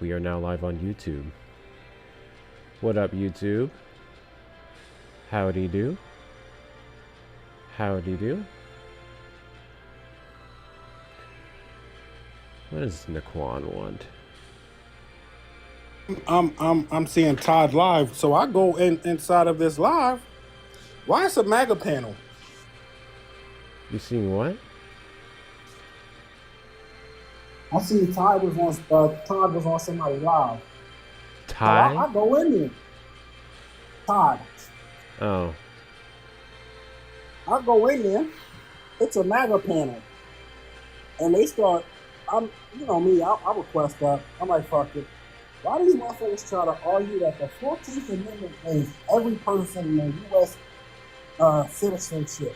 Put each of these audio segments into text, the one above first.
We are now live on YouTube. What up, YouTube? Howdy do. Howdy do. What does Naquan want? I'm seeing Todd live, so I go inside of this live. Why is a MAGA panel? You seeing what? I see Todd was on somebody live. Ty? So I go in there. Todd. Oh. I go in there. It's a MAGA panel, and they start. You know me. I request that. I'm like, fuck it. Why do these motherfuckers try to argue that the 14th Amendment gives every person in the U.S. Citizenship?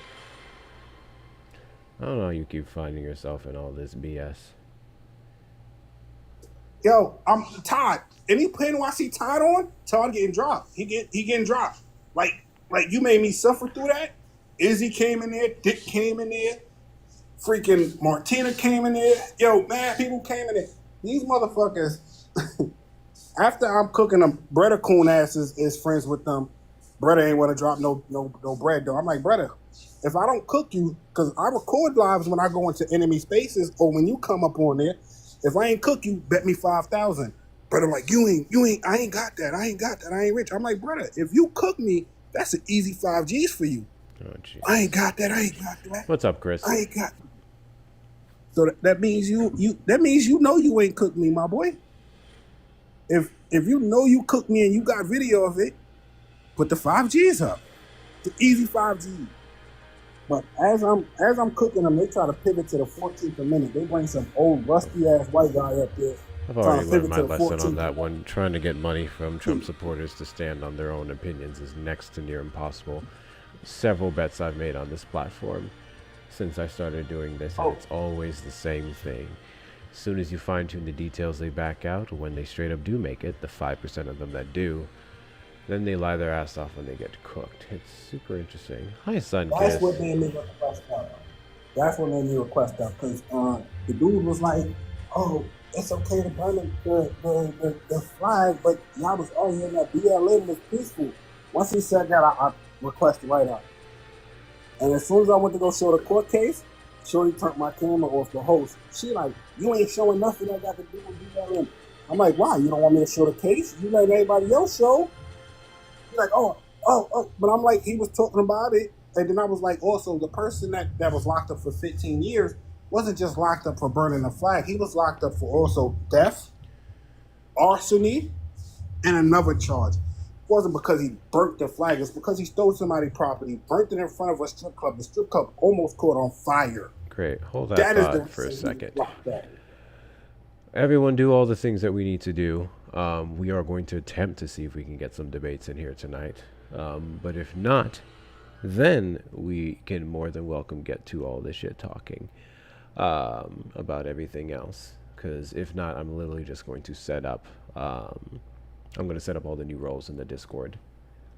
I don't know how you keep finding yourself in all this BS. Yo, I'm Todd. Any panel I see Todd on, Todd getting dropped. He getting dropped. Like you made me suffer through that. Izzy came in there. Dick came in there. Freaking Martina came in there. Yo, man, people came in there. These motherfuckers. After I'm cooking them, Bretta Coon ass is friends with them. Bretta ain't want to drop no bread though. I'm like, Bretta, if I don't cook you, because I record lives when I go into enemy spaces or when you come up on there. If I ain't cook you, bet me 5,000. Bretta like, you ain't. I ain't got that. I ain't rich. I'm like, Bretta, if you cook me, that's an easy 5 G's for you. Oh, geez. I ain't got that. What's up, Chris? I ain't got. So that means you know you ain't cooked me, my boy. If you know you cooked me and you got video of it, put the 5 G's up. The easy 5 G's. But as I'm cooking them, they try to pivot to the 14th Amendment. They bring some old rusty ass white guy up there. I've already learned my lesson on that one. Trying to get money from Trump supporters to stand on their own opinions is next to near impossible. Several bets I've made on this platform since I started doing this, and it's always the same thing. As soon as you fine-tune the details, they back out. When they straight up do make it, the 5% of them that do, then they lie their ass off when they get cooked. It's super interesting. Hi, son. That's what made me request that. That's what made me request that, because the dude was like, "Oh, it's okay to burn the flag," but y'all was arguing that BLM was peaceful. Once he said that, I requested right up. And as soon as I went to go show the court case, Shorty turned my camera off the host. She like, "You ain't showing nothing that got to do with BLM." I'm like, "Why? You don't want me to show the case? You let everybody else show." He's like, oh. But I'm like, he was talking about it. And then I was like, also, the person that was locked up for 15 years wasn't just locked up for burning the flag. He was locked up for also theft, arson, and another charge. It wasn't because he burnt the flag. It's because he stole somebody's property, burnt it in front of a strip club. The strip club almost caught on fire. Great. Hold that thought for a second. Everyone do all the things that we need to do. We are going to attempt to see if we can get some debates in here tonight. But if not, then we can more than welcome get to all this shit talking about everything else. Because if not, I'm literally just going to set up... I'm going to set up all the new roles in the Discord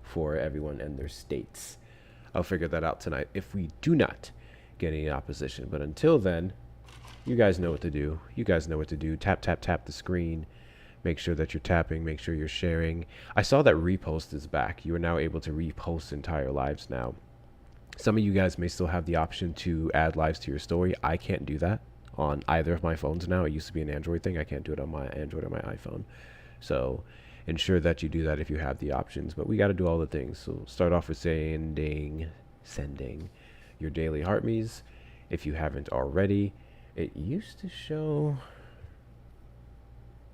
for everyone and their states. I'll figure that out tonight if we do not get any opposition. But until then, you guys know what to do. You guys know what to do. Tap, tap, tap the screen. Make sure that you're tapping. Make sure you're sharing. I saw that repost is back. You are now able to repost entire lives now. Some of you guys may still have the option to add lives to your story. I can't do that on either of my phones now. It used to be an Android thing. I can't do it on my Android or my iPhone. So ensure that you do that if you have the options. But we got to do all the things. So start off with sending your daily heartme's if you haven't already. It used to show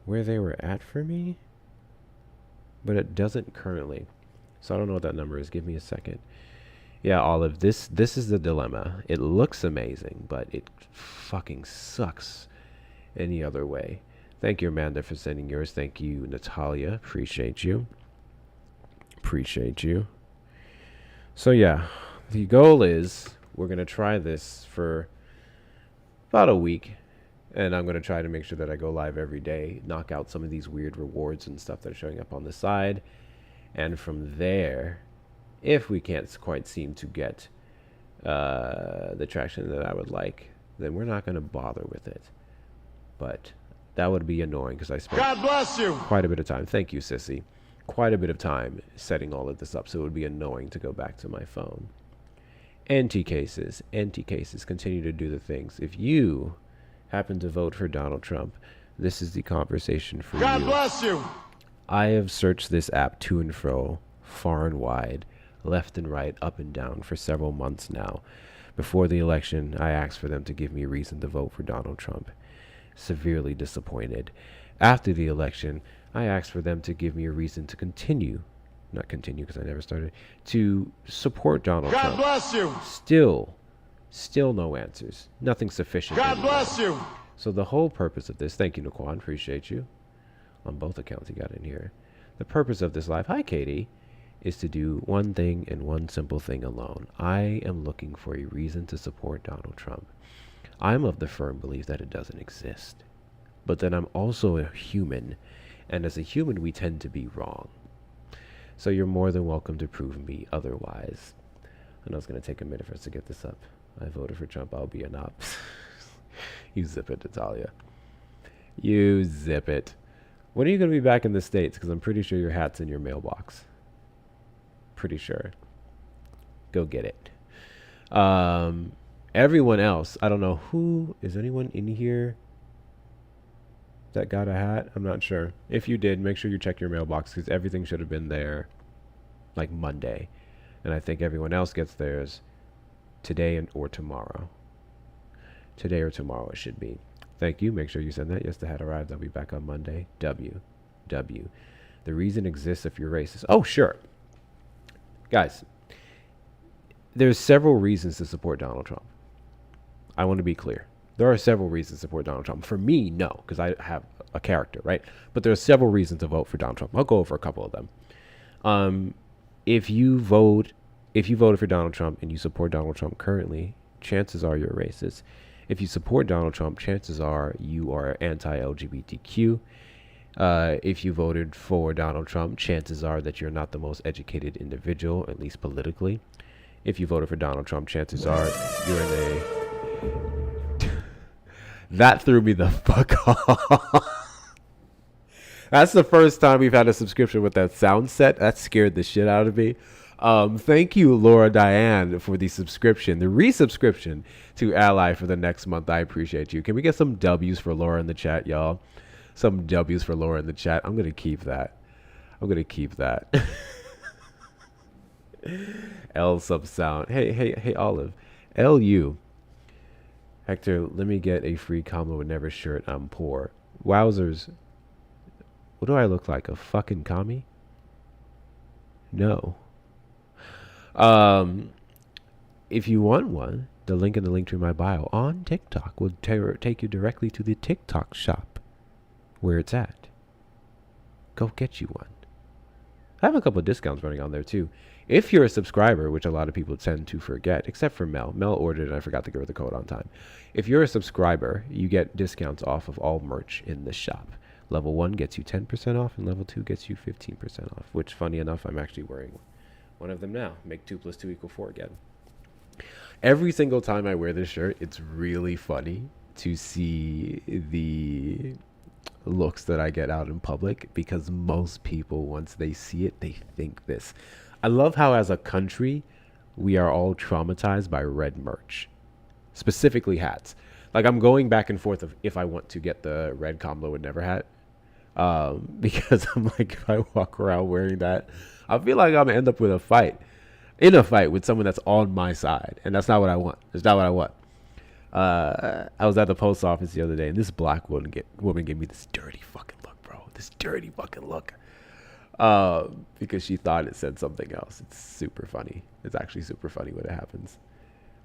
where they were at for me, but it doesn't currently. So I don't know what that number is. Give me a second. Yeah, Olive, this is the dilemma. It looks amazing, but it fucking sucks any other way. Thank you, Amanda, for sending yours. Thank you, Natalia. Appreciate you. Appreciate you. So yeah, the goal is we're going to try this for about a week. And I'm going to try to make sure that I go live every day, knock out some of these weird rewards and stuff that are showing up on the side. And from there, if we can't quite seem to get the traction that I would like, then we're not going to bother with it. But That would be annoying because I spent God bless you. quite a bit of time. Thank you, Sissy. Quite a bit of time setting all of this up, so it would be annoying to go back to my phone. Anti-cases continue to do the things. If you happen to vote for Donald Trump, this is the conversation for God you. bless you. I have searched this app to and fro, far and wide, left and right, up and down for several months now. Before the election, I asked for them to give me a reason to vote for Donald Trump. Severely disappointed. After the election, I asked for them to give me a reason to not continue because I never started, to support Donald Trump. God bless you. Still no answers. Nothing sufficient. God bless you. So the whole purpose of this, thank you, Naquan, appreciate you. On both accounts he got in here. The purpose of this live, hi Katie, is to do one thing and one simple thing alone. I am looking for a reason to support Donald Trump. I'm of the firm belief that it doesn't exist. But then I'm also a human, and as a human we tend to be wrong. So you're more than welcome to prove me otherwise. I know it's going to take a minute for us to get this up. I voted for Trump, I'll be an op. You zip it, Natalia. You zip it. When are you going to be back in the States? Because I'm pretty sure your hat's in your mailbox. Pretty sure. Go get it. Everyone else, I don't know who, is anyone in here that got a hat? I'm not sure. If you did, make sure you check your mailbox because everything should have been there like Monday. And I think everyone else gets theirs today or tomorrow. Today or tomorrow it should be. Thank you. Make sure you send that. Yes, the hat arrived. I'll be back on Monday. W. The reason exists if you're racist. Oh, sure. Guys, there's several reasons to support Donald Trump. I want to be clear. There are several reasons to support Donald Trump. For me, no, because I have a character, right? But there are several reasons to vote for Donald Trump. I'll go over a couple of them. If you voted for Donald Trump and you support Donald Trump currently, chances are you're racist. If you support Donald Trump, chances are you are anti-LGBTQ. If you voted for Donald Trump, chances are that you're not the most educated individual, at least politically. If you voted for Donald Trump, chances are you're in a... That threw me the fuck off. That's the first time we've had a subscription with that sound set. That scared the shit out of me. Thank you, Laura Diane, for the subscription, the resubscription to Ally for the next month. I appreciate you. Can we get some W's for Laura in the chat, y'all? Some W's for Laura in the chat. I'm going to keep that. L sub sound. Hey, Olive. LU. Hector, let me get a free combo with never shirt. I'm poor. Wowzers. What do I look like? A fucking commie? No. If you want one, the link in the link to my bio on TikTok will take you directly to the TikTok shop where it's at. Go get you one. I have a couple of discounts running on there too. If you're a subscriber, which a lot of people tend to forget, except for Mel. Mel ordered and I forgot to give her the code on time. If you're a subscriber, you get discounts off of all merch in the shop. Level 1 gets you 10% off and level 2 gets you 15% off, which funny enough, I'm actually wearing one of them now. Make 2 + 2 = 4 again. Every single time I wear this shirt, it's really funny to see the looks that I get out in public because most people, once they see it, they think this. I love how as a country, we are all traumatized by red merch, specifically hats. Like I'm going back and forth of if I want to get the red combo with never hat. Because I'm like, if I walk around wearing that, I feel like I'm gonna end up in a fight with someone that's on my side. And that's not what I want. It's not what I want. I was at the post office the other day and this black woman gave me this dirty fucking look, bro. This dirty fucking look. Because she thought it said something else. It's super funny. It's actually super funny when it happens.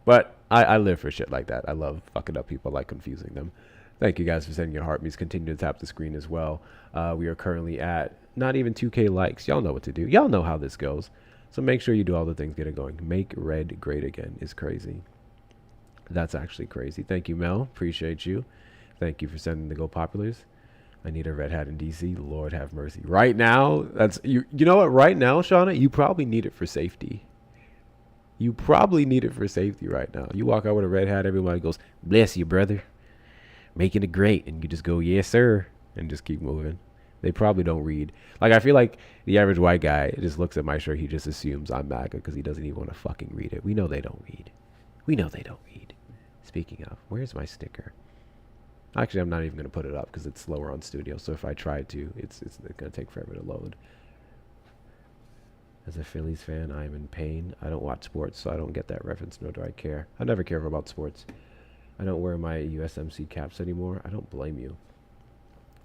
But I live for shit like that. I love fucking up people, like confusing them. Thank you guys for sending your heartbeats. Continue to tap the screen as well. We are currently at not even 2K likes. Y'all know what to do. Y'all know how this goes. So make sure you do all the things, get it going. Make red great again is crazy. That's actually crazy. Thank you, Mel. Appreciate you. Thank you for sending the Go Populars. I need a red hat in DC. Lord have mercy. Right now, that's you know what? Right now, Shauna, you probably need it for safety. You probably need it for safety right now. You walk out with a red hat, everybody goes, "Bless you, brother. making it great, and you just go, yes, sir, and just keep moving. They probably don't read. Like, I feel like the average white guy just looks at my shirt. He just assumes I'm MAGA because he doesn't even want to fucking read it. We know they don't read. We know they don't read. Speaking of, where's my sticker? Actually, I'm not even going to put it up because it's slower on Studio. So if I try to, it's going to take forever to load. As a Phillies fan, I am in pain. I don't watch sports, so I don't get that reference, nor do I care. I never care about sports. I don't wear my USMC caps anymore. I don't blame you.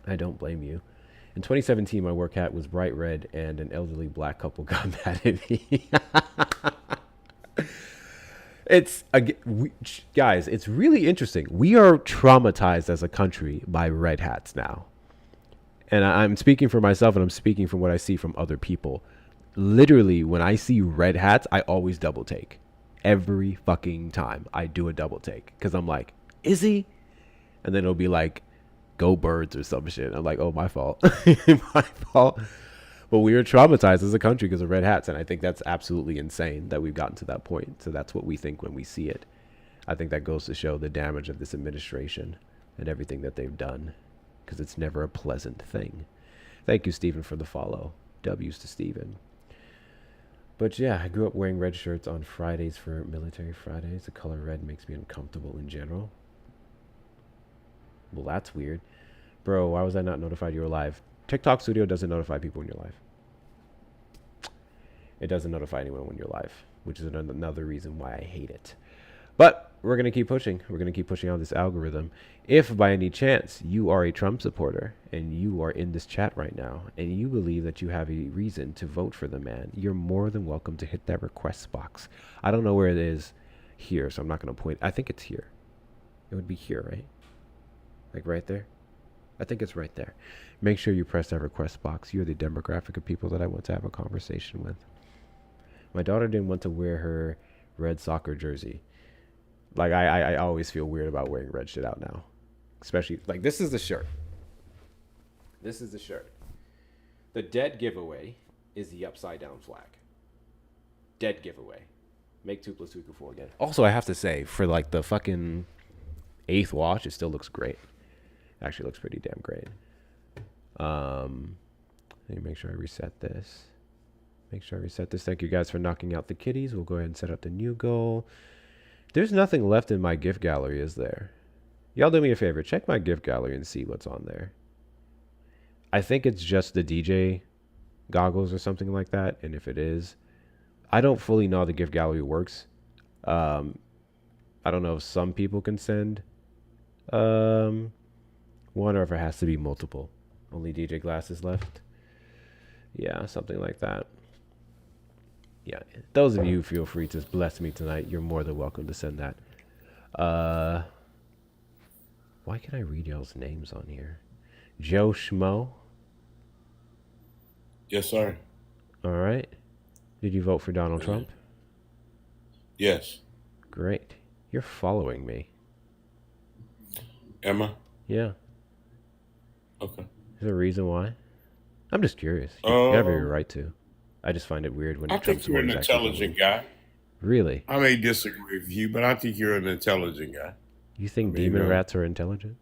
I don't blame you. In 2017, my work hat was bright red, and an elderly black couple got mad at me. Guys, it's really interesting. We are traumatized as a country by red hats now. And I'm speaking for myself, and I'm speaking from what I see from other people. Literally, when I see red hats, I always double take. Every fucking time I do a double take. Because I'm like, is he? And then it'll be like, go birds or some shit. I'm like, oh, my fault. My fault. But we are traumatized as a country because of red hats. And I think that's absolutely insane that we've gotten to that point. So that's what we think when we see it. I think that goes to show the damage of this administration and everything that they've done. Because it's never a pleasant thing. Thank you, Stephen, for the follow. W's to Stephen. But yeah, I grew up wearing red shirts on Fridays for Military Fridays. The color red makes me uncomfortable in general. Well, that's weird. Bro, why was I not notified you were live? TikTok Studio doesn't notify people when you're live. It doesn't notify anyone when you're live, which is another reason why I hate it. But we're going to keep pushing. We're going to keep pushing on this algorithm. If by any chance you are a Trump supporter and you are in this chat right now and you believe that you have a reason to vote for the man, you're more than welcome to hit that request box. I don't know where it is here, so I'm not going to point. I think it's here. It would be here, right? Like right there? I think it's right there. Make sure you press that request box. You're the demographic of people that I want to have a conversation with. My daughter didn't want to wear her red soccer jersey. Like, I always feel weird about wearing red shit out now. Especially, like, this is the shirt. This is the shirt. The dead giveaway is the upside down flag. Dead giveaway. Make 2 + 2 = 4 again. Also, I have to say, for like the fucking 8th wash, it still looks great. Actually looks pretty damn great. Let me make sure I reset this. Thank you guys for knocking out the kitties. We'll go ahead and set up the new goal. There's nothing left in my gift gallery, is there? Y'all do me a favor. Check my gift gallery and see what's on there. I think it's just the DJ goggles or something like that. And if it is, I don't fully know how the gift gallery works. I don't know if some people can send one or if it has to be multiple. Only DJ glasses left. Yeah, something like that. Yeah, those of you who feel free to bless me tonight, you're more than welcome to send that. Why can't I read y'all's names on here? Joe Schmo. Yes, sir. All right. Did you vote for Donald Trump? Yes. Great. You're following me. Am I? Yeah. Okay. Is there a reason why? I'm just curious. You have every right to. I just find it weird when I think you're an intelligent guy. Really? I may disagree with you, but I think you're an intelligent guy. You think demon rats are intelligent?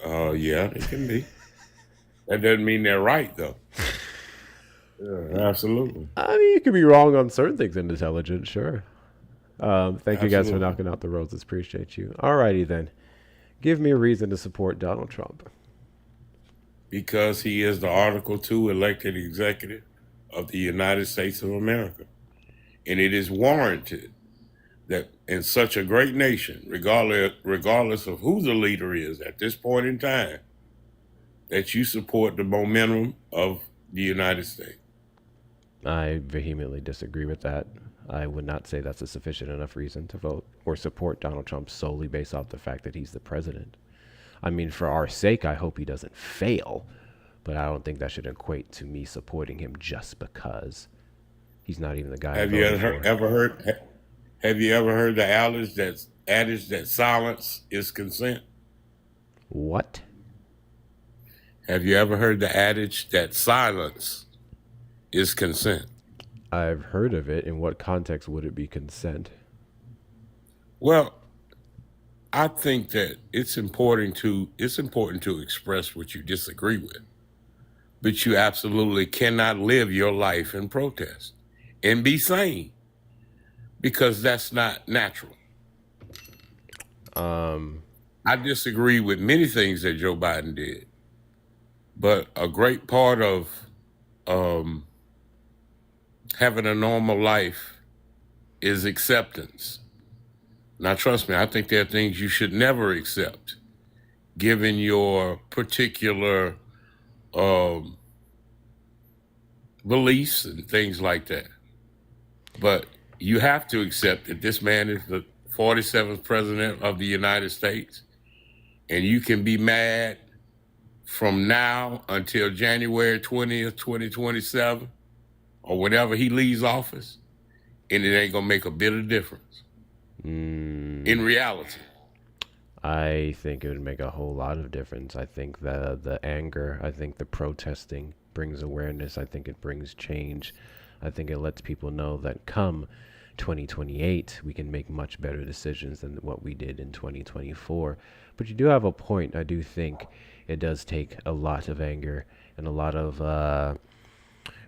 Yeah, they can be. That doesn't mean they're right, though. Yeah, absolutely. I mean, you could be wrong on certain things in intelligence, sure. Thank you guys for knocking out the roses. Appreciate you. Alrighty then. Give me a reason to support Donald Trump. Because he is the Article 2 elected executive of the United States of America. And it is warranted that in such a great nation, regardless of who the leader is at this point in time, that you support the momentum of the United States. I vehemently disagree with that. I would not say that's a sufficient enough reason to vote or support Donald Trump solely based off the fact that he's the president. I mean, for our sake, I hope he doesn't fail, but I don't think that should equate to me supporting him just because he's not even the guy. Have you ever heard the adage that silence is consent? What? Have you ever heard the adage that silence is consent? I've heard of it. In what context would it be consent? Well, I think that it's important to express what you disagree with, but you absolutely cannot live your life in protest and be sane because that's not natural. Um, I disagree with many things that Joe Biden did, but a great part of um, having a normal life is acceptance. Now, trust me, I think there are things you should never accept, given your particular um, beliefs and things like that. But you have to accept that this man is the 47th president of the United States, and you can be mad from now until January 20th, 2027, or whenever he leaves office, and it ain't gonna make a bit of difference in reality. I think it would make a whole lot of difference. I think the anger, I think the protesting brings awareness. I think it brings change. I think it lets people know that come 2028, we can make much better decisions than what we did in 2024. But you do have a point. I do think it does take a lot of anger and a lot of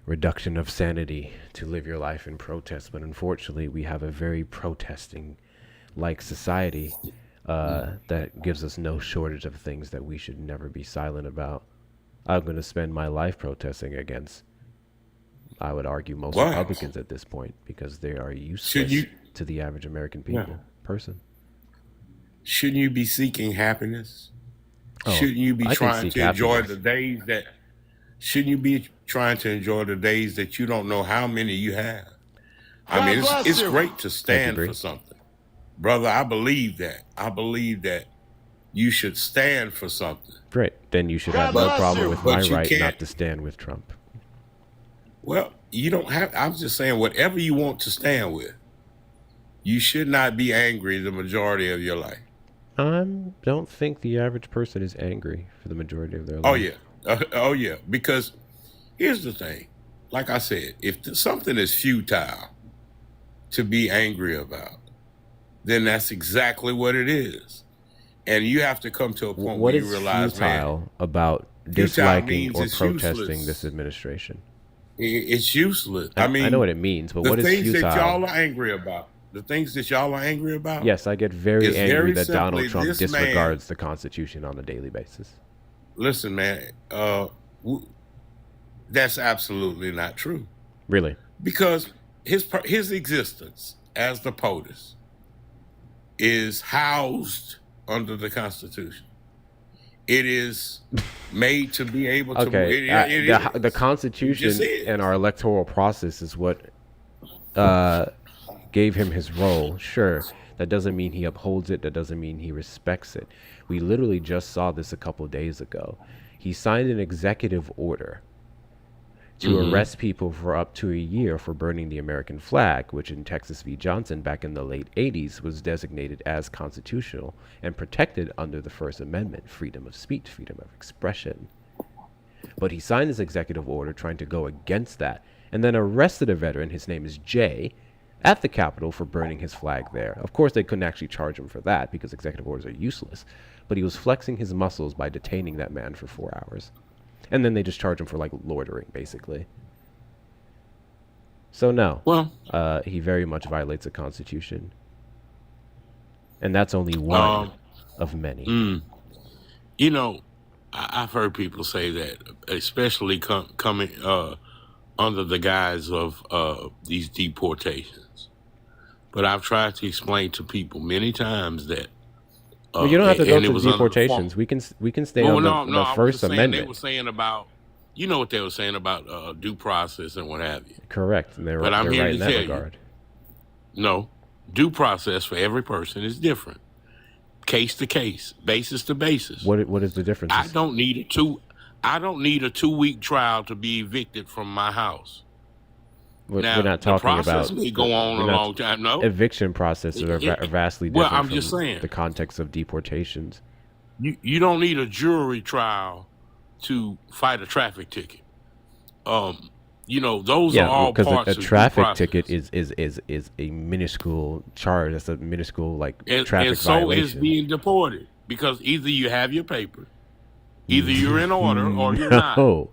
reduction of sanity to live your life in protest. But unfortunately, we have a very protesting like society that gives us no shortage of things that we should never be silent about. I'm going to spend my life protesting against, I would argue, most What? Republicans at this point because they are Should useless you? to the average American Yeah. person. Shouldn't you be seeking happiness? Oh, Shouldn't you be I can trying seek to enjoy the happiness. days that? Shouldn't you be trying to enjoy the days that you don't know how many you have? I mean, it's great to Thank you, stand for Bree. something, brother. I believe that. I believe that you should stand for something, Great. Then you should have no problem with my but you right can't. not to stand with Trump. Well, you don't have. I'm just saying, whatever you want to stand with, you should not be angry the majority of your life. I don't think the average person is angry for the majority of their Oh life. yeah, oh yeah. Because here's the thing. Like I said, if something is futile to be angry about, then that's exactly what it is. And you have to come to a point What where you is realize, man, futile about futile disliking means or it's protesting this useless. administration? It's useless. I I know what mean, it means, but the what is things that y'all futile? are angry about, the things that y'all are angry about, Yes, I get very is angry very that Donald simply Trump this man. disregards the Constitution on a daily basis. Listen, man, that's absolutely not true. Really? Because his existence as the POTUS is housed under the Constitution. It is made to be able to. Okay. It The is. It just Constitution and is. our electoral process is what gave him his role. Sure, that doesn't mean he upholds it. That doesn't mean he respects it. We literally just saw this a couple days ago. He signed an executive order to arrest people for up to a year for burning the American flag, which in Texas v. Johnson back in the late 80s was designated as constitutional and protected under the First Amendment, freedom of speech, freedom of expression. But he signed this executive order trying to go against that and then arrested a veteran, his name is Jay, at the Capitol for burning his flag there. Of course, they couldn't actually charge him for that because executive orders are useless, but he was flexing his muscles by detaining that man for 4 hours. And then they just charge him for like loitering, basically. So no, Well, he very much violates the Constitution, and that's only one of many. you know, I've heard people say that, especially coming under the guise of these deportations. But I've tried to explain to people many times that, Well, you don't have to go and it to was under the form. deportations. We can stay Well, on no, the I was First just saying they Amendment. were saying about, you know what they were saying about due process and what have you. Correct, and they're But I'm here right to in that tell you, regard. no, due process for every person is different, case to case, basis to basis. What is the I difference? don't need I don't need a 2-week trial to be evicted from my house. We're Now, not the talking process about may go on we're a not long time. No, eviction processes are vastly well, different I'm just from saying, the context of deportations. you don't need a jury trial to fight a traffic ticket. Um, those are Yeah, all because parts a of due traffic ticket process. is a minuscule charge. That's a minuscule like And traffic so is violation. being deported because either you have your paper, either you're in order or you're not. No,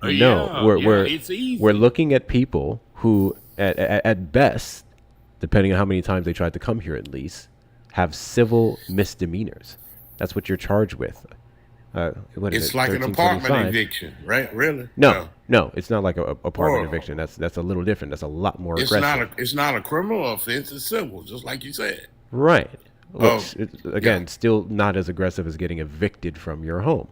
no. Yeah, We're yeah, we're it's we're easy. looking at people who, at best, depending on how many times they tried to come here, at least, have civil misdemeanors. That's what you're charged with. What is It's it? like an apartment 1325. eviction, right? Really? No, Yeah. no, it's not like a apartment Or eviction. That's a little different. That's a lot more it's not aggressive. a criminal offense. It's civil, just like you said. Right. Oh, Which, yeah. again, still not as aggressive as getting evicted from your home.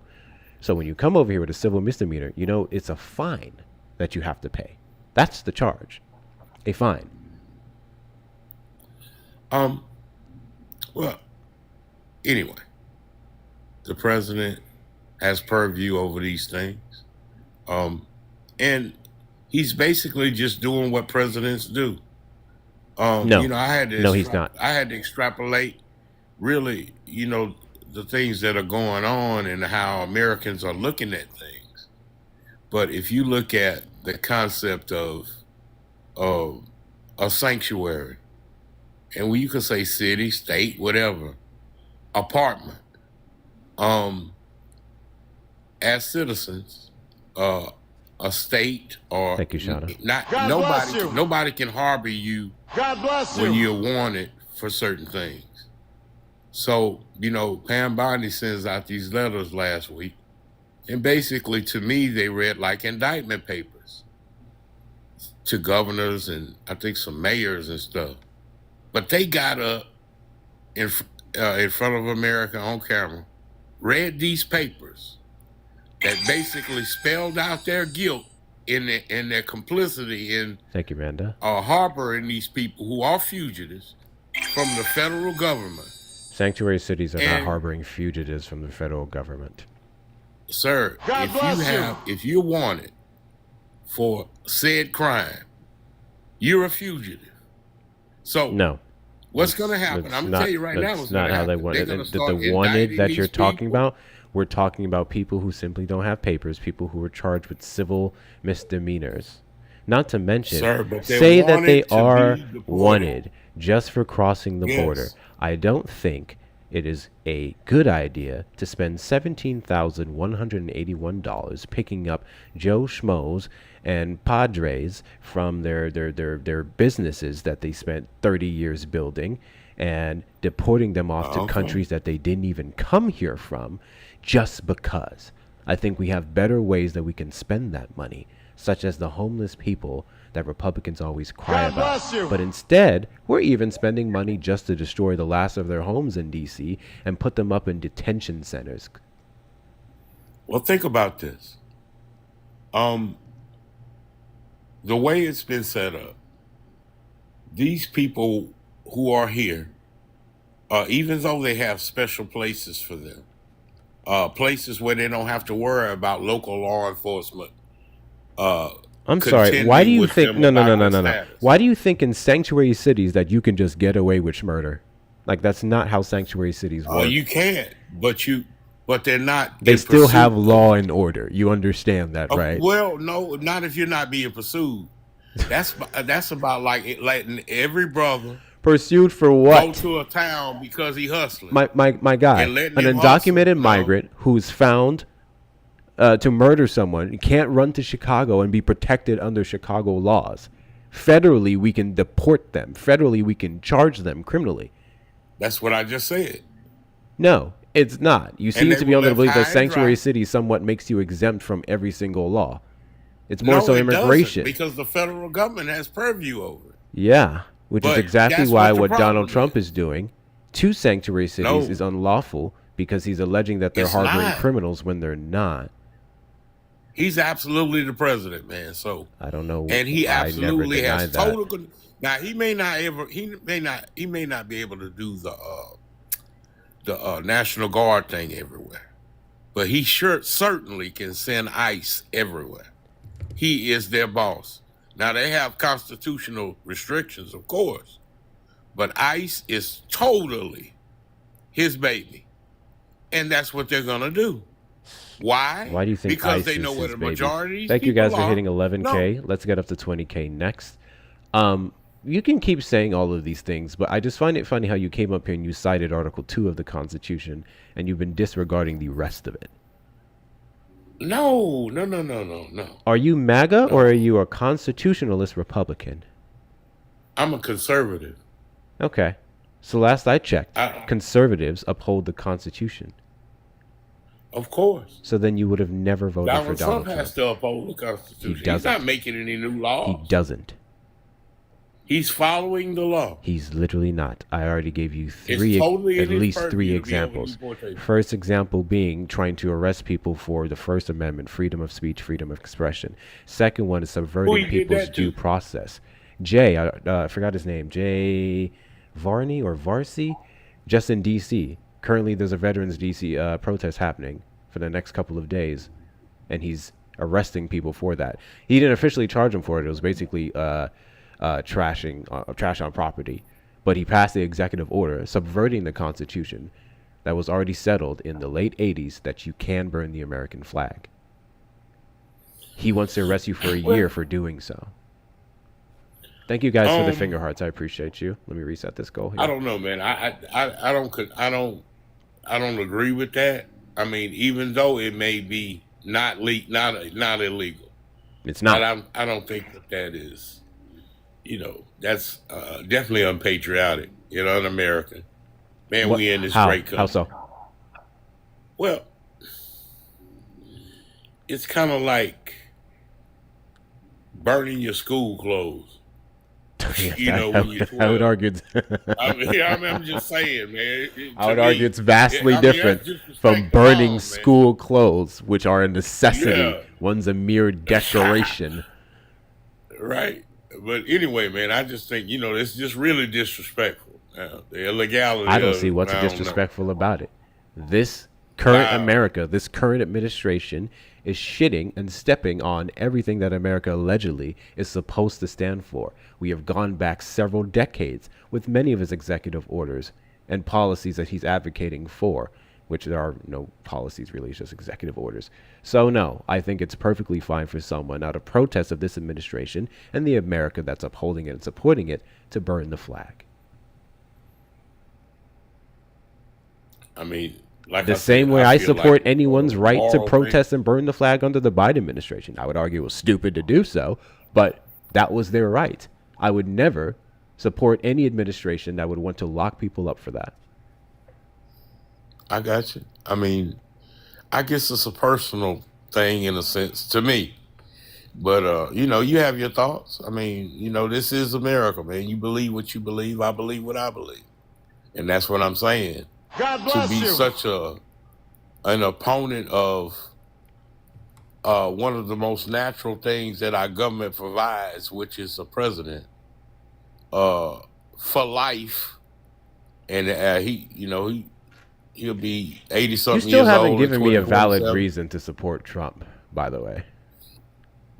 So when you come over here with a civil misdemeanor, it's a fine that you have to pay. That's the charge. A fine. Um. Well, anyway, the president has purview over these things. And he's basically just doing what presidents do. No. I had to No, he's not. extrapolate really, the things that are going on and how Americans are looking at things. But if you look at the concept of a sanctuary, and you can say city, state, whatever, apartment, um, as citizens, a state or Thank you, Shauna. not God bless you. nobody can harbor you God bless when you. you're wanted for certain things. So, Pam Bondi sends out these letters last week, and basically to me they read like indictment papers to governors and I think some mayors and stuff. But they got up in front of America on camera, read these papers that basically spelled out their guilt in their complicity in Thank you, Randa. harboring these people who are fugitives from the federal government. Sanctuary cities are not And harboring fugitives from the federal government. sir, God bless you. if you're wanted for said crime, you're a fugitive. So No. what's going to happen? That's I'm going to not, tell you right now that's what's not going to how they happen. want They're it. going to The start wanted indicting that you're these talking people. about, we're talking about people who simply don't have papers, people who are charged with civil misdemeanors. Not to mention, Sir, but they're say that they wanted to are be deported. wanted just for crossing the border. Yes. I don't think it is a good idea to spend $17,181 picking up Joe Schmoes and Padres from their businesses that they spent 30 years building and deporting them off to Okay. countries that they didn't even come here from just because. I think we have better ways that we can spend that money, such as the homeless people that Republicans always cry God about. bless you. But instead, we're even spending money just to destroy the last of their homes in D.C. and put them up in detention centers. Well, think about this. The way it's been set up, these people who are here, even though they have special places for them, places where they don't have to worry about local law enforcement, I'm sorry. Why do contending you with think? them No, no, no, about no, their no, no. status. Why do you think in sanctuary cities that you can just get away with murder? Like that's not how sanctuary cities work. You can't, but they're not. They in still have pursuit law and order. You understand that, of- right? Well, no, not if you're not being pursued. That's about like letting every brother Pursued for go what? to a town because he hustling. My guy, And letting an him undocumented hustle, no. migrant who's found to murder someone can't run to Chicago and be protected under Chicago laws. Federally, we can deport them. Federally, we can charge them criminally. That's what I just said. No, it's not. You seem they to be were able to left believe high that and sanctuary dry. city somewhat makes you exempt from every single law. It's more No, so it immigration. doesn't, because the federal government has purview over it. Yeah, which is But exactly that's why what the what Donald problem Trump is doing to sanctuary cities No. is unlawful because he's alleging that they're It's harboring not. criminals when they're not. He's absolutely the president, man. So, I don't know. and he I never absolutely denied has that. total. Now he may not be able to do the National Guard thing everywhere, but he certainly can send ICE everywhere. He is their boss. Now they have constitutional restrictions, of course, but ICE is totally his baby, and that's what they're gonna do. Why? Why do you think Because ISIS they know where is the baby? majority of these Thank you people guys for are. hitting 11K. No. Let's get up to 20K next. You can keep saying all of these things, but I just find it funny how you came up here and you cited Article 2 of the Constitution and you've been disregarding the rest of it. No. Are you MAGA or No. are you a constitutionalist Republican? I'm a conservative. Okay. So last I checked, I, conservatives uphold the Constitution. of course. So then you would have never voted for Donald Donald Trump has Trump. to uphold the Constitution. He He's not doesn't. making any new He laws. doesn't. He's following the law. He's literally not. I already gave you It's totally at in his least purview three to be able to examples. deport people. First example being trying to arrest people for the First Amendment, freedom of speech, freedom of expression. Second one is Who subverting he did people's that due to? process. I forgot his name. Jay Varney or Varsi, just in D.C. Currently, there's a Veterans D.C. Protest happening for the next couple of days, and he's arresting people for that. He didn't officially charge him for it. It was basically trash on property, but he passed the executive order subverting the Constitution that was already settled in the late 80s that you can burn the American flag. He wants to arrest you for a year for doing so. Thank you guys for the finger hearts. I appreciate you. Let me reset this goal here. I don't know, man. I don't agree with that. I mean, even though it may be not illegal, It's not. but I don't think that is, that's definitely unpatriotic, un-American. Man, What? we in this How? great country. How so? Well, it's kind of like burning your school clothes. When you're 12. I would argue. I'm just saying, man. I would argue it's vastly different that's from burning man. school clothes, which are a necessity. Yeah. One's a mere decoration. Right. But anyway, man, I just think, it's just really disrespectful. The illegality. I don't see what's I don't know. disrespectful about it. This current Wow. America, this current administration is shitting and stepping on everything that America allegedly is supposed to stand for. We have gone back several decades with many of his executive orders and policies that he's advocating for, which there are no policies really, it's just executive orders. So no, I think it's perfectly fine for someone out of protest of this administration and the America that's upholding it and supporting it to burn the flag. I mean, like The I same said, way I feel support like anyone's right to moral protest and burn the flag under the Biden administration. I would argue it was stupid to do so, but that was their right. I would never support any administration that would want to lock people up for that. I got you. I mean, I guess it's a personal thing in a sense to me. But, you have your thoughts. I mean, this is America, man. You believe what you believe. I believe what I believe. And that's what I'm saying. God To bless be you. such an opponent of one of the most natural things that our government provides, which is a president, for life, and he'll be 80 You something still years haven't old given in me a valid 2027 reason to support Trump, by the way.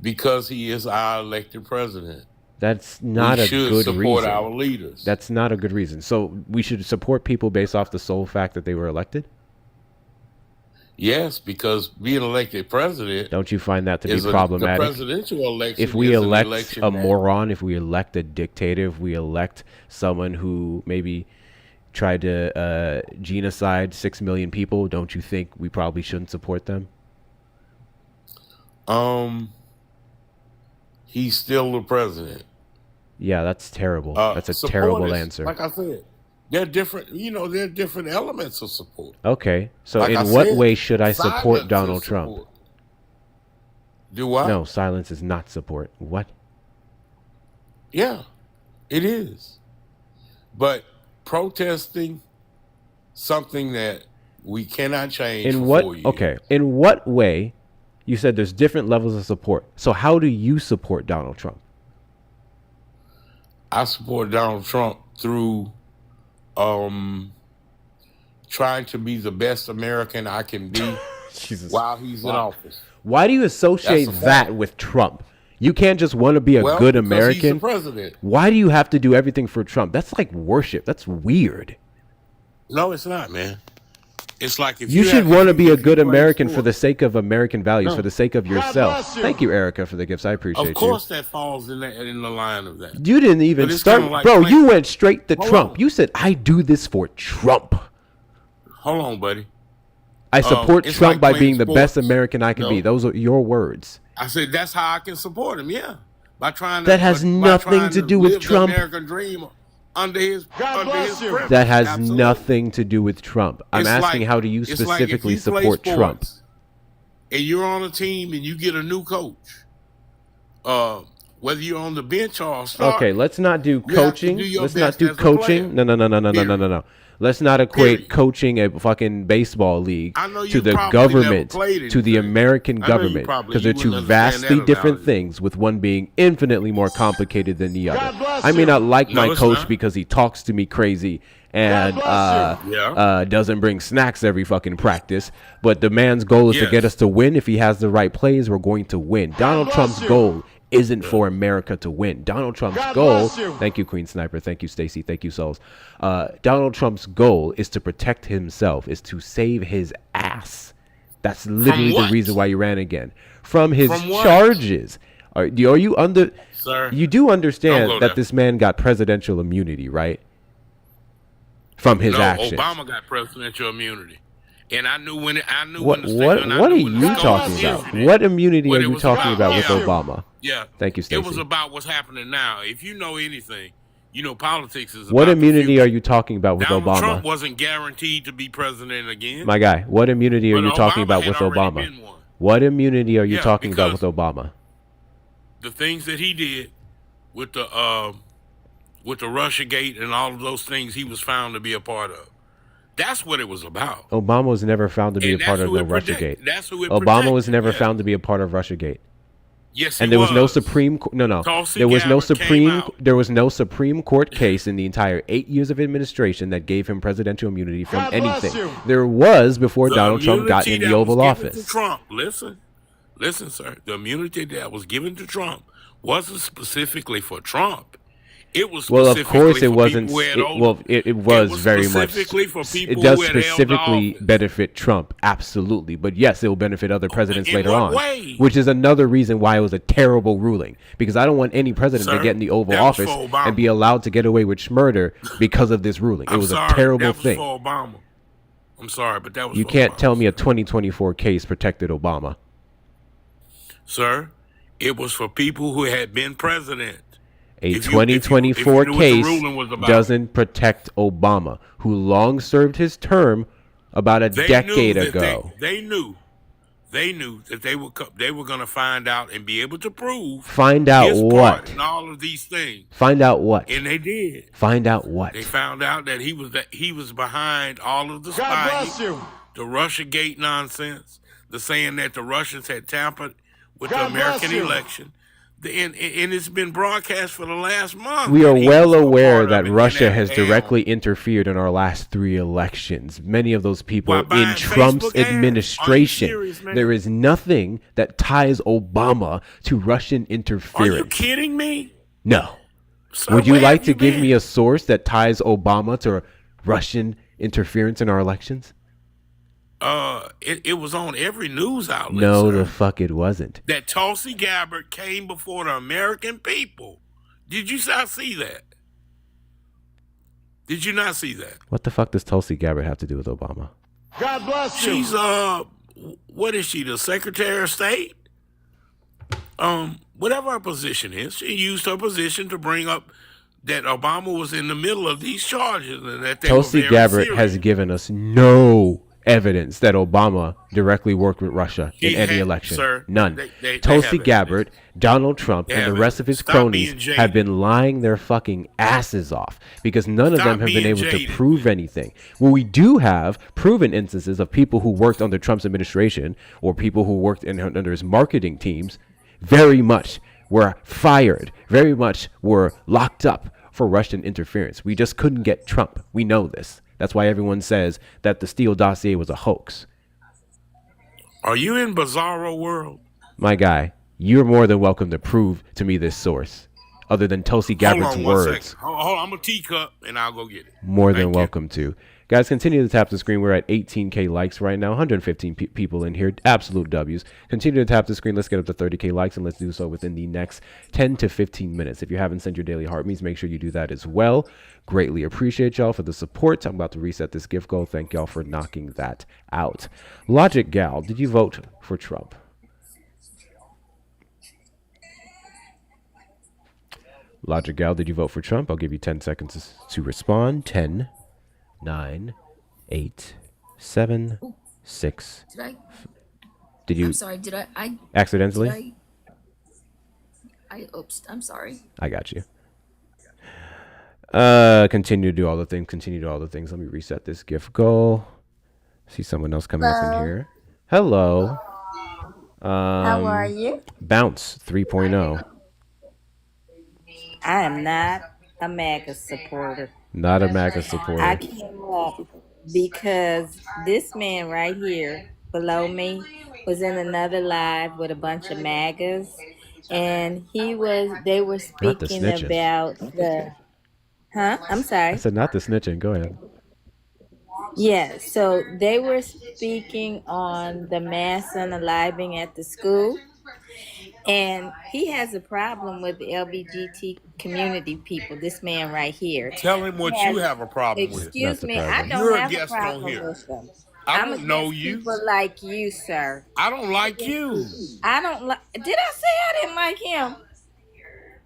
because he is our elected president. That's not We a should good support reason. our leaders. That's not a good reason. So we should support people based off the sole fact that they were elected? Yes, because being elected president Don't you find that to be is the problematic? presidential election. If we is an elect election a that- moron, if we elect a dictator, if we elect someone who maybe tried to genocide 6 million people, don't you think we probably shouldn't support them? He's still the president. Yeah, that's terrible. That's a terrible Support is- answer. Like I said, they're different. There are different elements of support. Okay, so Like I in what said, way should I support silence is Donald Trump? support. Do what? No, silence is not support. What? Yeah, it is. But protesting something that we cannot change In for what? 4 years. Okay, in what way? You said there's different levels of support. So how do you support Donald Trump? I support Donald Trump through trying to be the best American I can be Jesus. while he's in office. Why do you associate That's a that fact. with Trump? You can't just want to be a Well, good because American. he's the president. Why do you have to do everything for Trump? That's like worship. That's weird. No, it's not, man. It's like if You should have- want to be a if you good play American for sport- the sake of American values, for the sake of yourself. bless you. Thank you, Erica, for the gifts. I appreciate you. Of course, that falls in the line of that. You didn't even But it's start, kinda like bro. playing- You went straight to Hold Trump. on. You said, "I do this for Trump. Hold on, buddy. I support it's Trump like by playing being the best sports. American I can No. be." Those are your words. I said that's how I can support him. Yeah, by trying to. That has by nothing trying to do with live the Trump. American dream under his bless you. privilege. That has Absolutely. nothing to do with Trump. I'm It's asking, like- how do you it's like if specifically you play support Trump? sports And you're on a team and you get a new coach. Whether you're on the bench or start. Okay, let's not do You have to coaching. do your Let's not best do as a coaching. player. No. Let's not equate Period. coaching a fucking baseball league I know you to the probably never government, played to the anything. American I know you government, probably- because they're you two wouldn't understand vastly that different analogy. things, with one being infinitely more complicated than the other. God bless I may you. not like No, my it's coach not. because he talks to me crazy and God bless Yeah. doesn't bring snacks every fucking practice, but the man's goal is to Yes. get us to win. If he has the right plays, we're going to win. Donald bless Trump's you. goal isn't for America to win. Donald Trump's God goal. bless you. Thank you, Queen Sniper. Thank you, Stacy. Thank you, Souls. Donald Trump's goal is to protect himself, is to save his ass. That's literally the what? reason why he ran again. From his From what? charges. Are you under? Sir, You do Don't understand go that there. this man got presidential immunity, right? From his no, actions. Obama got presidential immunity, and I knew when What the what and I what are knew when the you Scopes talking issued about? it. What immunity What are it you was talking about, about with yeah. Obama? Yeah, Thank you, It was Stacey. about what's happening now. If you know anything, you know politics is. What about the immunity future. are you talking about with Donald Obama? Trump wasn't guaranteed to be president again. My guy, what immunity are But you talking Obama about had with already Obama? been one. What immunity are you Yeah, talking about with because- Obama? The things that he did with the Russia Gate and all of those things, he was found to be a part of. That's what it was about. Obama was never found to be And a part that's of who the it Russiagate. That's who it Obama was protected, never yeah. found to be a part of Russiagate. Yes, And he there was no was. Supreme no. Tulsi There was no Gabbard came Supreme out. there was no Supreme Court case in the entire 8 years of administration that gave him presidential immunity from God bless anything. you. There was before The Donald Trump got in immunity the that Oval was given Office. to Trump, listen, sir. The immunity that was given to Trump wasn't specifically for Trump. It was Well, of specifically course it for wasn't. people who had It was was very much. specifically for people It does who had held specifically office. benefit Trump, absolutely. But yes, it will benefit other presidents in later what on, way? which is another reason why it was a terrible ruling. Because I don't want any president to Sir, get in the Oval that was Office for Obama. and be allowed to get away with murder because of this ruling. It I'm was sorry, a terrible that was thing. for Obama. I'm sorry, but that was You for can't Obama, tell me a 2024 case protected Obama. sir. It was for people who had been president. A If you- 2024 if you knew what the case ruling was about. doesn't protect Obama, who long served his term about a They decade knew that ago. They knew that they were going to find out and be able to prove Find out his part what? in all of these things, Find out what? and they did. Find out what? They found out that he was behind all of the God bless spying, you. the RussiaGate nonsense, the saying that the Russians had tampered with God the American bless you. election. And it's been broadcast for the last month. We are that he well was a aware part of that it, Russia and has that- directly interfered in our last 3 elections. Many of those people Why, in buying Trump's Facebook ads? Are you administration. serious, man? There is nothing that ties Obama to Russian Are you interference. kidding me? No. Sir, Would you where like have to give been? me a source that ties Obama to Russian interference in our elections? It was on every news outlet. No, sir, the fuck it wasn't. that Tulsi Gabbard came before the American people. Did you not see that? Did you not see that? What the fuck does Tulsi Gabbard have to do with Obama? God bless you. She's what is she? The Secretary of State? Whatever her position is, she used her position to bring up that Obama was in the middle of these charges and that they Tulsi were very Gabbard serious. has given us no evidence that Obama directly worked with Russia in He any had- election. sir, None. they Tulsi have Gabbard, Donald Trump, They and the have rest it. of his Stop cronies being jaded. have been lying their fucking asses off because none of Stop them have been being able jaded. to prove anything. Well, we do have proven instances of people who worked under Trump's administration or people who worked under his marketing teams very much were fired, very much were locked up for Russian interference. We just couldn't get Trump. We know this. That's why everyone says that the Steele dossier was a hoax. Are you in Bizarro World? My guy, you're more than welcome to prove to me this source, other than Tulsi Gabbard's Hold on 1 words. second. Hold on, I'm a teacup and I'll go get it. More than Thank you. welcome to. Guys, continue to tap the screen. We're at 18K likes right now, 115 people in here. Absolute W's. Continue to tap the screen. Let's get up to 30K likes, and let's do so within the next 10 to 15 minutes. If you haven't sent your daily heart means, make sure you do that as well. Greatly appreciate y'all for the support. I'm about to reset this gift goal. Thank y'all for knocking that out. Logic Gal, did you vote for Trump? Logic Gal, did you vote for Trump? I'll give you 10 seconds to respond. 10, 9, 8, 7, 6. Did you? I'm sorry. Did I accidentally? Oops. I'm sorry. I got you. Continue to do all the things. Continue to do all the things. Let me reset this gift goal. See someone else coming up in here. Hello. How are you? Bounce 3.0. I am not a MAGA supporter. Not a MAGA I supporter. came up because this man right here below me was in another live with a bunch of MAGAs, and they were Not the speaking snitching. about I'm I sorry. said not the snitching. Go ahead. Yeah, so they were speaking on the mass unaliving at the school. And he has a problem with the LGBT community people, this man right here. Tell him what you have a problem with. Excuse me, I surprising. don't You're a have a guest on problem here. with them. I I'm don't know against you. people like you, sir. I don't like you. I don't like. Did I say I didn't like him?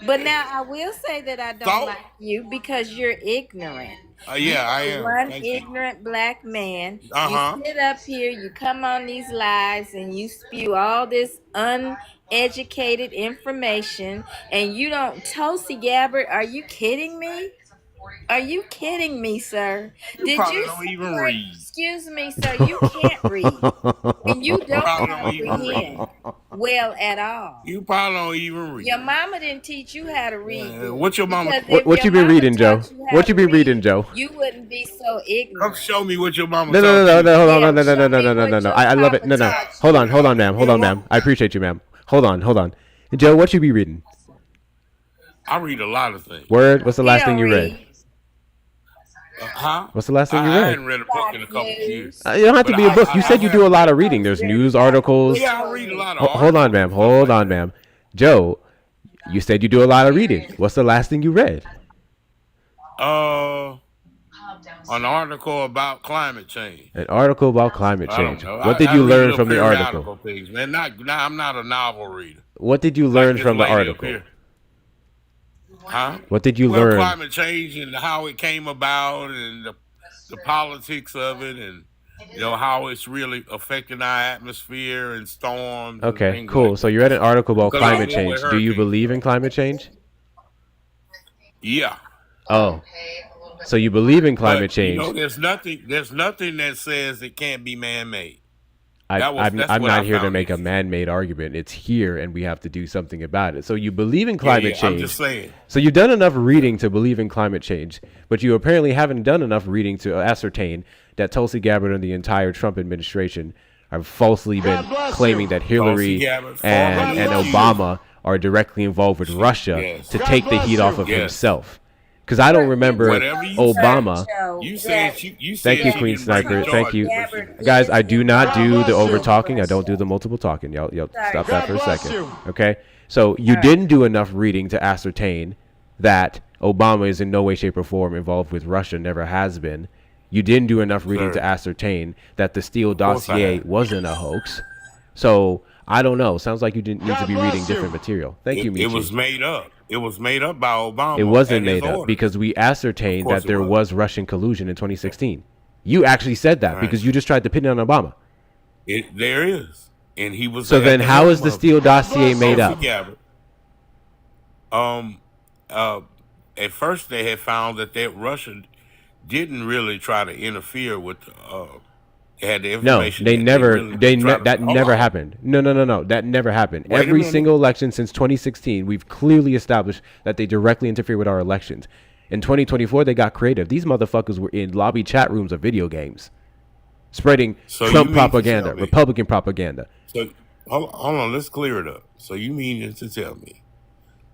But now I will say that I don't So? like you because you're ignorant. Yeah, I am. One Thank you. ignorant black man. Uh-huh. You sit up here, you come on these lives, and you spew all this uneducated information, and you don't. Tulsi Gabbard, are you kidding me? Are you kidding me, sir? You probably don't even read. Excuse me, sir. You can't read, and you don't probably don't even comprehend well at all. You probably don't even read. Your mama didn't teach you how to read. What your mama? Because if What you your been mama reading, Joe? taught you how What you to been read, reading, Joe? You wouldn't be so Come ignorant. show me what your mama No, taught no, no, you. no, hold on, Yeah, no, no, no, show no, me no, no, what no, no. your I love it. papa No, no. taught you. Hold on, ma'am. Hold on, ma'am. I appreciate you, ma'am. Hold on. Joe, what you be reading? I read a lot of things. Word. What's the last thing you don't read? read. Huh? What's the last thing you I read? hadn't read a book in a couple of years. You don't have to But be a book. You said you do a have- lot of reading. There's news articles. Yeah, I read a lot of Hold on, articles ma'am. and stuff Hold like on, that. ma'am. Joe, you said you do a lot of reading. What's the last thing you read? An article about climate change. An article about climate I change. don't know. What did I you read learn little from the periodical article? Things, man. I'm not a novel reader. What did you Like learn this from the lady up article? here. Huh? What did you Well, learn? climate change and how it came about and the politics of it and how it's really affecting our atmosphere and storms. And Okay, things cool. like So that. you read an article about Because I climate deal with change. Do you hurricanes. believe in climate change? Yeah. Oh, so you believe in climate But, change? there's nothing that says it can't be man-made. I'm That's what not I here to found make a interesting. man-made argument. It's here, and we have to do something about it. So you believe in climate I'm change. just saying. So you've done enough reading to believe in climate change, but you apparently haven't done enough reading to ascertain that Tulsi Gabbard and the entire Trump administration have falsely been bless claiming you. that Hillary Gabbard, and formerly Obama are directly involved with Russia Yes. to God take the bless heat you. off of Yes. himself. Because I don't remember Whatever you Obama. You said you said Thank you, she Queen didn't bring Sniper. the Thank you. charge, but she- Guys, I do not do the bless over you. talking. I don't do the multiple talking. Y'all stop that for a God bless second. you. Okay? So you didn't do enough reading to ascertain that Obama is in no way, shape, or form involved with Russia, never has been. You didn't do enough reading Sir. to ascertain that the Steele course I dossier have. wasn't a hoax. So I don't know. Sounds like you didn't need to be God reading bless you. different material. Thank you, It Michi. was made up. It was made up by Obama. It wasn't at his made up orders. because we ascertained Of course that it there was. was Russian collusion in 2016. You actually said that Right. because you just tried to pin it on Obama. There is, and he was. So at then the how helm is the of Steele dossier made Tulsi up? Gabbard. At first they had found that Russia didn't really try to interfere with. They had the No, information. they that never. really They tried to- that Hold never on. happened. No. That never happened. Wait a Every minute. single election since 2016, we've clearly established that they directly interfere with our elections. In 2024, they got creative. These motherfuckers were in lobby chat rooms of video games, spreading So you Trump mean to propaganda, tell me- Republican propaganda. So hold on, let's clear it up. So you mean to tell me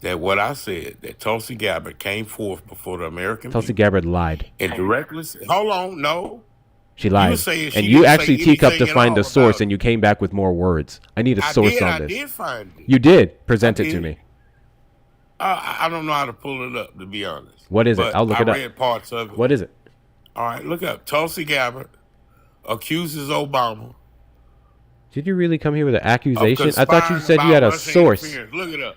that what I said, that Tulsi Gabbard came forth before the American Tulsi people Gabbard lied. and directly said, hold on, no. She You lied. saying And she you didn't actually say teacupped to anything at find all a source, about and you came back with more words. I need a source on I this. did find it. You did. Present it to did. me. I don't know how to pull it up, to be honest. What is it? But I'll look it up. I read parts of it. What is it? All right, look up. Tulsi Gabbard accuses Obama Did you really come here with an of accusation? I thought you conspiring said you about had a Russian source. interference. Look it up.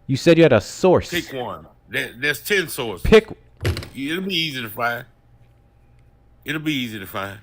You said you had a source. Pick one. There's 10 sources. Pick. It'll be easy to find. It'll be easy to find.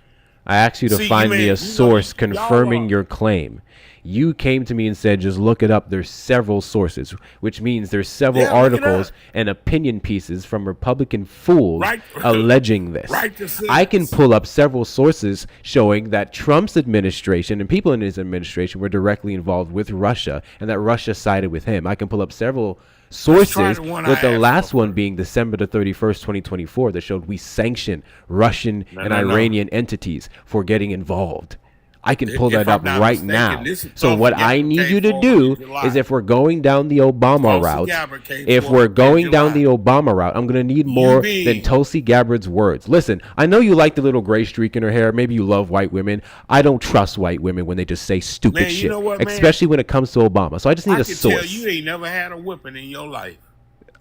I asked you to See, find you me man- a source y'all confirming are- your claim. You came to me and said, just look it up. There's several sources, which means there's several Yeah, look it articles up. and opinion pieces from Republican fools Right. alleging this. Right to say I can this. pull up several sources showing that Trump's administration and people in his administration were directly involved with Russia and that Russia sided with him. I can pull up several sources, the one with I the asked last for one first. being December the 31st, 2024, that showed we sanction Russian and no. Iranian entities for getting involved. I can pull If that I'm up not right mistaken, now. this is So Tulsi what Gabbard I need came you to forward do in July. is, if we're going down the Obama Tulsi route, Gabbard came if forward we're in going down the July. Obama route, I'm going to need more being- than Tulsi Gabbard's words. Listen, I know you like the little gray streak in her hair. Maybe you love white women. I don't trust white women when they just say stupid Man, you shit, know what, man? especially when it comes to Obama. So I just need I a can source. tell you ain't never had a whipping in your life.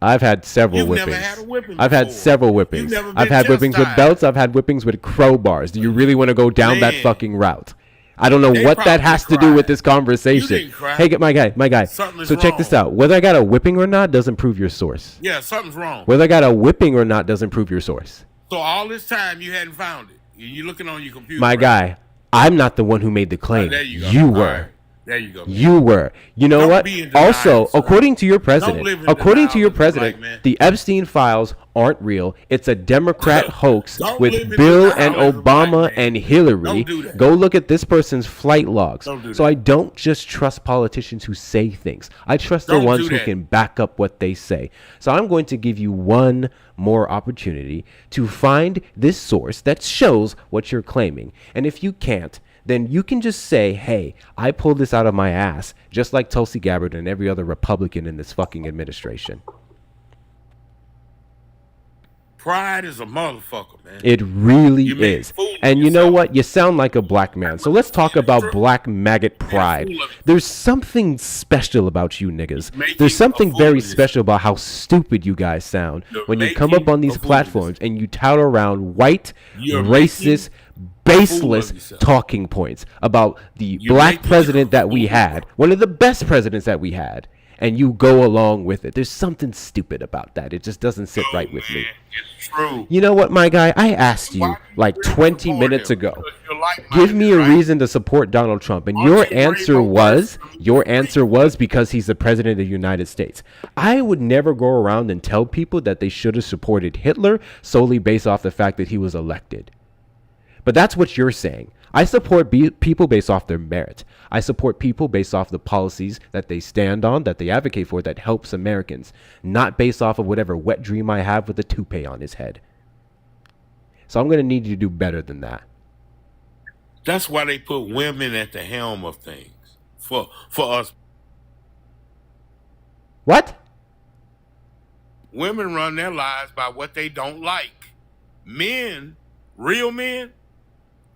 I've had several You've whippings. never had a whipping I've had before. several You've whippings. never I've been had whippings with chastised. belts. I've had whippings with crowbars. Do you really want to go down that Man. fucking route? I don't know They what that probably has to do cried. with this conversation. You didn't cry. Hey, my guy. Something is So check this wrong. out. Whether I got a whipping or not doesn't prove your source. Yeah, something's wrong. Whether I got a whipping or not doesn't prove your source. So all this time you hadn't found it. You're looking on your computer. My right? guy, I'm not the one who made the claim. There you go. You All were. right. There you go. You were. You know Don't what? be in denial, Also, sir. according to your live president, in according to denial your as a black president, man. the Epstein files aren't real. It's a Democrat hoax Don't live with in Bill denial and as a black Obama man. and Hillary. Don't do that. Go look at this person's flight logs. Don't do So that. I don't just trust politicians who say things. I trust the Don't ones do who that. can back up what they say. So I'm going to give you one more opportunity to find this source that shows what you're claiming. And if you can't, then you can just say, hey, I pulled this out of my ass, just like Tulsi Gabbard and every other Republican in this fucking administration. Pride is a motherfucker, man. It really You make is. a fool of And you know yourself. what? You sound like a black man. So let's talk about black maggot pride. fool of There's something special about you niggas. Making There's something a fool very of yourself. special about how stupid you guys sound You're when you come up making on these a fool of platforms and you tout around white, You're racist, fool of baseless yourself. talking points about the You're black making president a that we fool of had, one of the best presidents that we had, and you go along with it. There's something stupid about that. It just doesn't sit right with me. Man, it's true. You know what, my guy? I asked you Why do you like really 20 support minutes him? ago. Because you're like-minded, Give me a right? reason to support Donald Trump. And Aren't your you afraid answer of was, worse? because he's the president of the United States. I would never go around and tell people that they should have supported Hitler solely based off the fact that he was elected. But that's what you're saying. I support people based off their merit. I support people based off the policies that they stand on, that they advocate for, that helps Americans, not based off of whatever wet dream I have with a toupee on his head. So I'm going to need you to do better than that. That's why they put women at the helm of things. For us, What? women run their lives by what they don't like. Men, real men,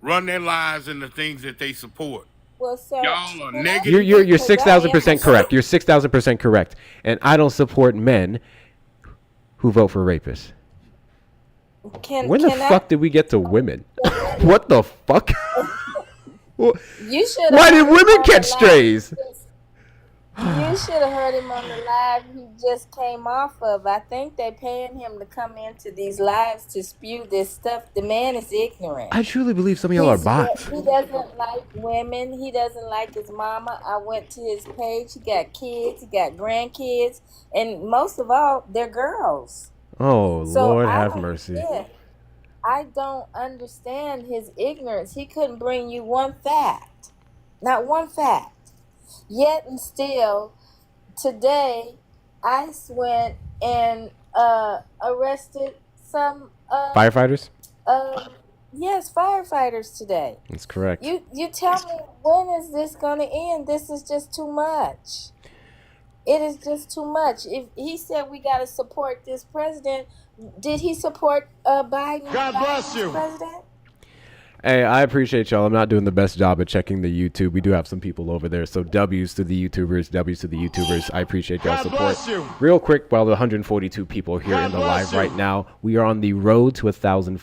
run their lives in the things that they support. Well, sir, Y'all are can I- negative. You're because I am 6,000% a- correct. You're 6,000% correct. And I don't support men who vote for rapists. Can, When the can I- fuck did we get to women? What the fuck? You should. Why did women catch strays? You should have heard him on the live he just came off of. I think they're paying him to come into these lives to spew this stuff. The man is ignorant. I truly believe some of y'all are He's- bots. He doesn't like women. He doesn't like his mama. I went to his page. He got kids. He got grandkids. And most of all, they're girls. Oh, So Lord I have don't mercy. get- I don't understand his ignorance. He couldn't bring you one fact. Not one fact. Yet and still, today, ICE went and arrested some Firefighters? yes, firefighters today. That's correct. You tell me, when is this gonna end? This is just too much. it is just too much. If he said we got to support this president, did he support Biden? God bless you. President? Hey, I appreciate y'all. I'm not doing the best job at checking the YouTube. We do have some people over there. So W's to the YouTubers, W's to the YouTubers. I appreciate y'all's God support. bless you. Real quick, while the 142 people here God in the bless live you. right now, we are on the road to 1,000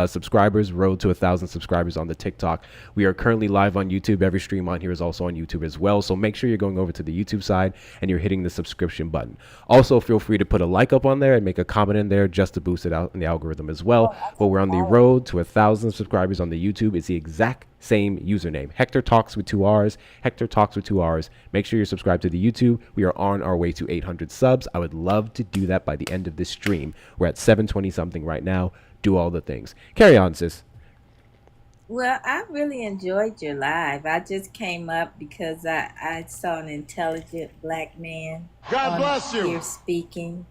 subscribers, road to 1,000 subscribers on the TikTok. We are currently live on YouTube. Every stream on here is also on YouTube as well. So make sure you're going over to the YouTube side and you're hitting the subscription button. Also, feel free to put a like up on there and make a comment in there just to boost it out in the algorithm as well. But we're on the road to 1,000 subscribers on the YouTube. It's the exact same username. Hector Talks with 2 R's. Hector Talks with 2 R's. Make sure you're subscribed to the YouTube. We are on our way to 800 subs. I would love to do that by the end of this stream. We're at 720 something right now. Do all the things. Carry on, sis. Well, I really enjoyed your live. I just came up because I saw an intelligent black man God bless you. here speaking.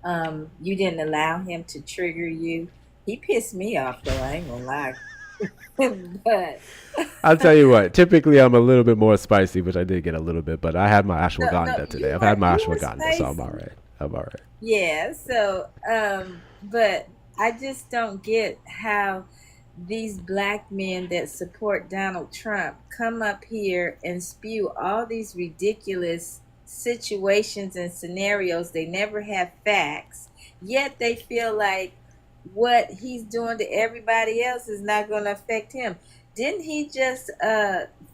You didn't allow him to trigger you. He pissed me off, though. I ain't gonna lie. But I'll tell you what, typically I'm a little bit more spicy, which I did get a little bit, but I had my ashwagandha today. you I've had my were ashwagandha, so I'm spicy. all right. I'm all right. Yeah, so but I just don't get how these black men that support Donald Trump come up here and spew all these ridiculous situations and scenarios. They never have facts, yet they feel like what he's doing to everybody else is not going to affect him. Didn't he just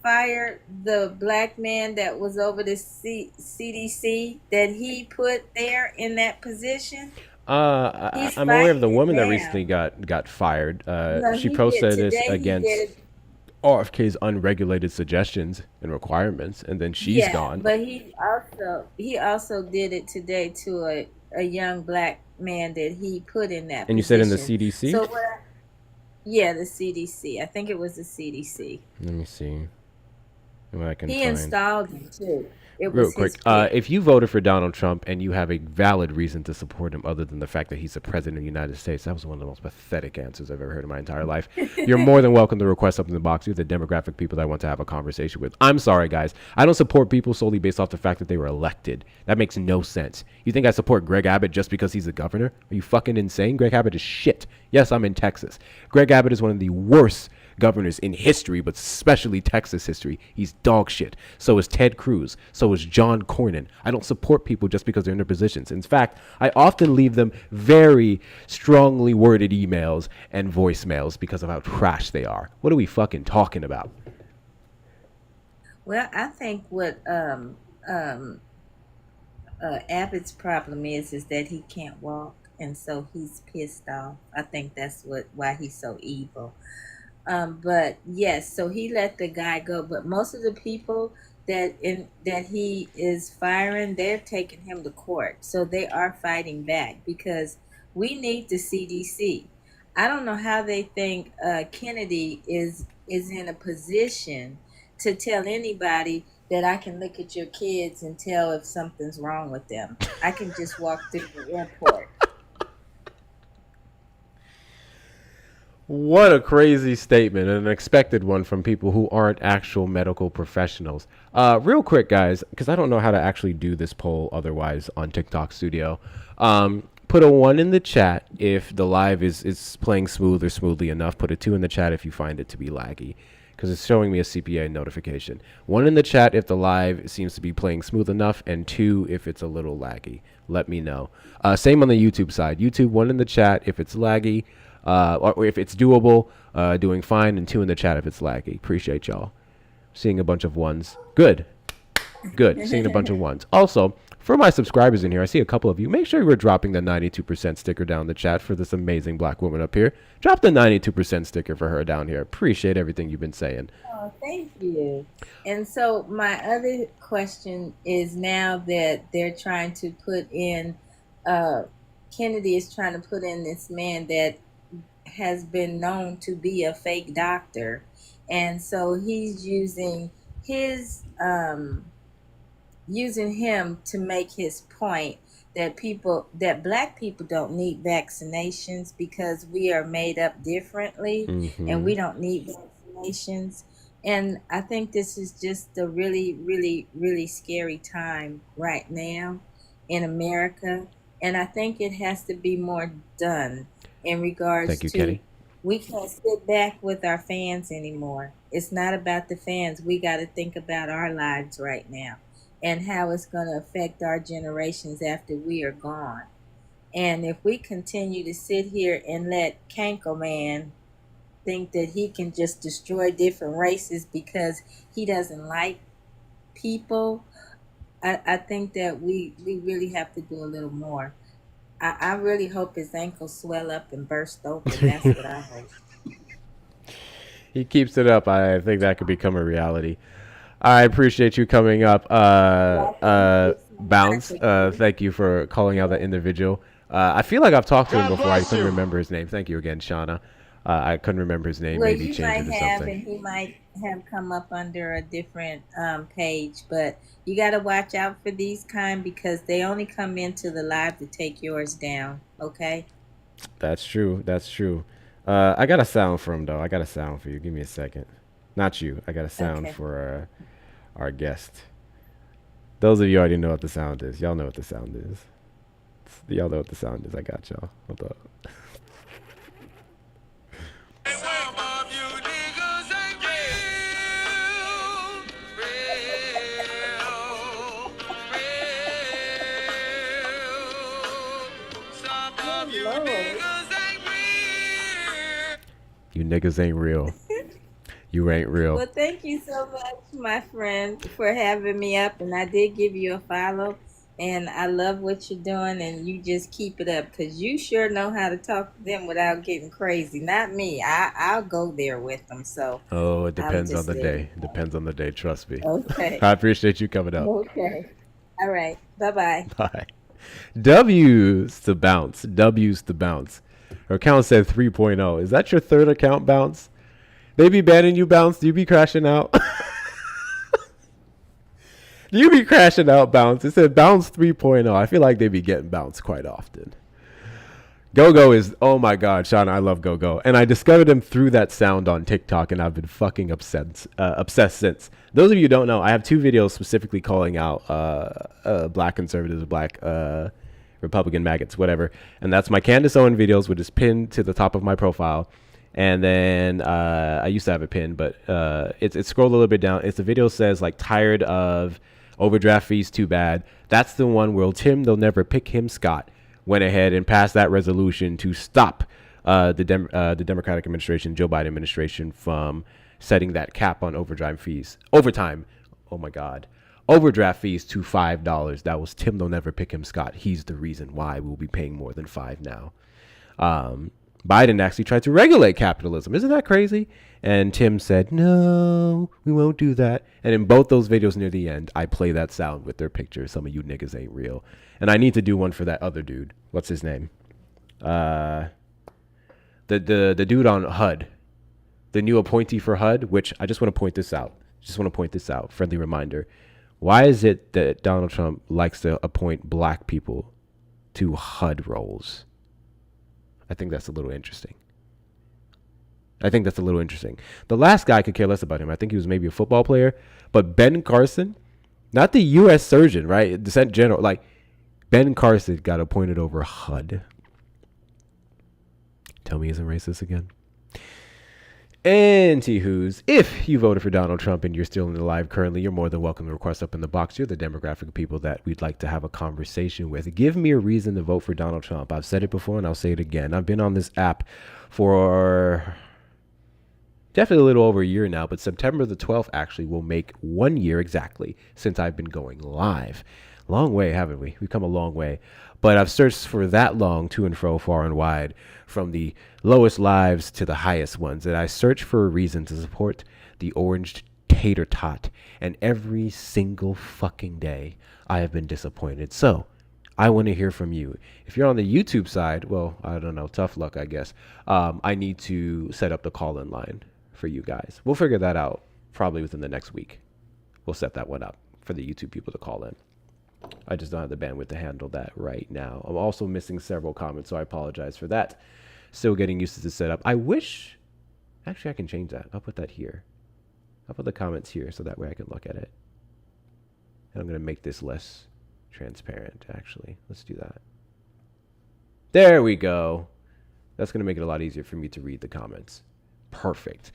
fire the black man that was over the CDC that he put there in that position? I'm aware of the fighting woman that now. recently got fired. No, She he posted did. this Today he against did. RFK's unregulated suggestions and requirements, and then she's gone. But he also did it today to a young black man that he put in that And you said in the position. CDC? So yeah, the CDC. I think it was the CDC. Let me see what I can He find. installed him too. It Real was quick, his pick. if you voted for Donald Trump and you have a valid reason to support him other than the fact that he's the president of the United States, that was one of the most pathetic answers I've ever heard in my entire life. You're more than welcome to request something in the box. You're the demographic people that I want to have a conversation with. I'm sorry, guys. I don't support people solely based off the fact that they were elected. That makes no sense. You think I support Greg Abbott just because he's a governor? Are you fucking insane? Greg Abbott is shit. Yes, I'm in Texas. Greg Abbott is one of the worst governors in history, but especially Texas history. He's dog shit. So is Ted Cruz. So is John Cornyn. I don't support people just because they're in their positions. In fact, I often leave them very strongly worded emails and voicemails because of how trash they are. What are we fucking talking about? Well, I think what Abbott's problem is that he can't walk, and so he's pissed off. I think that's why he's so evil. But yes, so he let the guy go. But most of the people that he is firing, they're taking him to court. So they are fighting back because we need the CDC. I don't know how they think Kennedy is in a position to tell anybody that I can look at your kids and tell if something's wrong with them. I can just walk through the airport. What a crazy statement, and an expected one from people who aren't actual medical professionals. Real quick, guys, because I don't know how to actually do this poll otherwise on TikTok Studio. Put a 1 in the chat if the live is playing smooth or smoothly enough. Put a 2 in the chat if you find it to be laggy, because it's showing me a CPA notification. 1 in the chat if the live seems to be playing smooth enough, and 2 if it's a little laggy. Let me know. Same on the YouTube side. YouTube, 1 in the chat if it's laggy. Or if it's doable, doing fine, and 2 in the chat if it's laggy. Appreciate y'all. Seeing a bunch of 1s. Good. Seeing a bunch of 1s. Also, for my subscribers in here, I see a couple of you. Make sure you're dropping the 92% sticker down the chat for this amazing black woman up here. Drop the 92% sticker for her down here. Appreciate everything you've been saying. Oh, thank you. And so my other question is, now that they're trying to put in, Kennedy is trying to put in this man that has been known to be a fake doctor, and so he's using him to make his point that black people don't need vaccinations because we are made up differently, and we don't need vaccinations. And I think this is just a really, really, really scary time right now in America. And I think it has to be more done in regards Thank you, to Kenny. we can't sit back with our fans anymore. It's not about the fans. We got to think about our lives right now and how it's going to affect our generations after we are gone. And if we continue to sit here and let Kanko Man think that he can just destroy different races because he doesn't like people, I think that we really have to do a little more. I really hope his ankles swell up and burst open. That's what I hope. He keeps it up. I think that could become a reality. I appreciate you coming up. Well, thank you so Bounce. much again. Thank you for calling out that individual. I feel like I've talked to him God before. I bless couldn't you. remember his name. Thank you again, Shauna. I couldn't remember his name. Well, Maybe you change might it to have, something. and he might have come up under a different page, but you got to watch out for these kind because they only come into the live to take yours down. Okay. That's true. That's true. I got a sound for him though. I got a sound for you. Give me a second. Not you. I got a sound Okay. for our guest. Those of you already know what the sound is. Y'all know what the sound is. Y'all know what the sound is. I got y'all. Hold up. Some of you niggas ain't real. Some of Oh you Lord. niggas ain't real. You niggas ain't real. You ain't real. Well, thank you so much, my friend, for having me up. And I did give you a follow. And I love what you're doing. And you just keep it up because you sure know how to talk to them without getting crazy. Not me. I'll go there with them. So Oh, it I'm depends on just the letting day. It depends on the day. Trust me. you know. Okay. I appreciate you coming up. Okay. All right. Bye bye. Bye. W's to bounce. W's to bounce. Her account said 3.0. Is that your third account, Bounce? They be banning you, Bounce? Do you be crashing out? Do you be crashing out, Bounce? It said Bounce 3.0. I feel like they be getting bounced quite often. Go Go is, oh my God, Sean, I love Go Go. And I discovered him through that sound on TikTok, and I've been fucking obsessed since. Those of you who don't know, I have two videos specifically calling out black conservatives, black Republican maggots, whatever. And that's my Candace Owen videos, which is pinned to the top of my profile. And then I used to have it pinned, but it's scrolled a little bit down. It's the video says, like, tired of overdraft fees, too bad. That's the one where Tim, they'll never pick him, Scott, went ahead and passed that resolution to stop the Democratic administration, Joe Biden administration, from setting that cap on overdraft fees. Overtime. Oh my God. Overdraft fees to $5. That was Tim, they'll never pick him, Scott. He's the reason why we'll be paying more than $5 now. Biden actually tried to regulate capitalism. Isn't that crazy? And Tim said, no, we won't do that. And in both those videos near the end, I play that sound with their picture. Some of you niggas ain't real. And I need to do one for that other dude. What's his name? The dude on HUD. The new appointee for HUD, which I just want to point this out. Friendly reminder. Why is it that Donald Trump likes to appoint black people to HUD roles? I think that's a little interesting. The last guy I could care less about him. I think he was maybe a football player. But Ben Carson, not the U.S. surgeon, right? The general, like Ben Carson got appointed over HUD. Tell me he isn't racist again. Anywho's, if you voted for Donald Trump and you're still alive currently, you're more than welcome to request up in the box. You're the demographic of people that we'd like to have a conversation with. Give me a reason to vote for Donald Trump. I've said it before and I'll say it again. I've been on this app for definitely a little over a year now, but September the 12th actually will make 1 year exactly since I've been going live. Long way, haven't we? We've come a long way. But I've searched for that long to and fro, far and wide, from the lowest lives to the highest ones. And I search for a reason to support the orange tater tot. And every single fucking day, I have been disappointed. So I want to hear from you. If you're on the YouTube side, well, I don't know, tough luck, I guess. I need to set up the call-in line for you guys. We'll figure that out probably within the next week. We'll set that one up for the YouTube people to call in. I just don't have the bandwidth to handle that right now. I'm also missing several comments, so I apologize for that. Still getting used to the setup. I wish, actually I can change that. I'll put that here. I'll put the comments here so that way I can look at it. And I'm going to make this less transparent, actually. Let's do that. There we go. That's going to make it a lot easier for me to read the comments. Perfect.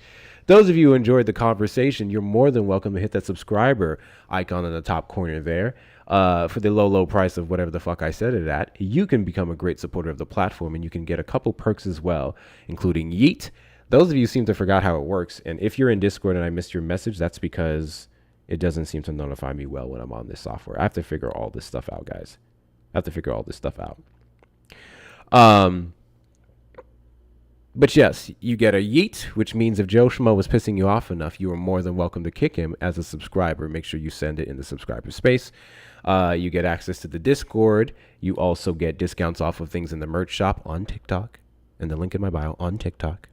Those of you who enjoyed the conversation, you're more than welcome to hit that subscriber icon in the top corner there. For the low price of whatever the fuck I said it at, you can become a great supporter of the platform, and you can get a couple perks as well, including Yeet. Those of you seem to forgot how it works, and if you're in Discord and I missed your message, that's because it doesn't seem to notify me well when I'm on this software. I have to figure all this stuff out, guys. I have to figure all this stuff out. But yes, you get a yeet, which means if Joe Schmo was pissing you off enough, you are more than welcome to kick him as a subscriber. Make sure you send it in the subscriber space. You get access to the Discord. You also get discounts off of things in the merch shop on TikTok, and the link in my bio on TikTok.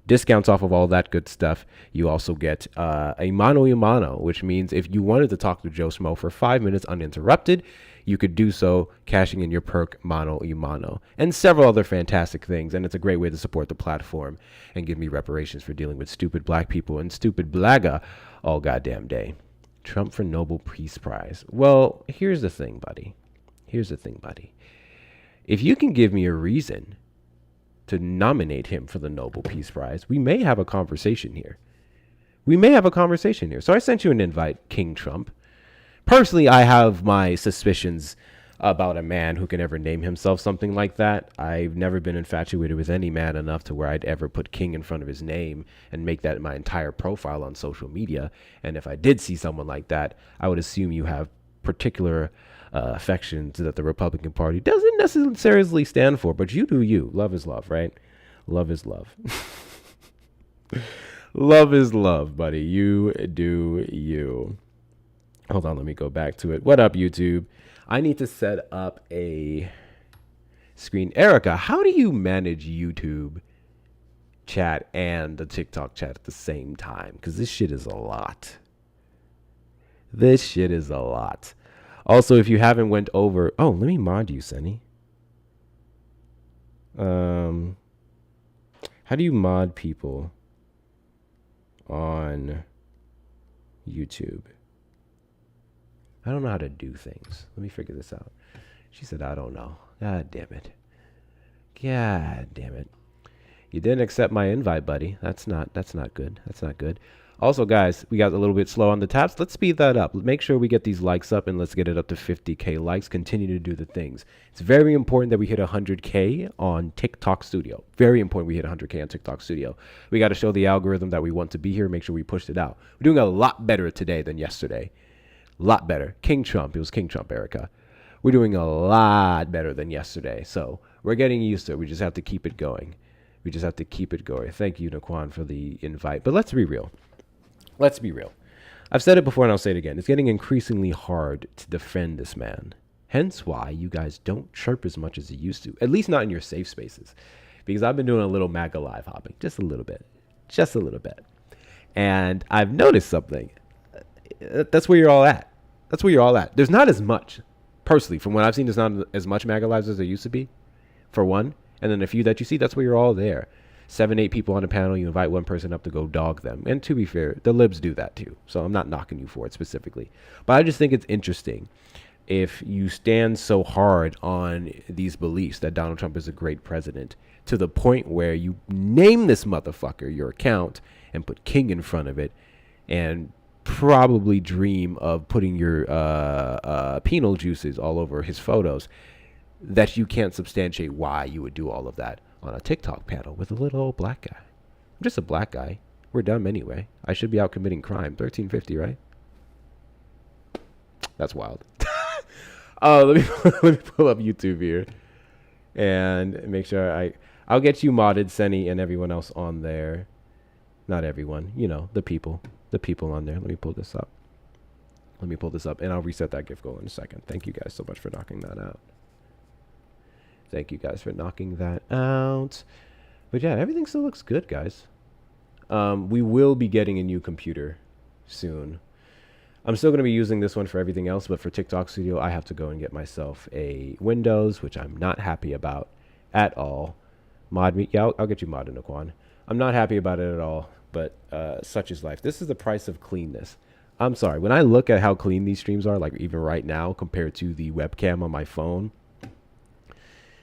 Discounts off of all that good stuff. You also get a mano a mano, which means if you wanted to talk to Joe Schmo for 5 minutes uninterrupted, you could do so cashing in your perk mano a mano, and several other fantastic things. And it's a great way to support the platform and give me reparations for dealing with stupid black people and stupid blagga all goddamn day. Trump for Nobel Peace Prize. Well, here's the thing, buddy. If you can give me a reason to nominate him for the Nobel Peace Prize, we may have a conversation here. So I sent you an invite, King Trump. Personally, I have my suspicions about a man who can ever name himself something like that. I've never been infatuated with any man enough to where I'd ever put King in front of his name and make that my entire profile on social media. And if I did see someone like that, I would assume you have particular affections that the Republican Party doesn't necessarily stand for, but you do you. Love is love, right? Love is love. Love is love, buddy. You do you. Hold on, let me go back to it. What up, YouTube? I need to set up a screen. Erica, how do you manage YouTube chat and the TikTok chat at the same time? Because this shit is a lot. Also, if you haven't went over... Oh, let me mod you, Sunny. How do you mod people on YouTube? I don't know how to do things. Let me figure this out. She said, I don't know. God damn it. You didn't accept my invite, buddy. That's not good. Also, guys, we got a little bit slow on the taps. Let's speed that up. Make sure we get these likes up, and let's get it up to 50K likes. Continue to do the things. It's very important that we hit 100K on TikTok Studio. Very important we hit 100K on TikTok Studio. We got to show the algorithm that we want to be here. Make sure we pushed it out. We're doing a lot better today than yesterday. Lot better. King Trump. It was King Trump, Erica. We're doing a lot better than yesterday. So we're getting used to it. We just have to keep it going. Thank you, Naquan, for the invite. But let's be real. I've said it before and I'll say it again. It's getting increasingly hard to defend this man. Hence why you guys don't chirp as much as you used to. At least not in your safe spaces. Because I've been doing a little MAGA live hopping. Just a little bit. And I've noticed something. That's where you're all at. There's not as much, personally, from what I've seen, there's not as much MAGA lives as there used to be, for one. And then a few that you see, that's where you're all there. 7, 8 people on a panel, you invite one person up to go dog them. And to be fair, the libs do that too. So I'm not knocking you for it specifically. But I just think it's interesting if you stand so hard on these beliefs that Donald Trump is a great president to the point where you name this motherfucker your account and put King in front of it and probably dream of putting your penal juices all over his photos, that you can't substantiate why you would do all of that on a TikTok panel with a little old black guy. I'm just a black guy. We're dumb anyway. I should be out committing crime. 1350, right? That's wild. Let me pull up YouTube here and make sure I'll get you modded, Senny, and everyone else on there. Not everyone, the people on there. Let me pull this up, and I'll reset that gift goal in a second. Thank you guys so much for knocking that out. But yeah, everything still looks good, guys. We will be getting a new computer soon. I'm still going to be using this one for everything else, but for TikTok Studio, I have to go and get myself a Windows, which I'm not happy about at all. Mod me. Yeah, I'll get you modded, Naquan. I'm not happy about it at all. but such is life. This is the price of cleanness. I'm sorry. When I look at how clean these streams are, like even right now compared to the webcam on my phone,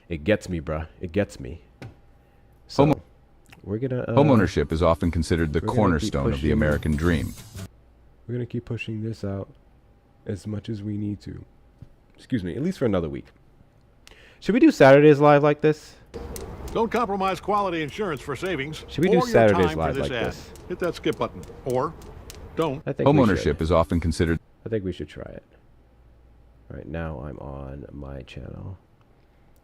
it gets me, bruh. It gets me. So we're gonna Homeownership is often considered the we're gonna keep cornerstone of the pushing- American dream. We're gonna keep pushing this out as much as we need to. Excuse me, at least for another week. Should we do Saturdays live like this? Don't compromise quality insurance for savings. Should we or do your Saturdays time for live this like ad. this? Hit that skip button. Or don't. I think we should. Homeownership is often considered. I think we should try it. Right now, I'm on my channel.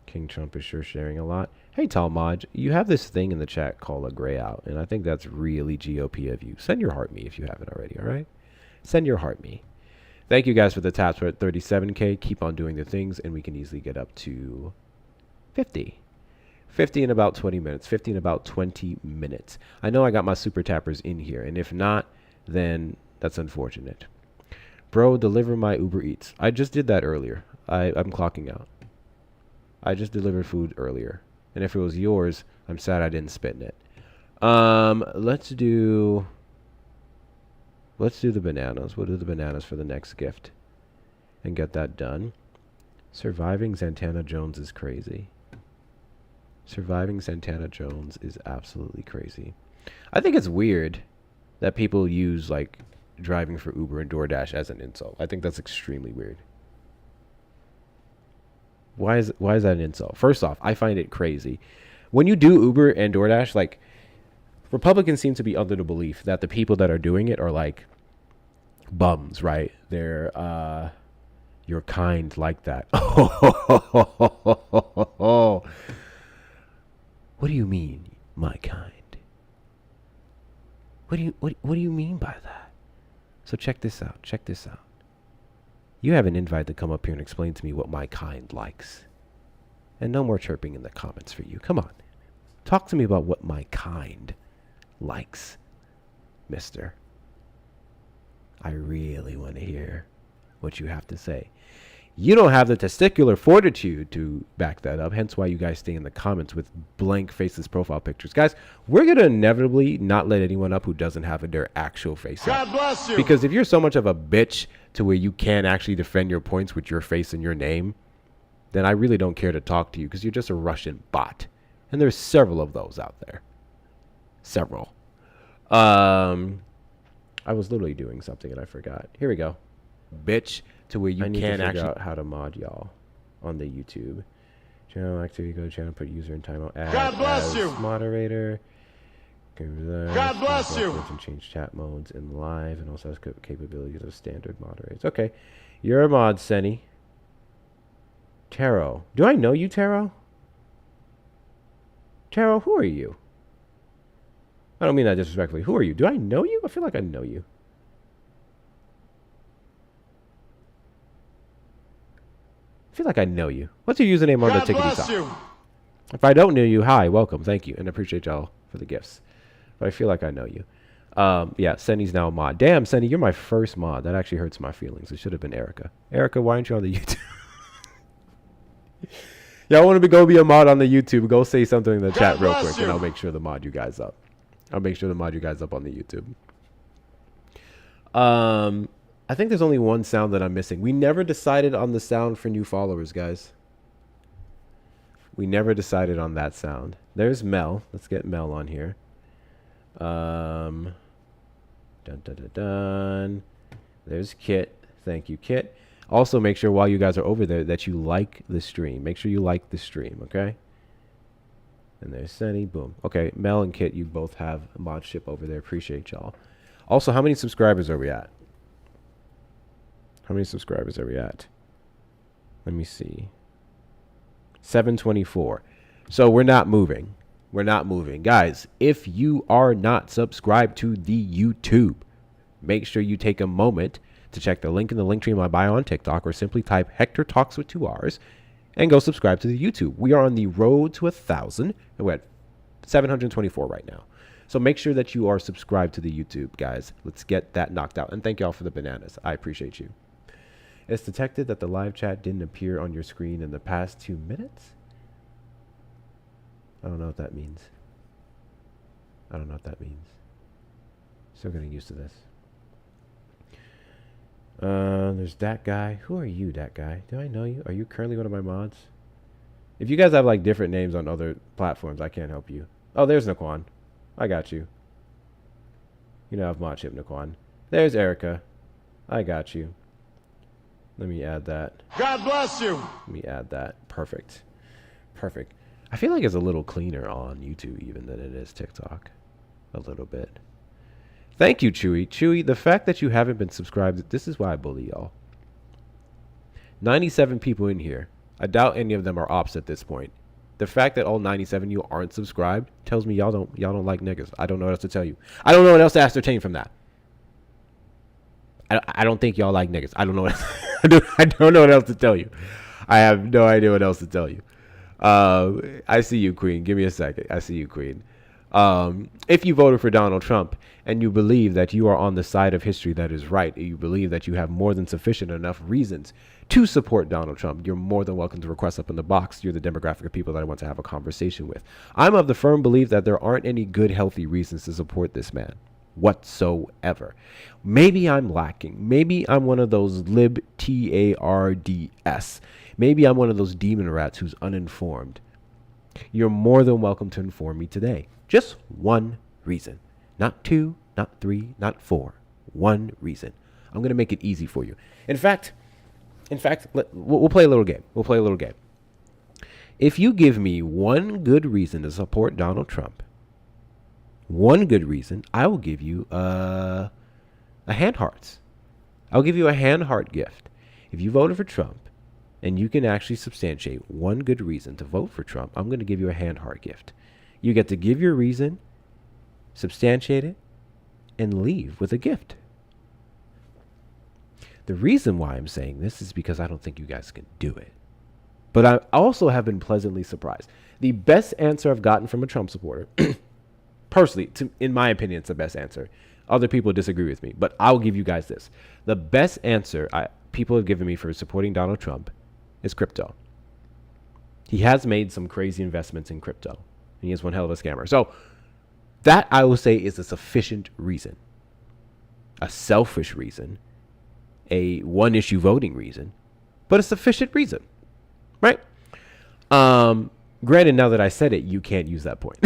King Trump is sure sharing a lot. Hey, Talmaj, you have this thing in the chat called a gray out, and I think that's really GOP of you. Send your heart me if you haven't already, all right? Send your heart me. Thank you guys for the taps. We're at 37K. Keep on doing the things, and we can easily get up to 50. 50 in about 20 minutes. 50 in about 20 minutes. I know I got my super tappers in here, and if not, then that's unfortunate. Bro, deliver my Uber Eats. I just did that earlier. I'm clocking out. I just delivered food earlier. And if it was yours, I'm sad I didn't spit in it. Let's do the bananas. We'll do the bananas for the next gift. And get that done. Surviving Santana Jones is crazy. Surviving Santana Jones is absolutely crazy. I think it's weird that people use like driving for Uber and DoorDash as an insult. I think that's extremely weird. Why is that an insult? First off, I find it crazy. When you do Uber and DoorDash, like Republicans seem to be under the belief that the people that are doing it are like bums, right? They're you're kind like that. What do you mean, my kind? What do you mean by that? So check this out. Check this out. You have an invite to come up here and explain to me what my kind likes. And no more chirping in the comments for you. Come on. Talk to me about what my kind likes, mister. I really want to hear what you have to say. You don't have the testicular fortitude to back that up, hence why you guys stay in the comments with blank faceless profile pictures. Guys, we're going to inevitably not let anyone up who doesn't have their actual face God up. bless you. Because if you're so much of a bitch to where you can't actually defend your points with your face and your name, then I really don't care to talk to you because you're just a Russian bot. And there's several of those out there. Several. I was literally doing something and I forgot. Here we go. Bitch. To where you can't actually figure out how to mod y'all on the YouTube channel activity. Go to channel, put user in timeout. Add God bless as you. Moderator. God bless you. And change chat modes in live, and also has capabilities of standard moderators. Okay, you're a mod, Senny. Taro, do I know you, Taro? Taro, who are you? I don't mean that disrespectfully. Who are you? Do I know you? I feel like I know you. I feel like I know you. What's your username on the tickety top? you. If I don't know you, hi, welcome, thank you, and appreciate y'all for the gifts. But I feel like I know you. Yeah, Senny's now a mod. Damn, Senny, you're my first mod. That actually hurts my feelings. It should have been Erica. Erica, why aren't you on the YouTube? Y'all want to go be a mod on the YouTube? Go say something in the chat real quick, and I'll make sure to mod you guys up. I'll make sure to mod you guys up on the YouTube. I think there's only one sound that I'm missing. We never decided on the sound for new followers, guys. We never decided on that sound. There's Mel. Let's get Mel on here. Dun, dun, dun, dun. There's Kit. Thank you, Kit. Also, make sure while you guys are over there that you like the stream. Make sure you like the stream, okay? And there's Sunny. Boom. Okay, Mel and Kit, you both have a modship over there. Appreciate y'all. Also, how many subscribers are we at? How many subscribers are we at? Let me see. 724. So we're not moving. We're not moving. Guys, if you are not subscribed to the YouTube, make sure you take a moment to check the link in the link tree in my bio on TikTok, or simply type Hector Talks with 2 R's and go subscribe to the YouTube. We are on the road to 1,000 and we're at 724 right now. So make sure that you are subscribed to the YouTube, guys. Let's get that knocked out. And thank y'all for the bananas. I appreciate you. It's detected that the live chat didn't appear on your screen in the past 2 minutes. I don't know what that means. I don't know what that means. Still getting used to this. There's that guy. Who are you, that guy? Do I know you? Are you currently one of my mods? If you guys have like different names on other platforms, I can't help you. Oh, there's Naquan. I got you. You know I've mod ship Naquan. There's Erica. I got you. Let me add that. God bless you. Let me add that. Perfect. Perfect. I feel like it's a little cleaner on YouTube even than it is TikTok. A little bit. Thank you, Chewy. Chewy, the fact that you haven't been subscribed, this is why I bully y'all. 97 people in here. I doubt any of them are ops at this point. The fact that all 97 of you aren't subscribed tells me y'all don't like niggas. I don't know what else to tell you. I don't know what else to ascertain from that. I don't think y'all like niggas. I don't know what I don't know what else to tell you. I have no idea what else to tell you. I see you, Queen. Give me a second. I see you, Queen. If you voted for Donald Trump and you believe that you are on the side of history that is right, and you believe that you have more than sufficient enough reasons to support Donald Trump, you're more than welcome to request up in the box. You're the demographic of people that I want to have a conversation with. I'm of the firm belief that there aren't any good, healthy reasons to support this man whatsoever. Maybe I'm lacking. Maybe I'm one of those lib TARDS. Maybe I'm one of those demon rats who's uninformed. You're more than welcome to inform me today. Just one reason. Not two, not three, not four. One reason. I'm going to make it easy for you. In fact, we'll play a little game. We'll play a little game. If you give me one good reason to support Donald Trump, one good reason, I will give you a hand hearts. I'll give you a hand heart gift. If you voted for Trump and you can actually substantiate one good reason to vote for Trump, I'm going to give you a hand heart gift. You get to give your reason, substantiate it, and leave with a gift. The reason why I'm saying this is because I don't think you guys can do it. But I also have been pleasantly surprised. The best answer I've gotten from a Trump supporter, personally, in my opinion, it's the best answer. Other people disagree with me, but I'll give you guys this. The best answer people have given me for supporting Donald Trump is crypto. He has made some crazy investments in crypto, and he is one hell of a scammer. So that, I will say, is a sufficient reason. A selfish reason. A one-issue voting reason. But a sufficient reason. Right? Granted, now that I said it, you can't use that point.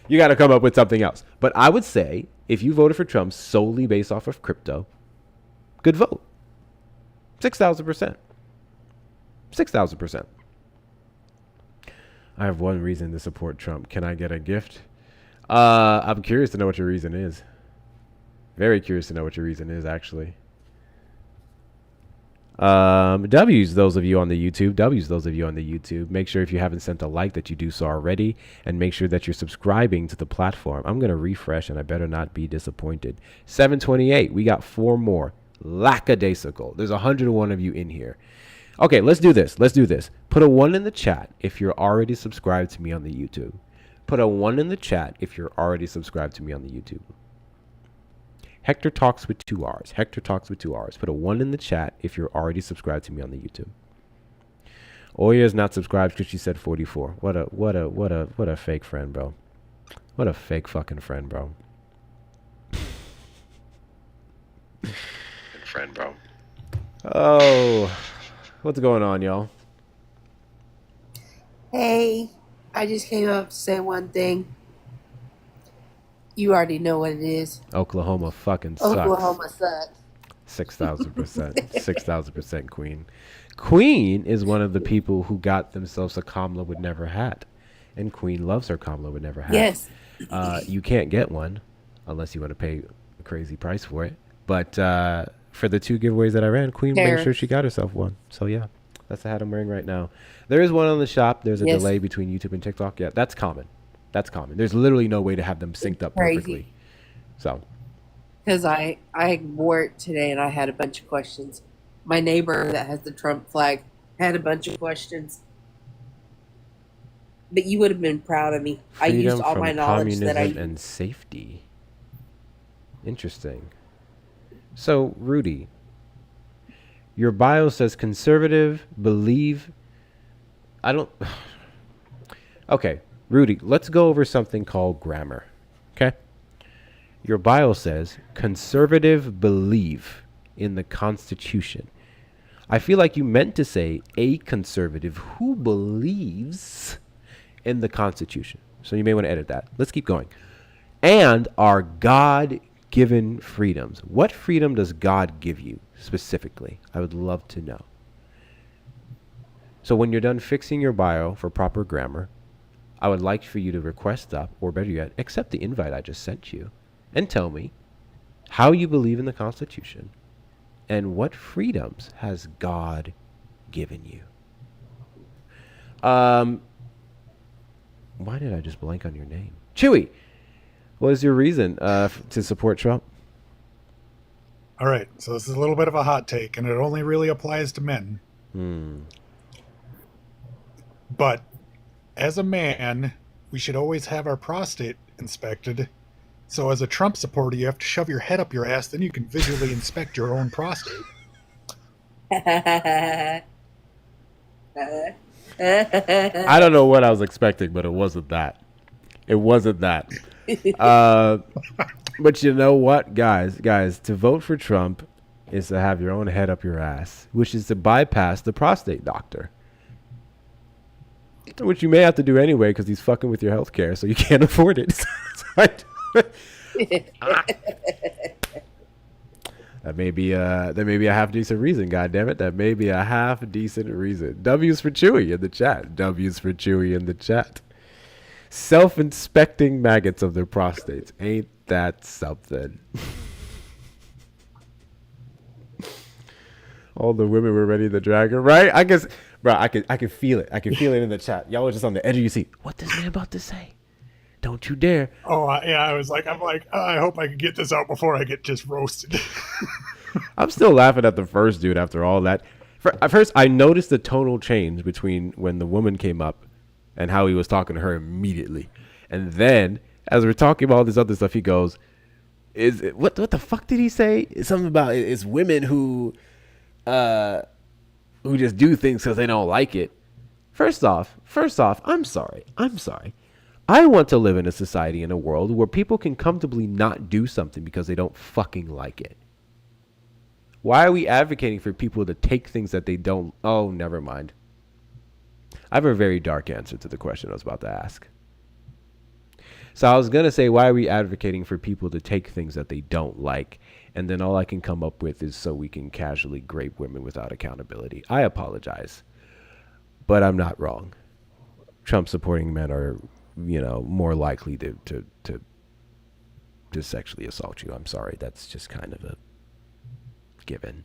You got to come up with something else. But I would say, if you voted for Trump solely based off of crypto, good vote. 6,000%. 6,000%. I have one reason to support Trump. Can I get a gift? I'm curious to know what your reason is. Very curious to know what your reason is, actually. W's those of you on the YouTube. W's those of you on the YouTube. Make sure if you haven't sent a like that you do so already, and make sure that you're subscribing to the platform. I'm going to refresh, and I better not be disappointed. 728. We got 4 more. Lackadaisical. There's 101 of you in here. Okay, let's do this. Let's do this. Put a 1 in the chat if you're already subscribed to me on the YouTube. Put a 1 in the chat if you're already subscribed to me on the YouTube. Hector Talks with 2 R's. Hector Talks with 2 R's. Put a 1 in the chat if you're already subscribed to me on the YouTube. Oya is not subscribed because she said 44. What a fake friend, bro. What a fake fucking friend, bro. Friend, bro. Oh, what's going on, y'all? Hey, I just came up to say one thing. You already know what it is. Oklahoma fucking sucks. Oklahoma sucks. 6,000%. 6,000% Queen. Queen is one of the people who got themselves a Kamala would never hat. And Queen loves her Kamala would never hat. Yes. You can't get one unless you want to pay a crazy price for it. But for the 2 giveaways that I ran, Queen made sure she got herself one. So yeah, that's the hat I'm wearing right now. There is one on the shop. There's a delay between YouTube and TikTok. Yeah, that's common. That's common. There's literally no way to have them synced up perfectly. So, because I wore it today and I had a bunch of questions. My neighbor that has the Trump flag had a bunch of questions. But you would have been proud of me. I used all my knowledge that I and safety. Interesting. So, Rudy, your bio says conservative, believe. I don't. Okay. Rudy, let's go over something called grammar, okay? Your bio says conservative belief in the Constitution. I feel like you meant to say a conservative who believes in the Constitution. So you may want to edit that. Let's keep going. And our God-given freedoms. What freedom does God give you specifically? I would love to know. So when you're done fixing your bio for proper grammar, I would like for you to request up, or better yet, accept the invite I just sent you, and tell me how you believe in the Constitution and what freedoms has God given you. Why did I just blank on your name? Chewy, what is your reason to support Trump? All right, so this is a little bit of a hot take, and it only really applies to men. But as a man, we should always have our prostate inspected. So as a Trump supporter, you have to shove your head up your ass, then you can visually inspect your own prostate. I don't know what I was expecting, but it wasn't that. It wasn't that. But you know what, guys, to vote for Trump is to have your own head up your ass, which is to bypass the prostate doctor. Which you may have to do anyway because he's fucking with your health care, so you can't afford it. That may be a half decent reason, goddammit. That may be a half decent reason. W's for Chewy in the chat. W's for Chewy in the chat. Self-inspecting maggots of their prostates. Ain't that something? All the women were ready to drag her, right? I guess, bro, I can feel it. I can feel it in the chat. Y'all were just on the edge of your seat. What this man about to say? Don't you dare. Oh, yeah, I hope I can get this out before I get just roasted. I'm still laughing at the first dude after all that. First, I noticed the tonal change between when the woman came up and how he was talking to her immediately. And then, as we're talking about all this other stuff, he goes, what the fuck did he say? Something about it's women who just do things because they don't like it. First off, I'm sorry. I want to live in a society, in a world where people can comfortably not do something because they don't fucking like it. Why are we advocating for people to take things that they don't? Oh, never mind. I have a very dark answer to the question I was about to ask. So I was going to say, why are we advocating for people to take things that they don't like? And then all I can come up with is so we can casually grape women without accountability. I apologize, but I'm not wrong. Trump supporting men are, more likely to sexually assault you. I'm sorry. That's just kind of a given.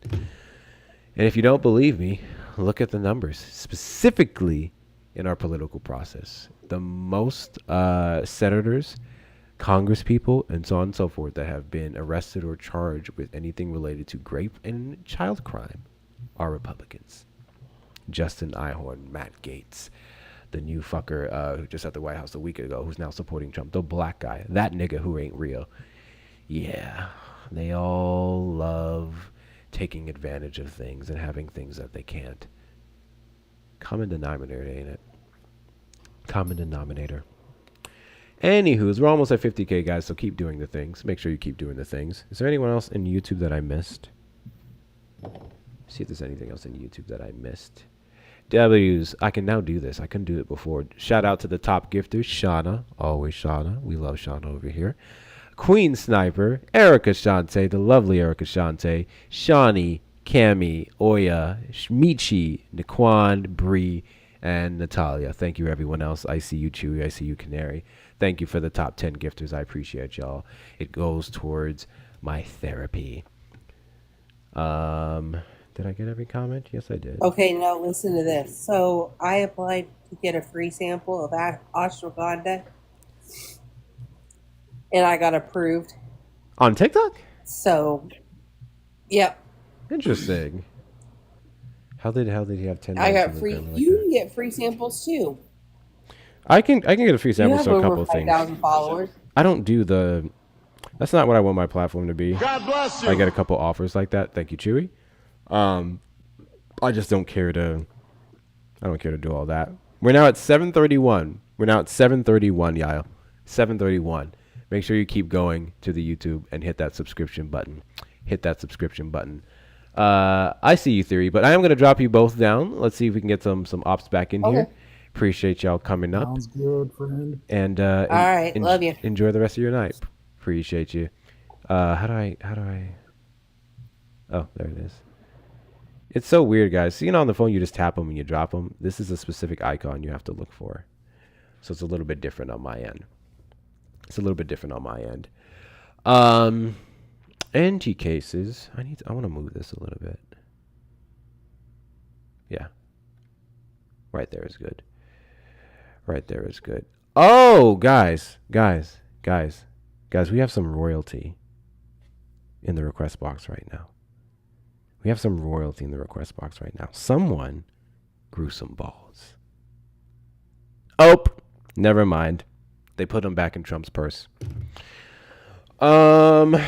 And if you don't believe me, look at the numbers, specifically in our political process. The most senators, congresspeople, and so on and so forth that have been arrested or charged with anything related to rape and child crime are Republicans. Justin Ihorn, Matt Gaetz, the new fucker who just at the White House a week ago, who's now supporting Trump, the black guy, that nigga who ain't real. Yeah, they all love taking advantage of things and having things that they can't. Common denominator, ain't it? Common denominator. Anywho, we're almost at 50K, guys, so keep doing the things. Make sure you keep doing the things. Is there anyone else in YouTube that I missed? See if there's anything else in YouTube that I missed. W's, I can now do this. I couldn't do it before. Shout out to the top gifters, Shauna. Always Shauna. We love Shauna over here. Queen Sniper, Erica Shante, the lovely Erica Shante, Shawnee, Cami, Oya, Michi, Naquan, Bree, and Natalia. Thank you, everyone else. I see you, Chewy. I see you, Canary. Thank you for the top 10 gifters. I appreciate y'all. It goes towards my therapy. Did I get every comment? Yes, I did. Okay, now listen to this. So I applied to get a free sample of ashwagandha, and I got approved. On TikTok? So, yep. Interesting. How did he have 10? I got free. You can get free samples too. I can get a free sample You to have a couple over of things. 5,000 followers. I don't do the. That's not what I want my platform to be. God bless you. I get a couple offers like that. Thank you, Chewy. I just don't care to. I don't care to do all that. We're now at 7:31. We're now at 7:31, Yael. 7:31. make sure you keep going to the YouTube and hit that subscription button. Hit that subscription button. I see you, Theory, but I am going to drop you both down. Let's see if we can get some ops back in here. Appreciate y'all coming up. Sounds good, friend. And All right, love you. Enjoy the rest of your night. Appreciate you. How do I? Oh, there it is. It's so weird, guys. So, on the phone, you just tap them and you drop them. This is a specific icon you have to look for. So it's a little bit different on my end. Anti cases. I want to move this a little bit. Yeah. Right there is good. Oh, guys, we have some royalty in the request box right now. Someone grew some balls. Oh, never mind. They put them back in Trump's purse. What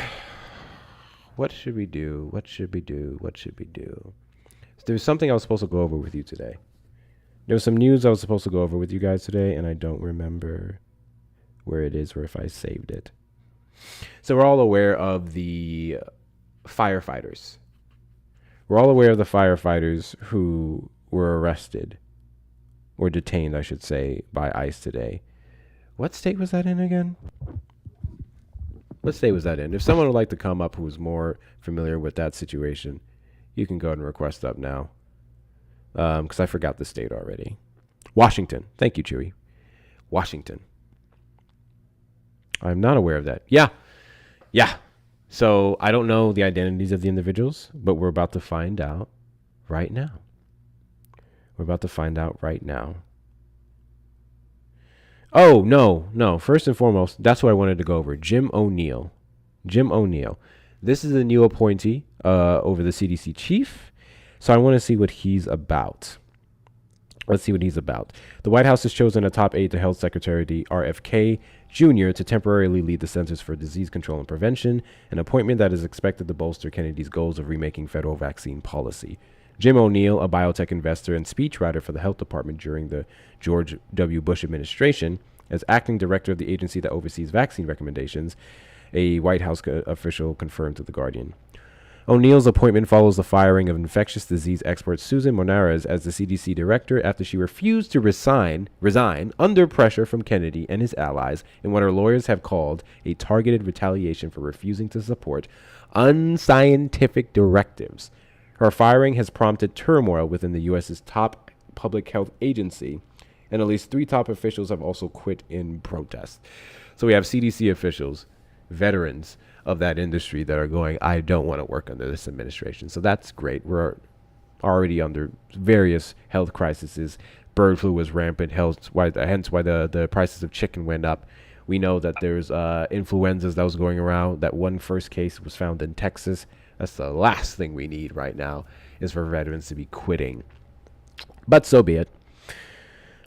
should we do? There's something I was supposed to go over with you today. There was some news I was supposed to go over with you guys today, and I don't remember where it is or if I saved it. So we're all aware of the firefighters. Who were arrested, or detained, I should say, by ICE today. What state was that in again? If someone would like to come up who is more familiar with that situation, you can go ahead and request up now. Because I forgot the state already. Washington. Thank you, Chewy. Washington. I'm not aware of that. Yeah. So I don't know the identities of the individuals, but we're about to find out right now. Oh, no. First and foremost, that's what I wanted to go over. Jim O'Neill. This is a new appointee over the CDC chief. So I want to see what he's about. The White House has chosen a top aide to Health Secretary RFK Jr. to temporarily lead the Centers for Disease Control and Prevention, an appointment that is expected to bolster Kennedy's goals of remaking federal vaccine policy. Jim O'Neill, a biotech investor and speechwriter for the health department during the George W. Bush administration, as acting director of the agency that oversees vaccine recommendations, a White House official confirmed to The Guardian. O'Neill's appointment follows the firing of infectious disease expert Susan Monarez as the CDC director after she refused to resign under pressure from Kennedy and his allies in what her lawyers have called a targeted retaliation for refusing to support unscientific directives. Her firing has prompted turmoil within the U.S.'s top public health agency, and at least 3 top officials have also quit in protest. So we have CDC officials, veterans of that industry that are going, I don't want to work under this administration. So that's great. We're already under various health crises. Bird flu was rampant, hence why the prices of chicken went up. We know that there's influenzas that was going around. That one first case was found in Texas. That's the last thing we need right now, is for veterans to be quitting. But so be it.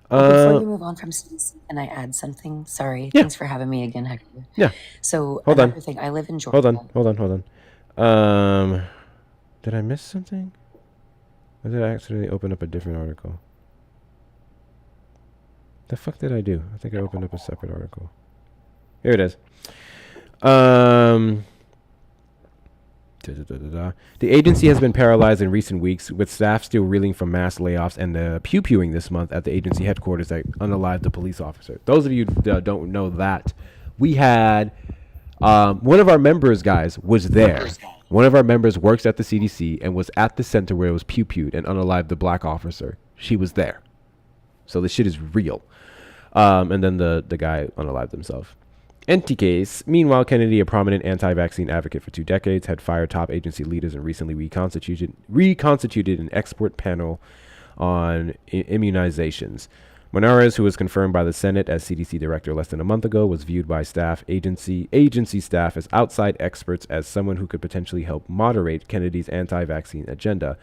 Before you move on from CDC, can I add something? Sorry. Yeah. Thanks for having me again, Hector. Yeah. So Hold on. another thing, I live in Georgia. Hold on. Did I miss something? Or did I accidentally open up a different article? The fuck did I do? I think I opened up a separate article. Here it is. The agency has been paralyzed in recent weeks, with staff still reeling from mass layoffs and the pew-pewing this month at the agency headquarters that unalived the police officer. Those of you that don't know that, we had one of our members, guys, was there. One of our members works at the CDC and was at the center where it was pew-pewed and unalived the black officer. She was there. So this shit is real. And then the guy unalived himself. Empty case. Meanwhile, Kennedy, a prominent anti-vaccine advocate for 2 decades, had fired top agency leaders and recently reconstituted an expert panel on immunizations. Monarez, who was confirmed by the Senate as CDC director less than a month ago, was viewed by agency staff as outside experts as someone who could potentially help moderate Kennedy's anti-vaccine agenda.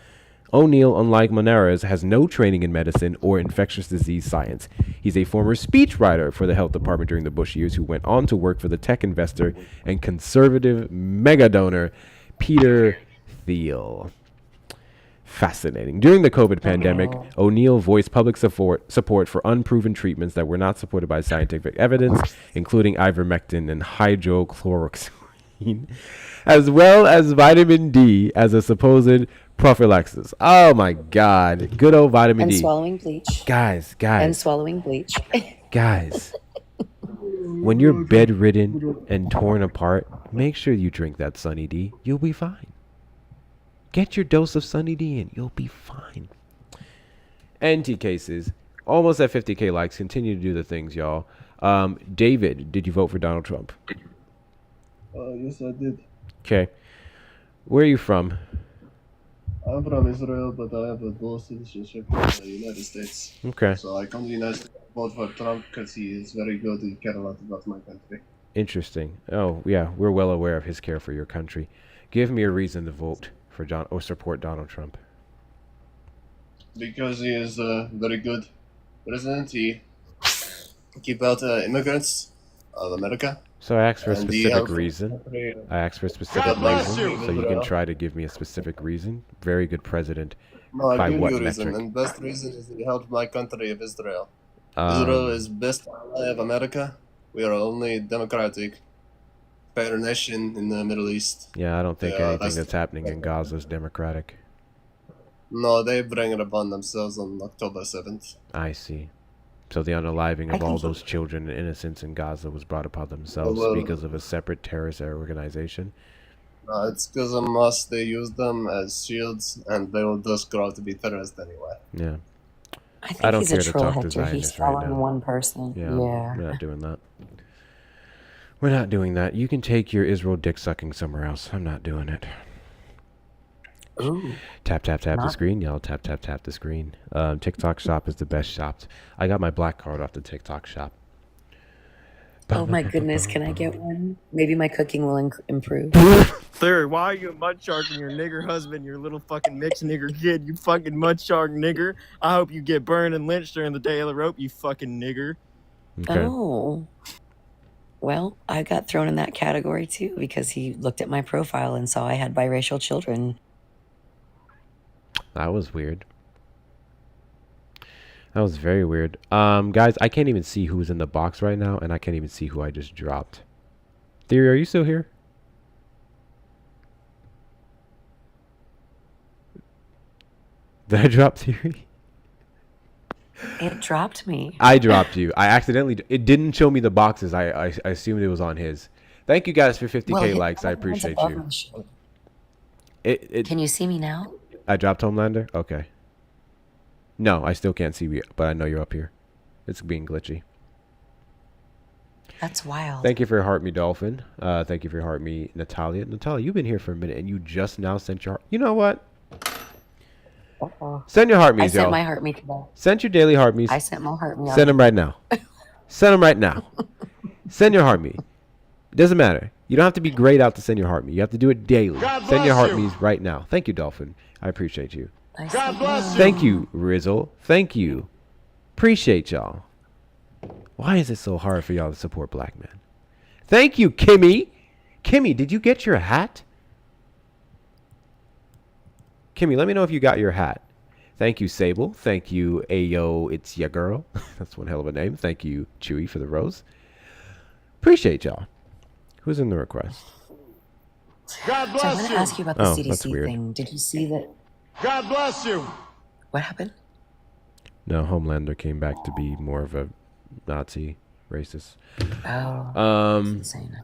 O'Neill, unlike Monarez, has no training in medicine or infectious disease science. He's a former speechwriter for the health department during the Bush years who went on to work for the tech investor and conservative mega donor Peter Thiel. Fascinating. During the COVID pandemic, Oh. O'Neill voiced public support for unproven treatments that were not supported by scientific evidence, including ivermectin and hydrochloroquine, as well as vitamin D as a supposed prophylaxis. Oh my God. Good old vitamin And D. swallowing bleach. Guys, And swallowing bleach. guys. When you're bedridden and torn apart, make sure you drink that Sunny D. You'll be fine. Get your dose of Sunny D in. You'll be fine. NT cases. Almost at 50K likes. Continue to do the things, y'all. David, did you vote for Donald Trump? Yes, I did. Okay. Where are you from? I'm from Israel, but I have a dual citizenship in the United States. Okay. So I come to the United States to vote for Trump because he is very good. He cares a lot about my country. Interesting. Oh, yeah. We're well aware of his care for your country. Give me a reason to vote for or support Donald Trump. Because he is a very good president. He keep out immigrants of America. So I asked for a And he specific helps reason. country. I asked for a specific God bless reason. you. So you can try to give me a specific reason. Very good president. No, I By give what you reason, metric? and best reason is he helped my country of Israel. Israel is best ally of America. We are only democratic, better nation in the Middle East. Yeah, I don't think Yeah, anything that's happening in Gaza is democratic. No, they bring it upon themselves on October 7th. I see. So the unaliving I of all think- those children and innocents in Gaza was brought upon themselves Well, because of a separate terrorist organization. It's because of us. They use them as shields, and they will just grow to be terrorists anyway. Yeah. I think don't he's a care to troll, talk to Hector. He's Zionists right following now. one person. Yeah, Yeah. we're not doing that. We're not doing that. You can take your Israel dick sucking somewhere else. I'm not doing it. Ooh. Tap, tap, tap the Not- screen, y'all. Tap, tap, tap the screen. TikTok shop is the best shop. I got my black card off the TikTok shop. Oh my goodness, can I get one? Maybe my cooking will improve. Third, why are you mud sharking your nigger husband, your little fucking mixed nigger kid, you fucking mud shark nigger? I hope you get burned and lynched during the day of the rope, you fucking nigger. Oh. Well, I got thrown in that category too because he looked at my profile and saw I had biracial children. That was weird. That was very weird. Guys, I can't even see who's in the box right now, and I can't even see who I just dropped. Theory, are you still here? Did I drop Theory? It dropped me. I dropped you. I accidentally. It didn't show me the boxes. I assumed it was on his. Thank you guys for 50K Well, likes. I mine's appreciate above you. my shoulder. It. Can you see me now? I dropped Homelander? Okay. No, I still can't see you, but I know you're up here. It's being glitchy. That's wild. Thank you for your heart me, Dolphin. Thank you for your heart me, Natalia. Natalia, you've been here for a minute, and you just now sent your... You know what? Uh-oh. Send your heart me's, I sent y'all. my heart me today. Send your daily heart me's. I sent my heart me. Send them right now. Send them right now. Send your heart me. It doesn't matter. You don't have to be grayed out to send your heart me. You have to do it daily. Send your heart me's right now. Thank you, Dolphin. I appreciate you. God bless you. Thank you, Rizzle. Thank you. Appreciate y'all. Why is it so hard for y'all to support black men? Thank you, Kimmy. Kimmy, did you get your hat? Kimmy, let me know if you got your hat. Thank you, Sable. Thank you, Ayo, it's ya girl. That's one hell of a name. Thank you, Chewy, for the rose. Appreciate y'all. Who's in the request? God bless so I want to ask you about the Oh, that's CDC weird. thing. Did you see that? God bless you. What happened? No, Homelander came back to be more of a Nazi racist. Oh, that's insane.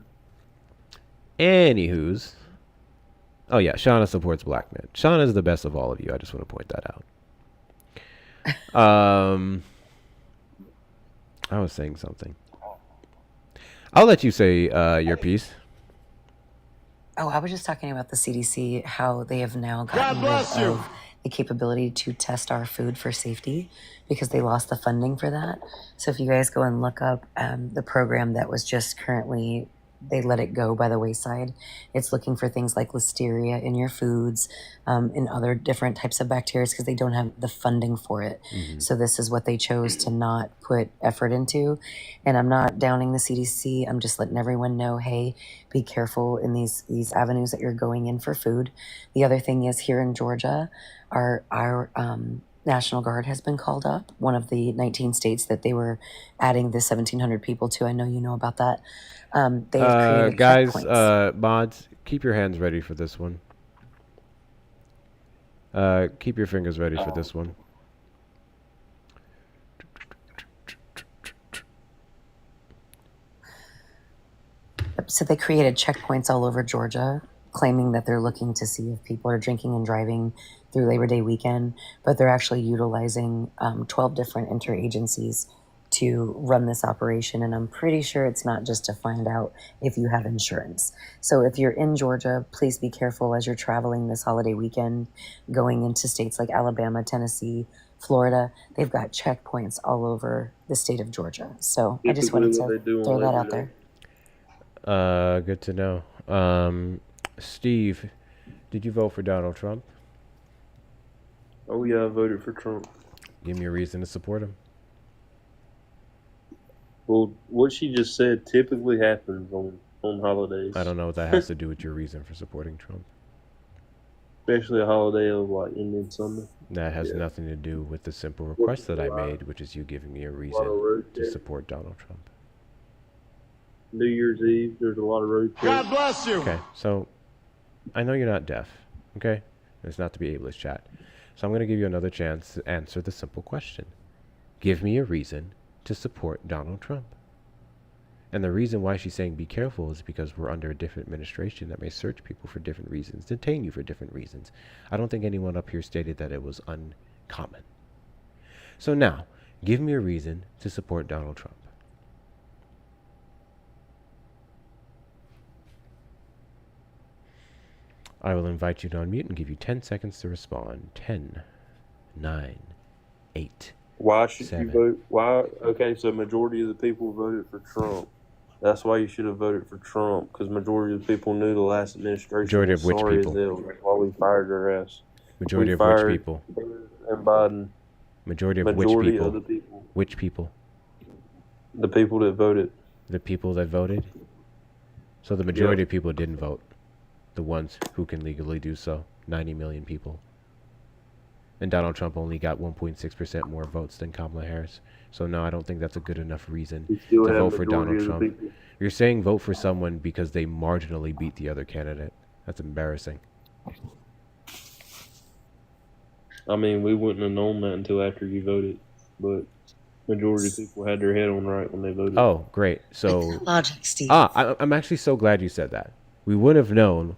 Anywho's. Oh yeah, Shauna supports black men. Shauna is the best of all of you. I just want to point that out. I was saying something. I'll let you say your piece. Oh, I was just talking about the CDC, how they have now gotten rid of the capability to test our food for safety because they lost the funding for that. So if you guys go and look up the program that was just currently, they let it go by the wayside. It's looking for things like listeria in your foods and other different types of bacteria because they don't have the funding for it. Mm-hmm. So this is what they chose to not put effort into. And I'm not downing the CDC. I'm just letting everyone know, hey, be careful in these avenues that you're going in for food. The other thing is here in Georgia, our National Guard has been called up. One of the 19 states that they were adding the 1,700 people to. I know you know about that. They have created guys, checkpoints. mods, keep your hands ready for this one. Keep your fingers ready for this one. So they created checkpoints all over Georgia, claiming that they're looking to see if people are drinking and driving through Labor Day weekend, but they're actually utilizing 12 different interagencies to run this operation. And I'm pretty sure it's not just to find out if you have insurance. So if you're in Georgia, please be careful as you're traveling this holiday weekend, going into states like Alabama, Tennessee, Florida. They've got checkpoints all over the state of Georgia. So I just wanted to throw that out there. Good to know. Steve, did you vote for Donald Trump? Oh yeah, I voted for Trump. Give me a reason to support him. Well, what she just said typically happens on holidays. I don't know what that has to do with your reason for supporting Trump. Especially a holiday of like Indian summer. That has nothing to do with the simple request that I made, which is you giving me a reason to support Donald Trump. New Year's Eve, there's a lot of road trips. God bless you. Okay, so I know you're not deaf, okay? It's not to be ableist, chat. So I'm going to give you another chance to answer the simple question. Give me a reason to support Donald Trump. And the reason why she's saying be careful is because we're under a different administration that may search people for different reasons, detain you for different reasons. I don't think anyone up here stated that it was uncommon. So now, give me a reason to support Donald Trump. I will invite you to unmute and give you 10 seconds to respond. 10, 9, 8. Why should 7. you vote? Why? Okay, so majority of the people voted for Trump. That's why you should have voted for Trump, because majority of the people knew the last administration Majority was of which sorry people? as hell. That's why we fired their ass. Majority We of which fired people? And Biden. Majority of which Majority people? of the people. Which people? The people that voted. The people that voted? So the majority of people didn't vote. The ones who can legally do so. 90 million people. And Donald Trump only got 1.6% more votes than Kamala Harris. So no, I don't think that's a good enough reason to vote for Donald Trump. You're saying vote for someone because they marginally beat the other candidate. That's embarrassing. I mean, we wouldn't have known that until after you voted, but majority of people had their head on right when they voted. Oh, great. So Logic, Steve. I'm actually so glad you said that. We wouldn't have known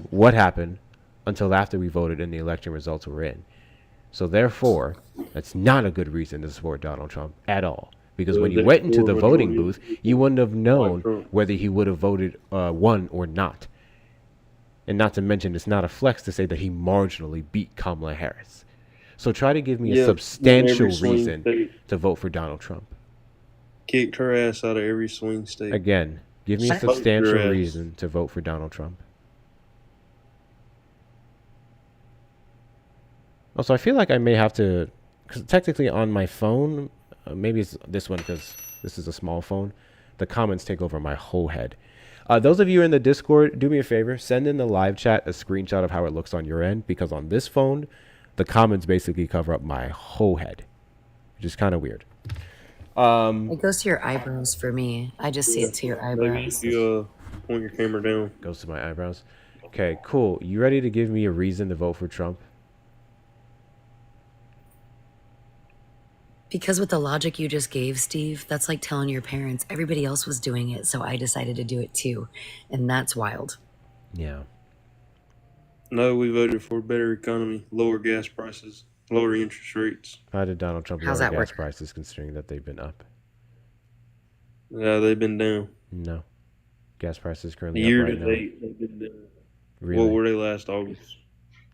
what happened until after we voted and the election results were in. So therefore, that's not a good reason to support Donald Trump at all. Because when you went into the voting booth, you wouldn't have known whether he would have voted won or not. And not to mention, it's not a flex to say that he marginally beat Kamala Harris. So try to give me a substantial reason to vote for Donald Trump. Kicked her ass out of every swing state. Again, give me a substantial reason to vote for Donald Trump. Also, I feel like I may have to, because technically on my phone, maybe it's this one because this is a small phone, the comments take over my whole head. Those of you in the Discord, do me a favor, send in the live chat a screenshot of how it looks on your end, because on this phone, the comments basically cover up my whole head, which is kind of weird. It goes to your eyebrows for me. I just see it to your eyebrows. You point your camera down. Goes to my eyebrows. Okay, cool. You ready to give me a reason to vote for Trump? Because with the logic you just gave, Steve, that's like telling your parents everybody else was doing it, so I decided to do it too. And that's wild. Yeah. No, we voted for a better economy, lower gas prices, lower interest rates. How did Donald Trump lower gas prices considering that they've been up? Yeah, they've been down. No. Gas prices currently Year up right to now. date, they've been down. Really? What were they last August?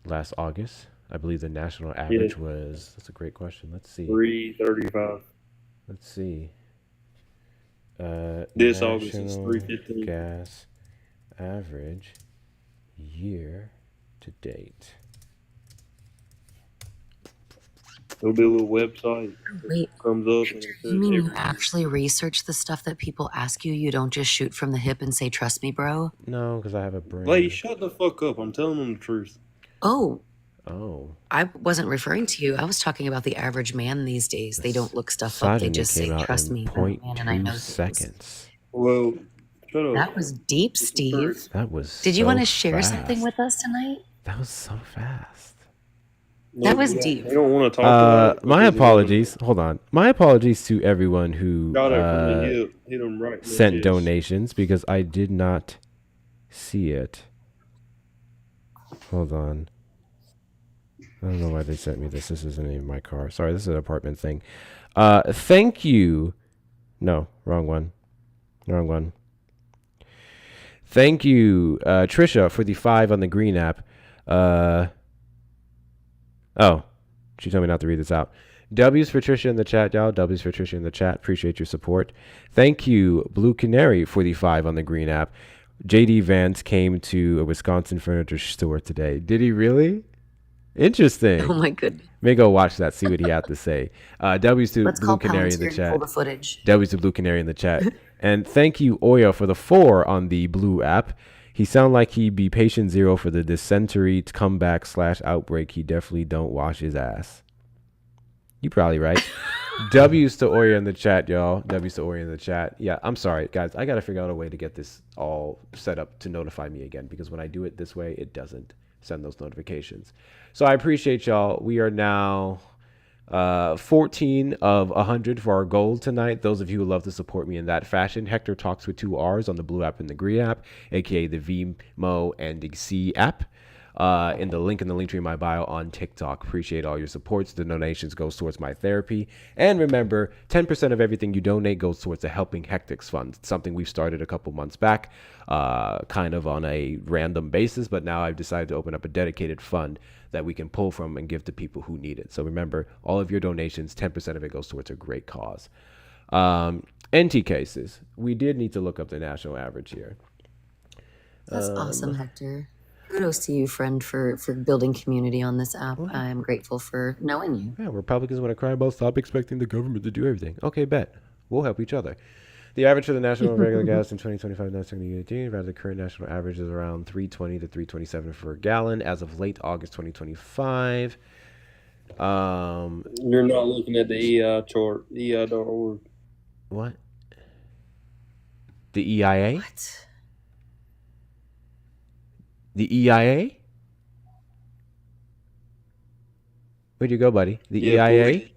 Last August? I believe the national average was, that's a great question. Let's see. 335. Let's see. This August is 315. Gas average year to date. There'll be a little website. Wait, comes up. And you mean you actually research the stuff that people ask you? You don't just shoot from the hip and say, trust me, bro? No, because I have a brain. Lady, shut the fuck up. I'm telling them the truth. Oh, Oh. I wasn't referring to you. I was talking about the average man these days. They don't look stuff up. They Misogyny just say, came out trust in me, I'm a man and I 0.2 know things. seconds. Well, shut up. That was deep, Steve. That was Did you so want to share fast. something with us tonight? That was so fast. That was deep. They don't want to talk about it. My apologies. Hold on. My apologies to everyone who Got it from the hip. Hit him right in the sent chest. donations because I did not see it. Hold on. I don't know why they sent me this. This isn't even my car. Sorry, this is an apartment thing. Thank you. No, wrong one. Wrong one. Thank you, Trisha, for the 5 on the green app. Oh, she told me not to read this out. W's for Trisha in the chat, y'all. W's for Trisha in the chat. Appreciate your support. Thank you, Blue Canary, for the 5 on the green app. JD Vance came to a Wisconsin furniture store today. Did he really? Interesting. Oh my goodness. May go watch that, see what he had to say. W's to Let's Blue call Canary in the Palantir and chat. pull the footage. W's to Blue Canary in the chat. And thank you, Oya, for the 4 on the blue app. He sound like he be patient 0 for the dysentery comeback / outbreak. He definitely don't wash his ass. You probably right. W's to Oya in the chat, y'all. W's to Oya in the chat. Yeah, I'm sorry, guys. I got to figure out a way to get this all set up to notify me again, because when I do it this way, it doesn't send those notifications. So I appreciate y'all. We are now 14 of 100 for our goal tonight. Those of you who love to support me in that fashion, Hector Talks with 2 R's on the blue app and the green app, aka the Vimo and the C app. In the link in the link tree in my bio on TikTok. Appreciate all your supports. The donations goes towards my therapy. And remember, 10% of everything you donate goes towards the Helping Hectics Fund. It's something we've started a couple months back, kind of on a random basis, but now I've decided to open up a dedicated fund that we can pull from and give to people who need it. So remember, all of your donations, 10% of it goes towards a great cause. NT cases. We did need to look up the national average here. That's awesome, Hector. Kudos to you, friend, for building community on this app. I'm grateful for knowing you. Yeah, Republicans want to cry about stop expecting the government to do everything. Okay, bet. We'll help each other. The average for the national regular gas in 2025, 1918, rather the current national average is around 320 to 327 for a gallon as of late August 2025. You're not looking at the EI chart, EI.org. What? The EIA? What? The EIA? Where'd you go, buddy? The EIA?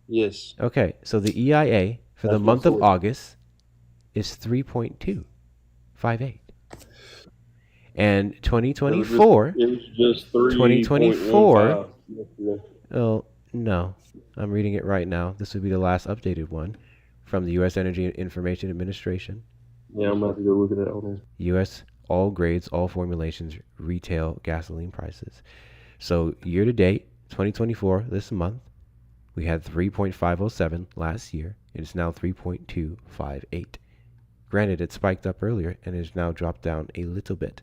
Yes. Okay, so the EIA for the month of August is 3.258. And 2024, It was just 2024, 3.15. oh, no, I'm reading it right now. This would be the last updated one from the U.S. Energy Information Administration. Yeah, I'm about to go look at that. Hold on. U.S. all grades, all formulations, retail gasoline prices. So year to date, 2024, this month, we had 3.507 last year. It is now 3.258. Granted, it spiked up earlier and has now dropped down a little bit.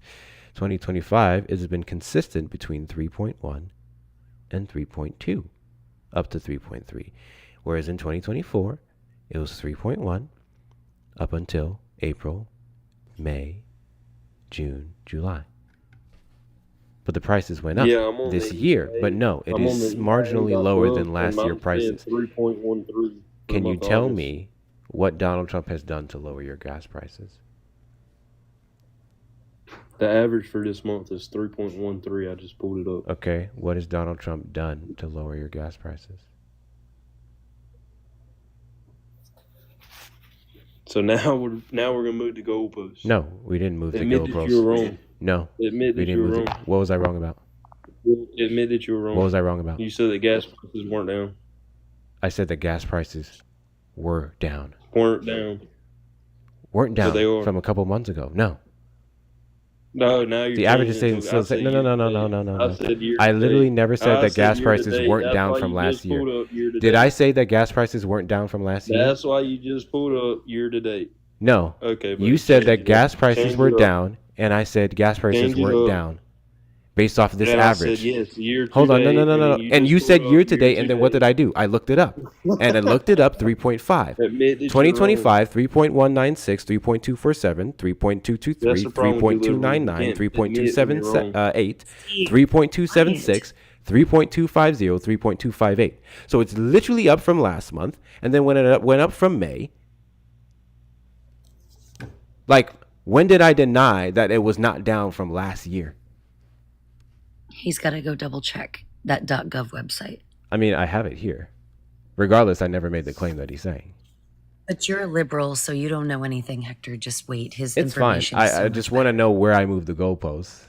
2025 has been consistent between 3.1 and 3.2, up to 3.3. Whereas in 2024, it was 3.1 up until April, May, June, July. But the prices went up this year. But no, it is marginally lower than last year prices. 3.13. Can you tell me what Donald Trump has done to lower your gas prices? The average for this month is 3.13. I just pulled it up. Okay, what has Donald Trump done to lower your gas prices? So now we're gonna move the goalposts. No, we didn't move the Admit goalposts. that you were wrong. No, Admit that you were wrong. What was I wrong about? Admit that you were wrong. What was I wrong about? You said that gas prices weren't down. I said that gas prices were down. Weren't down. Weren't down So they are. from a couple months ago. No. No, now you're The average is saying staying still. No. I said year I to literally date. never said I that said gas year to prices date. weren't That's down why from you last just year. pulled up year to Did date. I say that gas prices weren't down from last year? That's why you just pulled up year to date. No. Okay. But You said that change it gas up. prices Change were it up. down, and I said gas prices Change it weren't up. down. based off of this And average. I said yes, year to Hold on, no, date, no, no, no, no. And you just said pulled year up to date, and then what did I do? I looked it up. And I looked it up 3.5. Admit that you're 2025, 3.196, 3.247, 3.223, That's the problem with you, liberal. You 3.299, can't admit when you're wrong. 3.278, 3.276, 3.250, 3.258. So it's literally up from last month, and then when it went up from May, like, when did I deny that it was not down from last year? He's got to go double check that .gov website. I mean, I have it here. Regardless, I never made the claim that he's saying. But you're a liberal, so you don't know anything, Hector. Just wait. His It's fine. information is so I much just want to know where I moved the goalposts,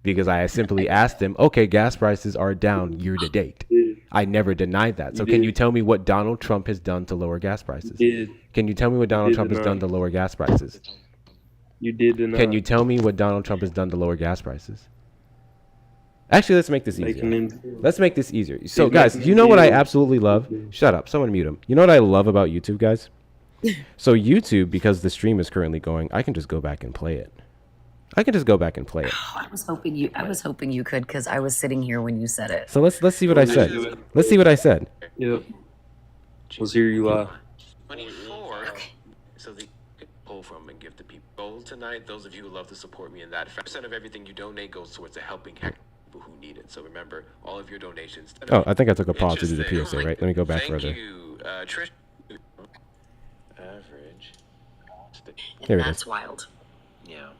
because I simply asked him, okay, gas prices are down year to date. I never denied that. So can you tell me what Donald Trump has done to lower gas prices? Can you tell me what Donald Trump has done to lower gas prices? You did deny. Can you tell me what Donald Trump has done to lower gas prices? Actually, let's make this easier. Let's make this easier. So, guys, you know what I absolutely love? Shut up. Someone mute him. You know what I love about YouTube, guys? So YouTube, because the stream is currently going, I can just go back and play it. I can just go back and play it. I was hoping you could, because I was sitting here when you said it. So let's see what I said. Let's see what I said. Yep. Let's hear you lie. 24. So the pull from and give to people. Goal tonight, those of you who love to support me in that, 5% of everything you donate goes towards a helping people who need it. So remember, all of your donations. Oh, I think I took a pause to do the PSA, right? Let me go back further. Trish. Average. Here it That's is. wild. Yeah.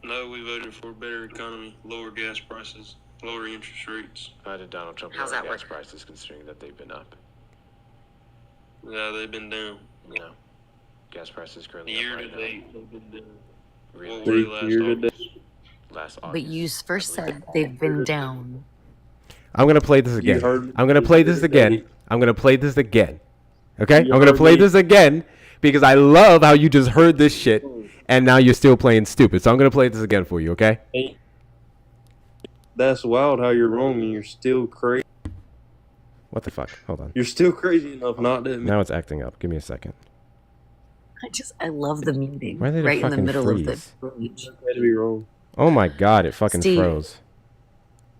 No, we voted for a better economy, lower gas prices, lower interest rates. How did Donald Trump How's lower that gas work? prices considering that they've been up? Yeah, they've been down. No. Gas prices currently Year up to right date, they've been down. Really? What were they last Year to August? Last August. But you first said they've been down. I'm gonna play this again. I'm gonna play this again. I'm gonna play this again. Okay? I'm gonna play this again because I love how you just heard this shit and now you're still playing stupid. So I'm gonna play this again for you, okay? Hey, that's wild how you're wrong and you're still crazy. What the fuck? Hold on. You're still crazy enough not to admit. Now it's acting up. Give me a second. I love the muting Why did it right in the fucking middle freeze? of the page. Had to be wrong. Oh my god, it fucking Steve, froze.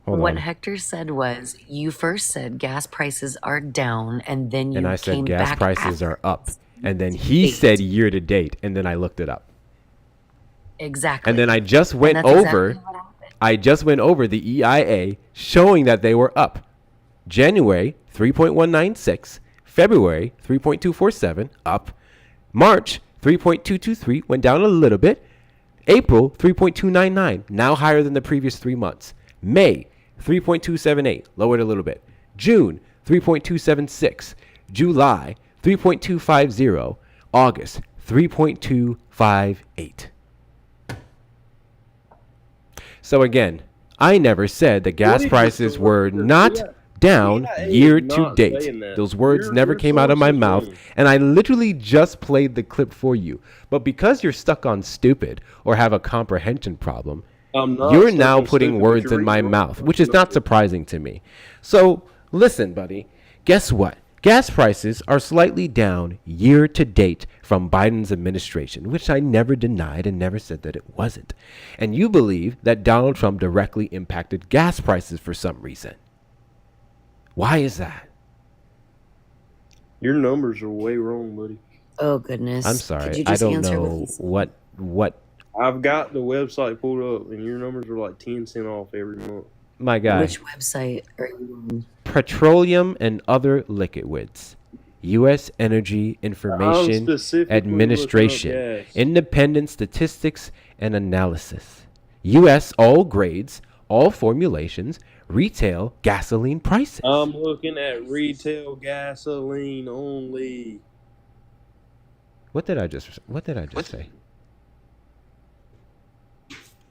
Hold what on. Hector said was, you first said gas prices are down, and then you And I came said gas back prices after. are up. And then he said year to date, and then I looked it up. Exactly. And then I just went And that's over exactly what happened. I just went over the EIA showing that they were up. January 3.196, February 3.247 up, March 3.223 went down a little bit, April 3.299 now higher than the previous 3 months, May 3.278 lowered a little bit, June 3.276, July 3.250, August 3.258. So again, I never said that gas prices were not down year to date. Those words never came out of my mouth, and I literally just played the clip for you. But because you're stuck on stupid or have a comprehension problem, you're now putting words in my mouth, which is not surprising to me. So listen, buddy, guess what? Gas prices are slightly down year to date from Biden's administration, which I never denied and never said that it wasn't. And you believe that Donald Trump directly impacted gas prices for some reason. Why is that? Your numbers are way wrong, buddy. Oh goodness. I'm Could sorry. you I just don't answer know what what. I've got the website pulled up, and your numbers are like 10 cents off every month. My God. Which website are you on? Petroleum and other liquids. U.S. Energy Information specifically Administration. looking up gas. Independent Statistics and Analysis. U.S. all grades, all formulations, retail gasoline prices. I'm looking at retail gasoline only. What did I just say?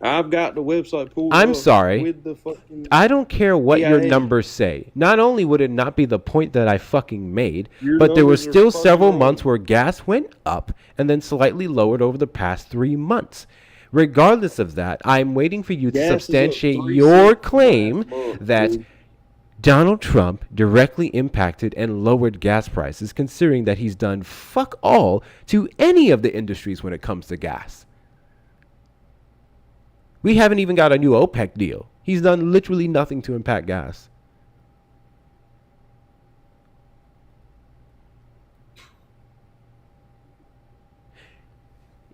I've got the website pulled I'm up sorry. with the fucking I don't care what your EIA. numbers say. Not only would it not be the point that I fucking made, Your but there were numbers are still fucking several wrong. months where gas went up and then slightly lowered over the past 3 months. Regardless of that, I'm waiting for you to Gas is up substantiate 3 your cents claim last month, that dude. Donald Trump directly impacted and lowered gas prices, considering that he's done fuck all to any of the industries when it comes to gas. We haven't even got a new OPEC deal. He's done literally nothing to impact gas.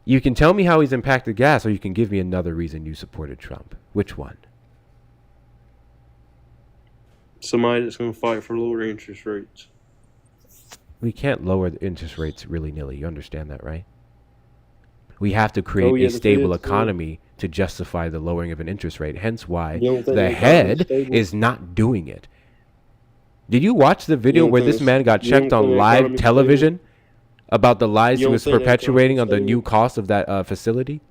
You can tell me how he's impacted gas, or you can give me another reason you supported Trump. Which one? Somebody that's going to fight for lower interest rates. We can't lower the interest rates willy-nilly. You understand that, right? We have to create a stable economy to justify the lowering of an interest rate. Hence why the head is not doing it. Did you watch the video where this man got checked on live television about the lies he was perpetuating on the new cost of that facility?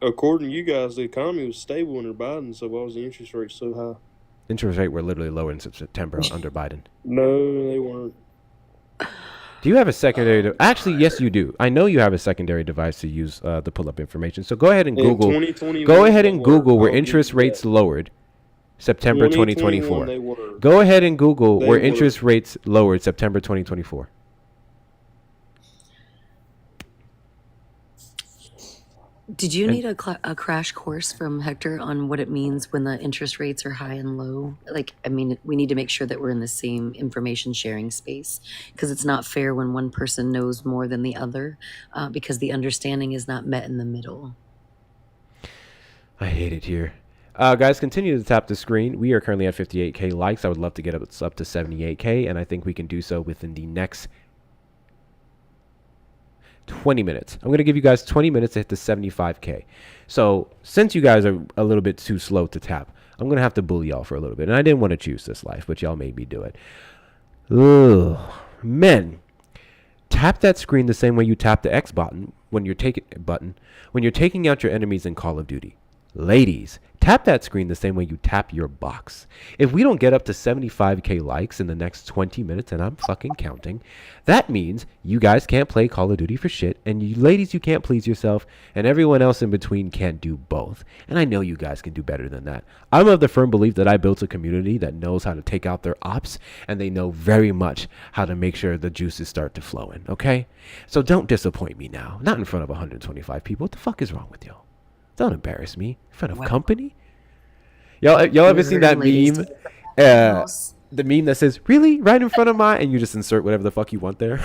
According to you guys, the economy was stable under Biden, so why was the interest rate so high? Interest rate were literally lower in September under Biden. No, they weren't. Do you have a secondary? Actually, yes, you do. I know you have a secondary device to use to pull up information. So go ahead and Google. Go ahead and Google were interest rates lowered September 2024. Go ahead and Google were interest rates lowered September 2024. Did you need a crash course from Hector on what it means when the interest rates are high and low? Like, I mean, we need to make sure that we're in the same information sharing space, because it's not fair when one person knows more than the other, because the understanding is not met in the middle. I hate it here. Guys, continue to tap the screen. We are currently at 58K likes. I would love to get us up to 78K, and I think we can do so within the next 20 minutes. I'm going to give you guys 20 minutes to hit the 75K. So since you guys are a little bit too slow to tap, I'm going to have to bully y'all for a little bit. And I didn't want to choose this life, but y'all made me do it. Ugh. Men, tap that screen the same way you tap the X button when you're taking out your enemies in Call of Duty. Ladies, tap that screen the same way you tap your box. If we don't get up to 75K likes in the next 20 minutes, and I'm fucking counting, that means you guys can't play Call of Duty for shit, and you ladies, you can't please yourself, and everyone else in between can't do both. And I know you guys can do better than that. I'm of the firm belief that I built a community that knows how to take out their ops, and they know very much how to make sure the juices start to flow in, okay? So don't disappoint me now. Not in front of 125 people. What the fuck is wrong with y'all? Don't embarrass me in front of company. Y'all ever seen that meme? The meme that says, really? Right in front of mine? And you just insert whatever the fuck you want there.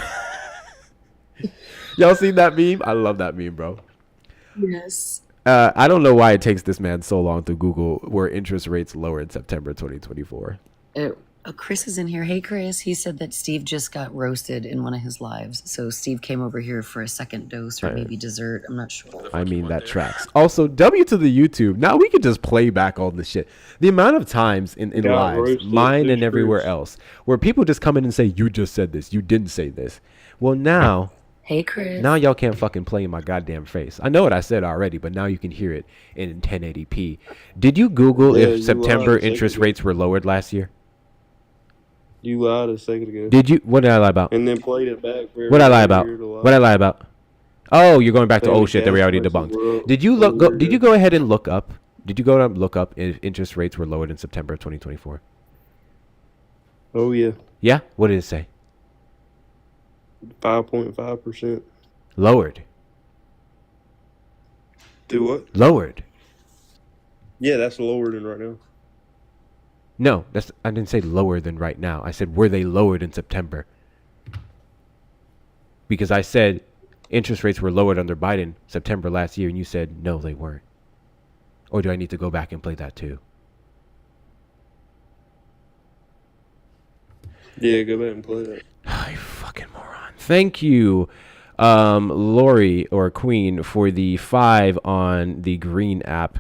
Y'all seen that meme? I love that meme, bro. Yes. I don't know why it takes this man so long to Google were interest rates lower in September 2024. Chris is in here. Hey, Chris. He said that Steve just got roasted in one of his lives. So Steve came over here for a second dose or maybe dessert. I'm not sure. I mean, that tracks. Also, W to the YouTube. Now we can just play back all the shit. The amount of times in lives, mine and everywhere else, where people just come in and say, you just said this. You didn't say this. Well, now... Hey, Chris. Now y'all can't fucking play in my goddamn face. I know what I said already, but now you can hear it in 1080p. Did you Google if September interest rates were lowered last year? You lied a second ago. Did you? What did I lie about? And then played it back. What did I lie about? What did I lie about? Oh, you're going back to old shit that we already debunked. Did you look? Did you go ahead and look up? Did you go and look up if interest rates were lowered in September of 2024? Oh yeah. Yeah. What did it say? 5.5%. Lowered. Do what? Lowered. Yeah, that's lower than right now. No, I didn't say lower than right now. I said, were they lowered in September? Because I said interest rates were lowered under Biden September last year, and you said, no, they weren't. Or do I need to go back and play that too? Yeah, go back and play that. You fucking moron. Thank you, Lori or Queen, for the 5 on the green app.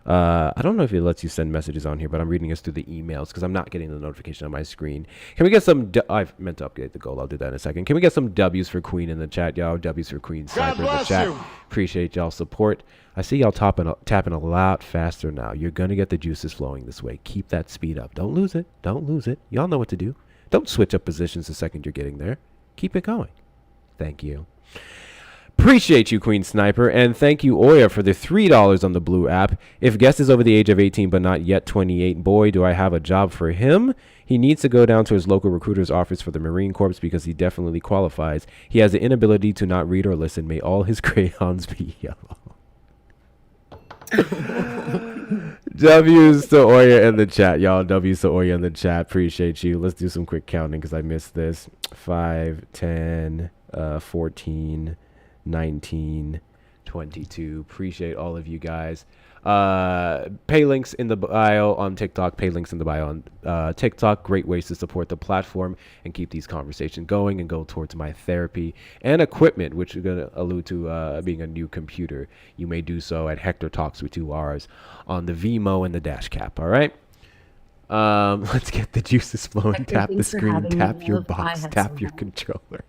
I don't know if it lets you send messages on here, but I'm reading this through the emails because I'm not getting the notification on my screen. Can we get some... I've meant to update the goal. I'll do that in a second. Can we get some W's for Queen in the chat, y'all? W's for Queen Sniper in the chat. Appreciate y'all support. I see y'all tapping a lot faster now. You're going to get the juices flowing this way. Keep that speed up. Don't lose it. Don't lose it. Y'all know what to do. Don't switch up positions the second you're getting there. Keep it going. Thank you. Appreciate you, Queen Sniper, and thank you, Oya, for the $3 on the Blue app. If guest is over the age of 18 but not yet 28, boy, do I have a job for him. He needs to go down to his local recruiter's office for the Marine Corps because he definitely qualifies. He has the inability to not read or listen. May all his crayons be yellow. W's to Oya in the chat, y'all. W's to Oya in the chat. Appreciate you. Let's do some quick counting because I missed this. 5, 10, 14, 19, 22. Appreciate all of you guys. Pay links in the bio on TikTok. Pay links in the bio on TikTok. Great ways to support the platform and keep these conversations going and go towards my therapy and equipment, which is going to allude to being a new computer. You may do so at Hector Talks with 2 R's on the Vimo and the dash cap. All right. Let's get the juices flowing. Hector, Tap the thanks for screen, having me, tap your love. I box, have tap some your help. controller.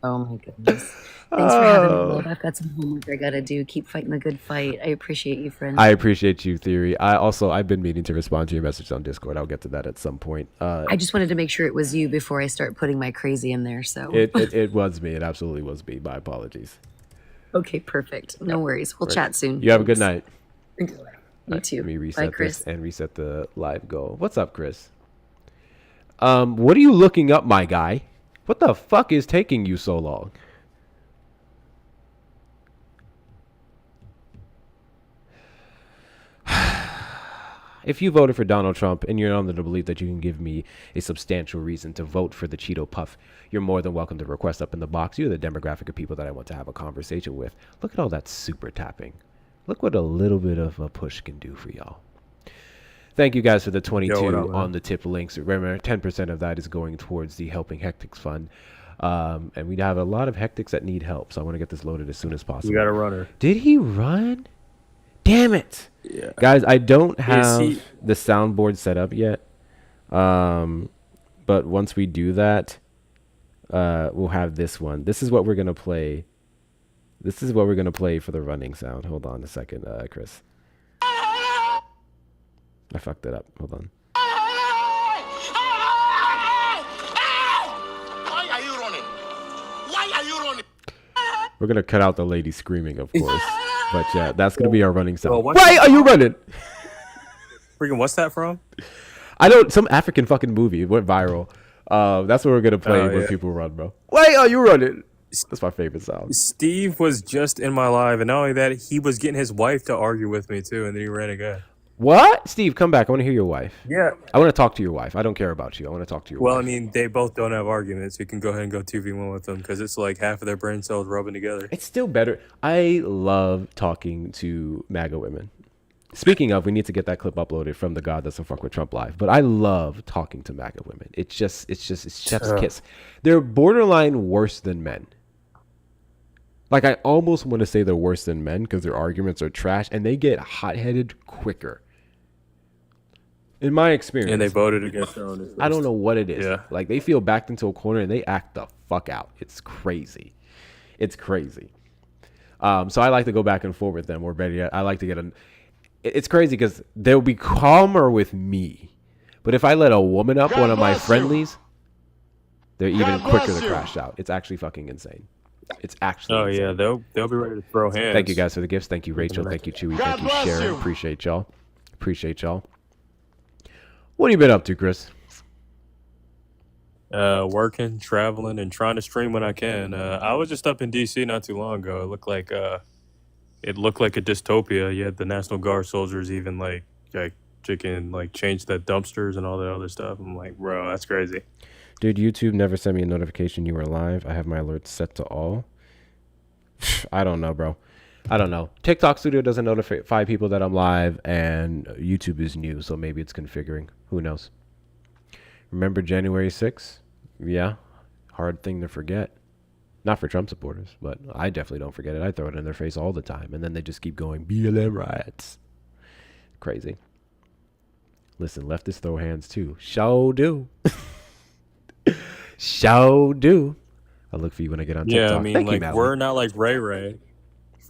Oh my goodness. Thanks for having me, love. I've got some homework I gotta do. Keep fighting the good fight. I appreciate you, friend. I appreciate you, Theory. I've been meaning to respond to your message on Discord. I'll get to that at some point. I just wanted to make sure it was you before I start putting my crazy in there. So it was me. It absolutely was me. My apologies. okay, perfect. No worries. We'll chat soon. You have a good night. You too. Let me Bye, reset Chris. this and reset the live goal. What's up, Chris? What are you looking up, my guy? What the fuck is taking you so long? If you voted for Donald Trump and you're under the belief that you can give me a substantial reason to vote for the Cheeto Puff, you're more than welcome to request up in the box. You're the demographic of people that I want to have a conversation with. Look at all that super tapping. Look what a little bit of a push can do for y'all. Thank you guys for the 22 on the tip links. Remember, 10% of that is going towards the Helping Hectics Fund. And we have a lot of hectics that need help, so I want to get this loaded as soon as possible. You got a runner. Did he run? Damn it. Yeah. Guys, I don't have the soundboard set up yet. But once we do that, we'll have this one. This is what we're going to play. This is what we're going to play for the running sound. Hold on a second, Chris. I fucked it up. Hold on. Why are you running? Why are you running? We're going to cut out the lady screaming, of course. But yeah, that's going to be our running sound. Well, Why are you running? Freaking, what's that from? Some African fucking movie. It went viral. That's what we're going to play when people run, bro. Why are you running? That's my favorite sound. Steve was just in my live, and not only that, he was getting his wife to argue with me too, and then he ran again. What? Steve, come back. I want to hear your wife. Yeah. I want to talk to your wife. I don't care about you. I want to talk to your wife. Well, I mean, they both don't have arguments. You can go ahead and go 2v1 with them because it's like half of their brain cells rubbing together. It's still better. I love talking to MAGA women. Speaking of, we need to get that clip uploaded from the God Doesn't Fuck with Trump live. But I love talking to MAGA women. It's chef's kiss. They're borderline worse than men. Like, I almost want to say they're worse than men because their arguments are trash and they get hot-headed quicker. In my experience. And they voted against their own interest. I don't know what it is. Yeah. Like, they feel backed into a corner and they act the fuck out. It's crazy. It's crazy. So I like to go back and forth with them. Or better yet, I like to get it's crazy because they'll be calmer with me. But if I let a woman up, one of my friendlies, they're even quicker to crash out. It's actually fucking insane. It's actually insane. Yeah, they'll be ready to throw hands. Thank you guys for the gifts. Thank you, Rachel. Thank you, Chewy. Thank you, Sharon. Appreciate y'all. What have you been up to, Chris? Working, traveling, and trying to stream when I can. I was just up in DC not too long ago. It looked like a dystopia. You had the National Guard soldiers even like change the dumpsters and all that other stuff. I'm like, bro, that's crazy. Dude, YouTube never sent me a notification you were live. I have my alerts set to all. I don't know, bro. I don't know. TikTok Studio doesn't notify people that I'm live, and YouTube is new, so maybe it's configuring. Who knows? Remember January 6th? Yeah. Hard thing to forget. Not for Trump supporters, but I definitely don't forget it. I throw it in their face all the time, and then they just keep going, BLM riots. Crazy. Listen, leftists throw hands too. Show do. Show do. I'll look for you when I get on TikTok. Yeah, I mean, Thank like, you, we're not like Ray Ray.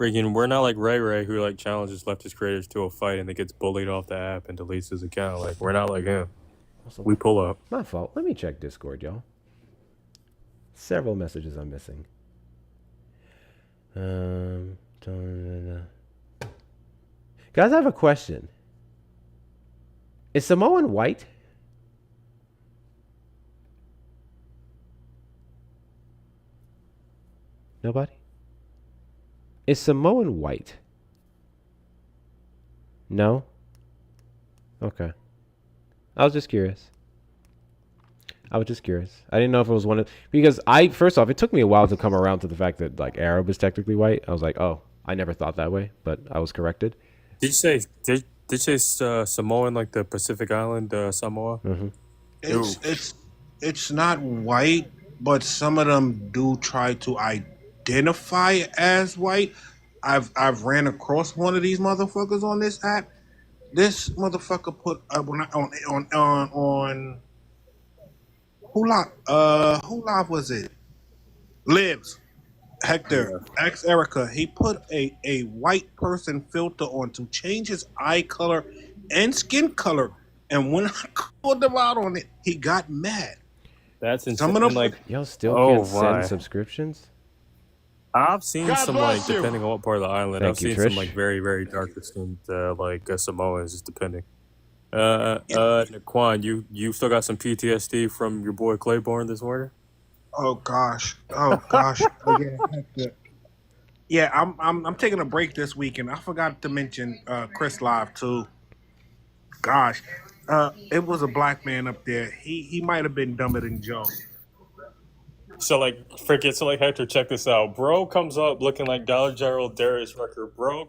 We're not like Ray Ray who like challenges leftist creators to a fight and then gets bullied off the app and deletes his account. Like, we're not like him. We pull up. My fault. Let me check Discord, y'all. Several messages I'm missing. Guys, I have a question. Is Samoan white? Nobody? Is Samoan white? No? Okay. I was just curious. I didn't know if it was one of, because first off, it took me a while to come around to the fact that like Arab is technically white. I was like, oh, I never thought that way, but I was corrected. Did you say Samoan, like the Pacific Island Samoa? Mm-hmm. It's not white, but some of them do try to identify as white. I've ran across one of these motherfuckers on this app. This motherfucker put on who live was it? Lives. Hector, ex Erica, he put a white person filter on to change his eye color and skin color. And when I called him out on it, he got mad. That's insane. Some of them, like, y'all still can't send subscriptions? I've seen some, like, depending on what part of the island, Thank I've you, seen Trish. some, like, very, very dark skinned, Samoans, just depending. Naquan, you still got some PTSD from your boy Claiborne this morning? Oh gosh. Again, Hector. Yeah, I'm taking a break this week, and I forgot to mention Chris Live too. Gosh, it was a black man up there. He might have been dumber than Joe. So like Hector, check this out. Bro comes up looking like Dollar General Darius Rucker. Bro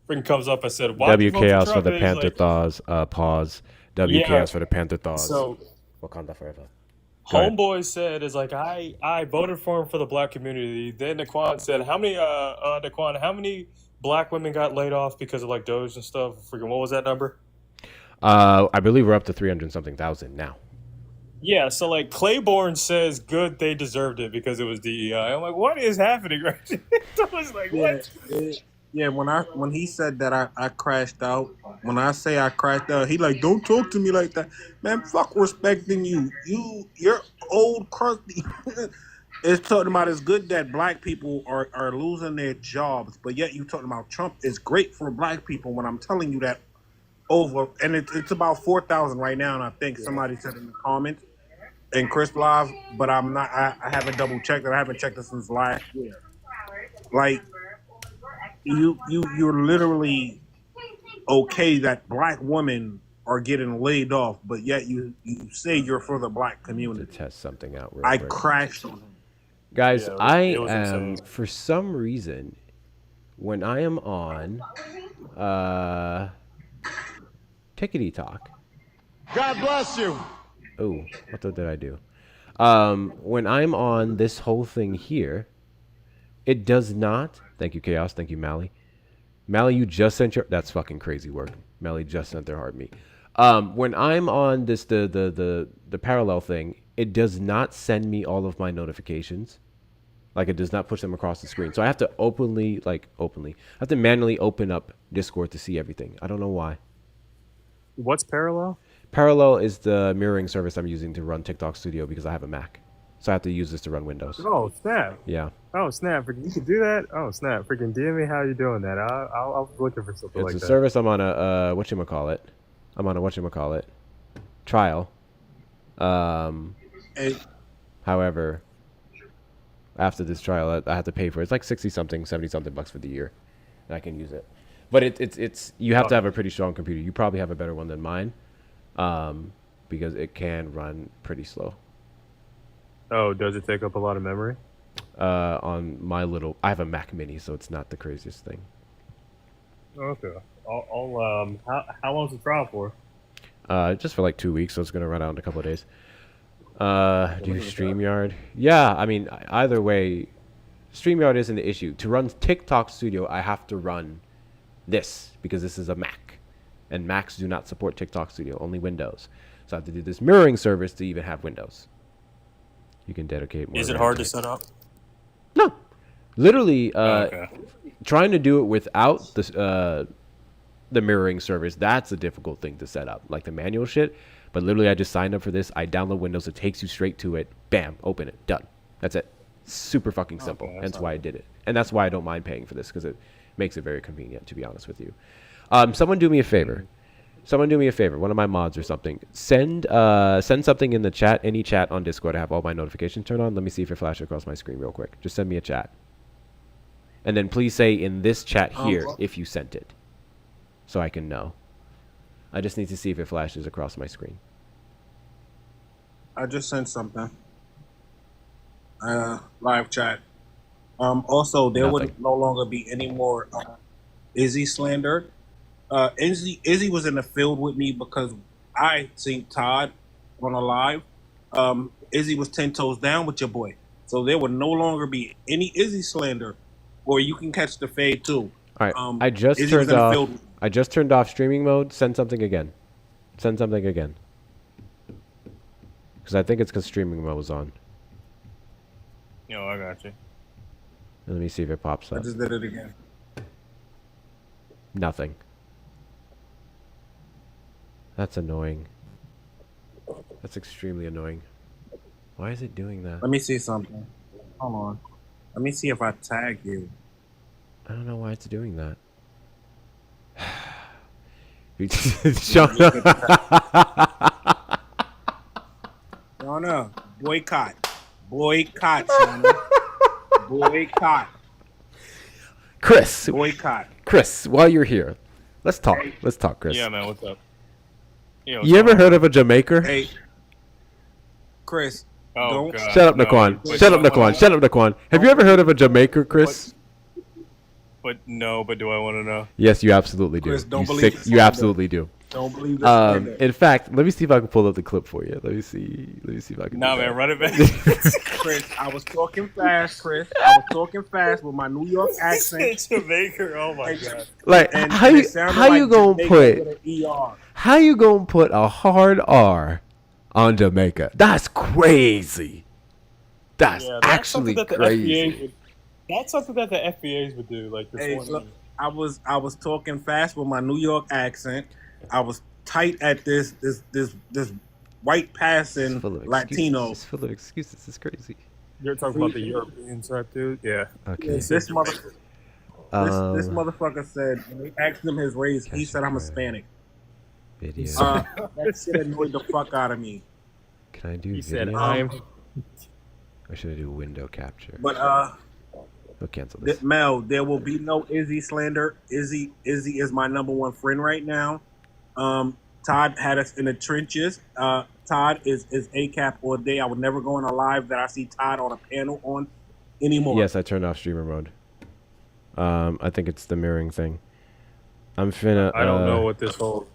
freaking comes up and said, "Why W chaos for the Panther Thaws. Pause. W Yeah. chaos for the Panther Thaws. So Wakanda forever. Homeboy said is like I voted for him for the black community. Then Naquan said, how many black women got laid off because of like Doge and stuff? Freaking what was that number? I believe we're up to 300-something thousand now. Yeah, so like Claiborne says, good, they deserved it because it was DEI. I'm like, what is happening right now? I was like, what? Yeah, when he said that I crashed out. When I say I crashed out, he like, don't talk to me like that, man. Fuck respecting you. You're old crusty. It's talking about it's good that black people are losing their jobs, but yet you talking about Trump is great for black people. When I'm telling you that over, and it's about 4,000 right now, and I think somebody said in the comments in Chris Live, but I'm not. I haven't double checked it. I haven't checked it since last year. Like. You're literally okay that black women are getting laid off, but yet you say you're for the black community. To test something out real quick. crashed on him. Guys, Yeah, I it was am insane. for some reason when I am on Tickety Talk. God bless you. Oh, what did I do? When I'm on this whole thing here, it does not. Thank you, Chaos. Thank you, Mally. Mally, you just sent your. That's fucking crazy work. Mally just sent their hard meat. When I'm on this the parallel thing, it does not send me all of my notifications. Like it does not push them across the screen. So I have to I have to manually open up Discord to see everything. I don't know why. What's Parallel? Parallel is the mirroring service I'm using to run TikTok Studio because I have a Mac. So I have to use this to run Windows. Oh, snap. Yeah. Oh, snap. You can do that? Oh, snap. Freaking DM me how you doing that. I'll be looking for something like that. It's a service I'm on a, trial. However, after this trial, I have to pay for it. It's like 60-something, 70-something bucks for the year. And I can use it. But it's you have to have a pretty strong computer. You probably have a better one than mine. Because it can run pretty slow. Oh, does it take up a lot of memory? On my I have a Mac Mini, so it's not the craziest thing. Okay. How long's the trial for? Just for like 2 weeks, so it's gonna run out in a couple of days. Do StreamYard? Yeah, I mean, either way, StreamYard isn't the issue. To run TikTok Studio, I have to run this because this is a Mac, and Macs do not support TikTok Studio, only Windows. So I have to do this mirroring service to even have Windows. You can dedicate more. Is it hard to set up? No. Literally, Okay. trying to do it without the mirroring service, that's a difficult thing to set up, like the manual shit. But literally, I just signed up for this. I download Windows. It takes you straight to it. Bam, open it. Done. That's it. Super fucking simple. Okay, Hence why I did it. And that's why I don't mind paying for this, because it makes it very convenient, to be honest with you. Someone do me a favor. One of my mods or something. Send something in the chat, any chat on Discord. I have all my notifications turned on. Let me see if it flashes across my screen real quick. Just send me a chat. And then please say in this chat here if you sent it, so I can know. I just need to see if it flashes across my screen. I just sent something. Live chat. Also, there Nothing. would no longer be any more Izzy slander. Izzy was in the field with me because I seen Todd on a live. Izzy was 10 toes down with your boy. So there would no longer be any Izzy slander, or you can catch the fade too. All right, I just Izzy was turned in the off. field. I just turned off streaming mode. Send something again. Send something again. Because I think it's because streaming mode was on. Yo, I got you. Let me see if it pops I up. just did it again. Nothing. That's annoying. That's extremely annoying. Why is it doing that? Let me see something. Hold on. Let me see if I tag you. I don't know why it's doing that. Shauna. Shauna, boycott. Boycott, Shauna. Boycott. Chris. Boycott. Chris, while you're here, let's talk. Let's talk, Chris. Yeah, man, what's up? Yo, You ever heard of a Jamaican? Hey, Chris. Oh, don't God. Shut up, No, Naquan. but- Shut up, Naquan. Shut up, Naquan. Have you ever heard of a Jamaican, Chris? But no, but do I want to know? Yes, you absolutely do. Chris, don't You believe sick- the You slander. absolutely do. Don't believe the slander. In fact, let me see if I can pull up the clip for you. Let me see. Let me see if I can. Nah, do that. man, run it back. Chris, I was talking fast, Chris. I was talking fast with my New York accent. Jamaica. Oh my God. Like And how it you sounded how you like gonna Jamaica put with an ER. how you gonna put a hard R on Jamaica? That's crazy. That's Yeah, actually something that the crazy. FBA would, that's something that the FBAs would do. Like this Hey, one. look, I was talking fast with my New York accent. I was tight at this white passing Full of Latino. Excuses. It's full of excuses. It's crazy. You're talking about the European type dude? Yeah. Okay. This motherfucker. This motherfucker said when they asked him his race, he said I'm Hispanic. Video. That shit annoyed the fuck out of me. Can I do He said video? I'm. Or should I do window capture? But We'll cancel this. Mel, there will be no Izzy slander. Izzy is my number one friend right now. Todd had us in the trenches. Todd is ACAP all day. I would never go on a live that I see Todd on a panel on anymore. Yes, I turned off streamer mode. I think it's the mirroring thing. I'm finna. I don't know what this whole.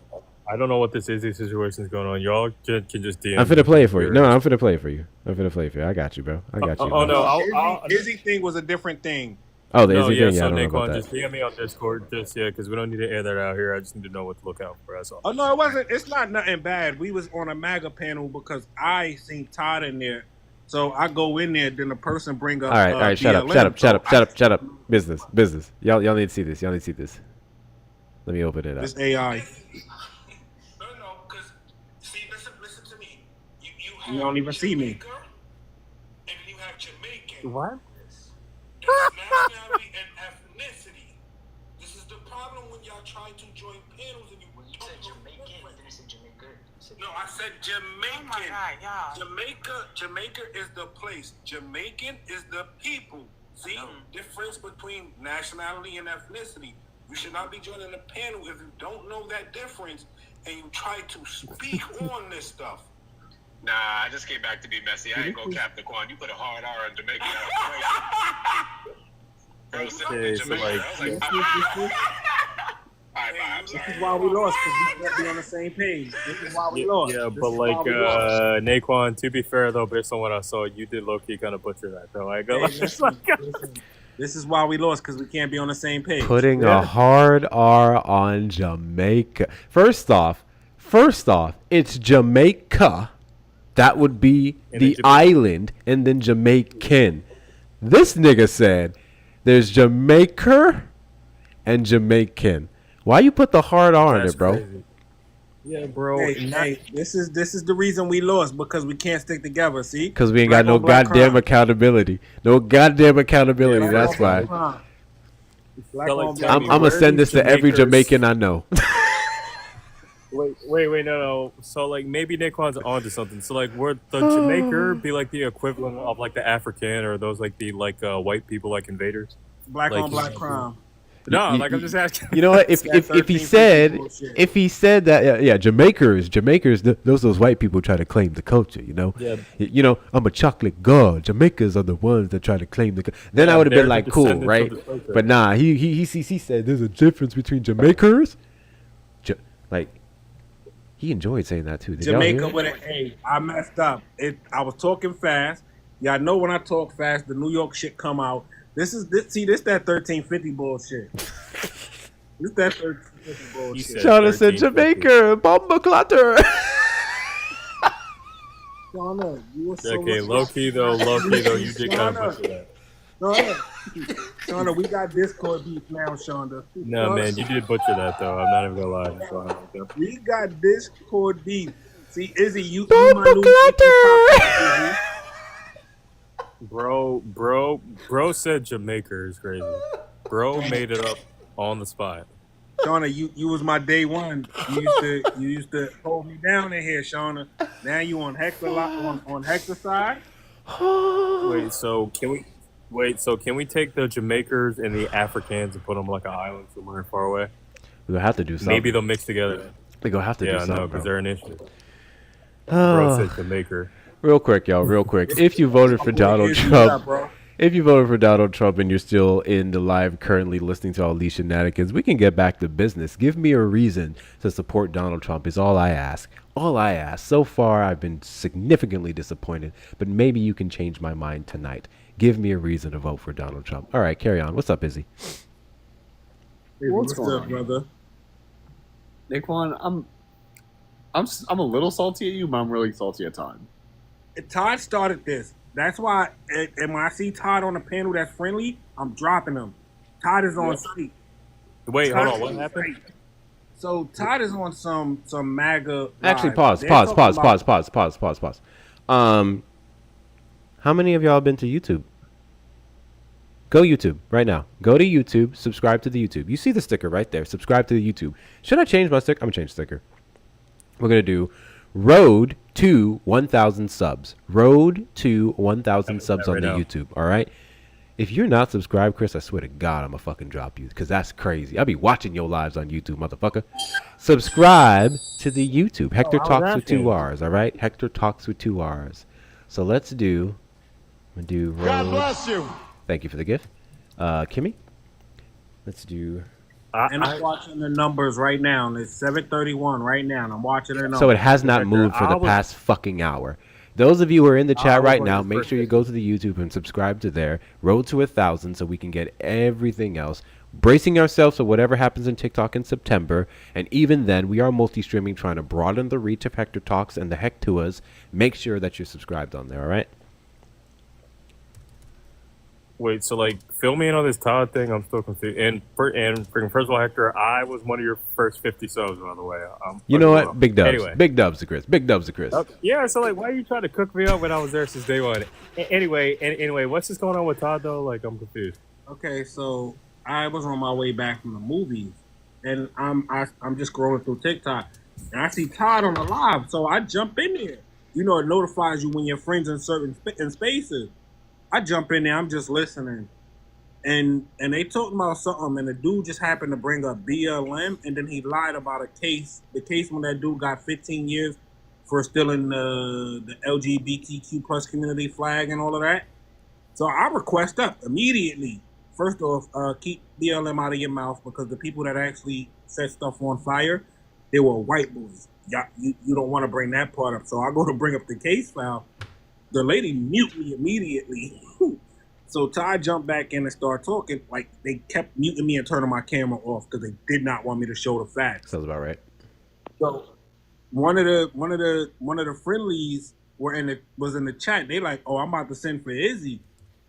I don't know what this Izzy situation is going on. Y'all can just DM. I'm finna play it for you. No, I'm finna play it for you. I'm finna play it for you. I got you, bro. I got you. Oh, no. Izzy thing was a different thing. Oh, the No, Izzy yeah, thing. Yeah, so I don't know about Naquan, that. just DM me on Discord, just because we don't need to air that out here. I just need to know what to look out for. That's all. Oh no, it wasn't. It's not nothing bad. We was on a MAGA panel because I seen Todd in there, so I go in there. Then the person bring up. All right. Shut up. Business. Y'all need to see this. Y'all need to see this. Let me open it up. This AI. No, because see, listen to me. You don't even see me. And you have Jamaican. What? Nationality and ethnicity. This is the problem when y'all try to join panels and you said Jamaican. No, I said Jamaican. Oh my God, Jamaica is the place. Jamaican is the people. See, difference between nationality and ethnicity. You should not be joining a panel if you don't know that difference and you try to speak on this stuff. Nah, I just came back to be messy. I ain't gonna cap the Quan. You put a hard R on Jamaica. Bro, Okay, so like, This is why we lost because we can't be on the same page. This is why we lost. yeah, This but is why like, we lost. Naquan, to be fair though, based on what I saw, you did low key kind of butcher that though. I go. Hey, listen. This is why we lost because we can't be on the same page. Putting a hard R on Jamaica. First off, it's Jamaica. That would be the island, and then Jamaican. This nigga said there's Jamaica and Jamaican. Why you put the hard R on it, bro? Crazy. Yeah, bro. Hey, this is the reason we lost because we can't stick together. See, Because we ain't got no goddamn accountability. No goddamn accountability. That's why. I'm gonna send this to every Jamaican I know. Wait, no. So like maybe Naquan's onto something. So like would the Jamaica be like the equivalent of like the African or those like the white people like invaders? Black like, on black crime. No, like I'm just asking. You know what? If That if he 1350 said bullshit. that Jamaicans, those white people try to claim the culture. You know, Yeah. You know, I'm a chocolate god. Jamaicans are the ones that try to claim the. Then I would have they're been the like, cool, descendants of right? the culture. But nah, he said there's a difference between Jamaicans. Like he enjoyed saying that too. Did y'all hear Jamaica it? with an A. I messed up. I was talking fast. Y'all know when I talk fast, the New York shit come out. This that 1350 bullshit. This that 1350 bullshit. Shauna said Jamaica, bomba clatter. Shauna, you were so Okay, much- low key though, you did kind of butcher that. Shauna, we got Discord beef now, Shauna. No, man, you did butcher that though. I'm not even gonna lie. Just go ahead. We got Discord beef. See, Izzy, you my new Izzy. Bro said Jamaica is crazy. Bro made it up on the spot. Shauna, you was my day one. You used to hold me down in here, Shauna. Now you on Hector on Hector side. So can we take the Jamaicans and the Africans and put them like an island somewhere far away? We're gonna have to do something. Maybe they'll mix together. We're gonna have to do something. Yeah, no, because they're an issue. Oh. Bro said Jamaica. Real quick, y'all. Real quick. If you voted for Donald Trump, and you're still in the live currently listening to all these shenanigans, we can get back to business. Give me a reason to support Donald Trump is all I ask. All I ask. So far, I've been significantly disappointed, but maybe you can change my mind tonight. Give me a reason to vote for Donald Trump. All right, carry on. What's up, Izzy? What's up, brother? Naquan, I'm a little salty at you, but I'm really salty at Todd. Todd started this. That's why, and when I see Todd on a panel that's friendly, I'm dropping him. Todd is on site. Wait, Todd hold on. is What happened? site. So Todd is on some MAGA. Actually, live. pause. How many of y'all have been to YouTube? Go YouTube right now. Go to YouTube. Subscribe to the YouTube. You see the sticker right there. Subscribe to the YouTube. Should I change my sticker? I'm gonna change the sticker. We're gonna do Road to 1,000 subs. Road to 1,000 subs on the YouTube. All right. If you're not subscribed, Chris, I swear to God, I'm gonna fucking drop you because that's crazy. I'll be watching your lives on YouTube, motherfucker. Subscribe to the YouTube. Hector Talks with 2 R's. All right. Hector Talks with 2 R's. So let's do. I'm gonna do Road. God bless you. Thank you for the gift, Kimmy. Let's do. And I'm watching the numbers right now, and it's 7:31 right now, and I'm watching the numbers. So it has not moved for the past fucking hour. Those of you who are in the chat right now, make sure you go to the YouTube and subscribe to there. Road to 1,000 so we can get everything else. Bracing ourselves for whatever happens in TikTok in September. And even then, we are multi-streaming, trying to broaden the reach of Hector Talks and the Heck to us. Make sure that you're subscribed on there, all right? Wait, so like, fill me in on this Todd thing. I'm still confused. And first of all, Hector, I was one of your first 50 subs, by the way. You know what? Big dubs. Anyway. Big dubs to Chris. Big dubs to Chris. Okay. Yeah, so like, why are you trying to cook me up when I was there since day one? Anyway, what's just going on with Todd though? Like, I'm confused. Okay, so I was on my way back from the movies, and I'm just scrolling through TikTok, and I see Todd on the live, so I jump in there. You know, it notifies you when your friends in certain spaces. I jump in there, I'm just listening, and they talking about something, and the dude just happened to bring up BLM, and then he lied about the case when that dude got 15 years for stealing the LGBTQ plus community flag and all of that. So I request up immediately. First off, keep BLM out of your mouth, because the people that actually set stuff on fire, they were white boys. Yeah, you don't want to bring that part up. So I go to bring up the case file. The lady mute me immediately. So Ty jumped back in and started talking. Like, they kept muting me and turning my camera off because they did not want me to show the facts. Sounds about right. So one of the friendlies was in the chat. They like, oh, I'm about to send for Izzy.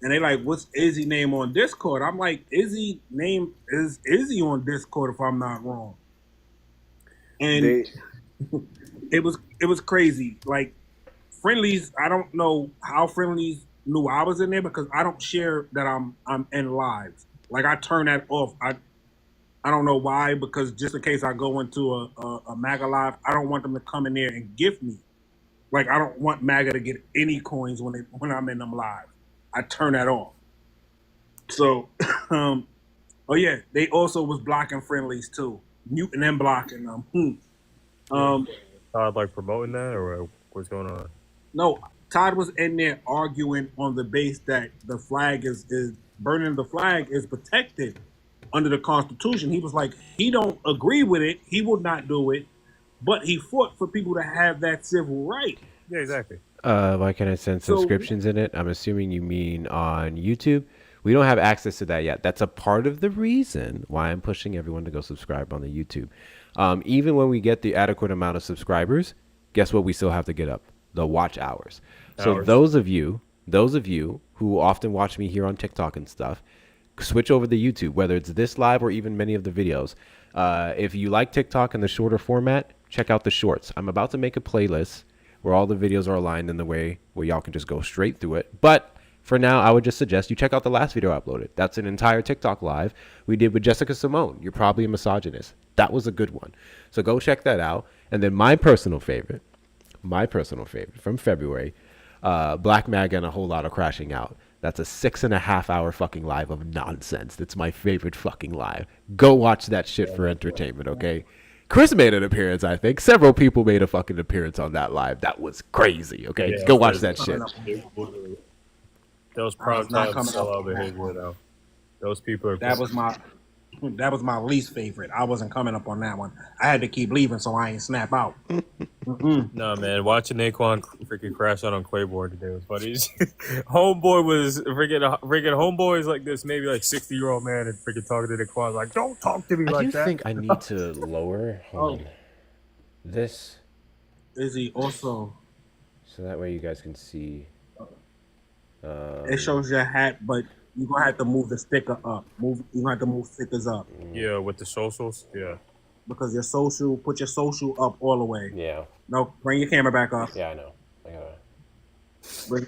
And they like, what's Izzy name on Discord? I'm like, Izzy name is Izzy on Discord if I'm not wrong. And it was crazy. Like, friendlies, I don't know how friendlies knew I was in there, because I don't share that I'm in lives. Like, I turn that off. I don't know why, because just in case I go into a MAGA live, I don't want them to come in there and gift me. Like, I don't want MAGA to get any coins when I'm in them live. I turn that off. So Oh yeah, they also was blocking friendlies too, muting and blocking them. Todd like promoting that, or what's going on? No, Todd was in there arguing on the base that the flag is burning the flag is protected under the Constitution. He was like, he don't agree with it. He would not do it, but he fought for people to have that civil right. Yeah, exactly. Why can I send subscriptions in it? I'm assuming you mean on YouTube. We don't have access to that yet. That's a part of the reason why I'm pushing everyone to go subscribe on the YouTube. Even when we get the adequate amount of subscribers, guess what? We still have to get up the watch hours. So those of you who often watch me here on TikTok and stuff, switch over to YouTube, whether it's this live or even many of the videos. If you like TikTok in the shorter format, check out the shorts. I'm about to make a playlist where all the videos are aligned in the way where y'all can just go straight through it. But for now, I would just suggest you check out the last video I uploaded. That's an entire TikTok live we did with Jessica Simone. You're probably a misogynist. That was a good one. So go check that out. And then my personal favorite from February, Black MAGA and a whole lot of crashing out. That's a 6.5 hour fucking live of nonsense. That's my favorite fucking live. Go watch that shit for entertainment, okay? Chris made an appearance, I think. Several people made a fucking appearance on that live. That was crazy, okay? Yeah, Just go watch that shit. Those prime time sellout behavior, though. Those people are. That was my least favorite. I wasn't coming up on that one. I had to keep leaving so I ain't snap out. No, man, watching Naquan freaking crash out on Quayboard today was funny. Homeboy was freaking Homeboy is like this, maybe like 60-year-old man, and freaking talking to Naquan like, "Don't talk to me like that." I think I need to lower this. Is he also? So that way you guys can see. It shows your hat, but you're gonna have to move the sticker up. You're gonna have to move stickers up. Yeah, with the socials. Yeah. Because put your social up all the way. Yeah. No, bring your camera back up. Yeah, I know. I gotta.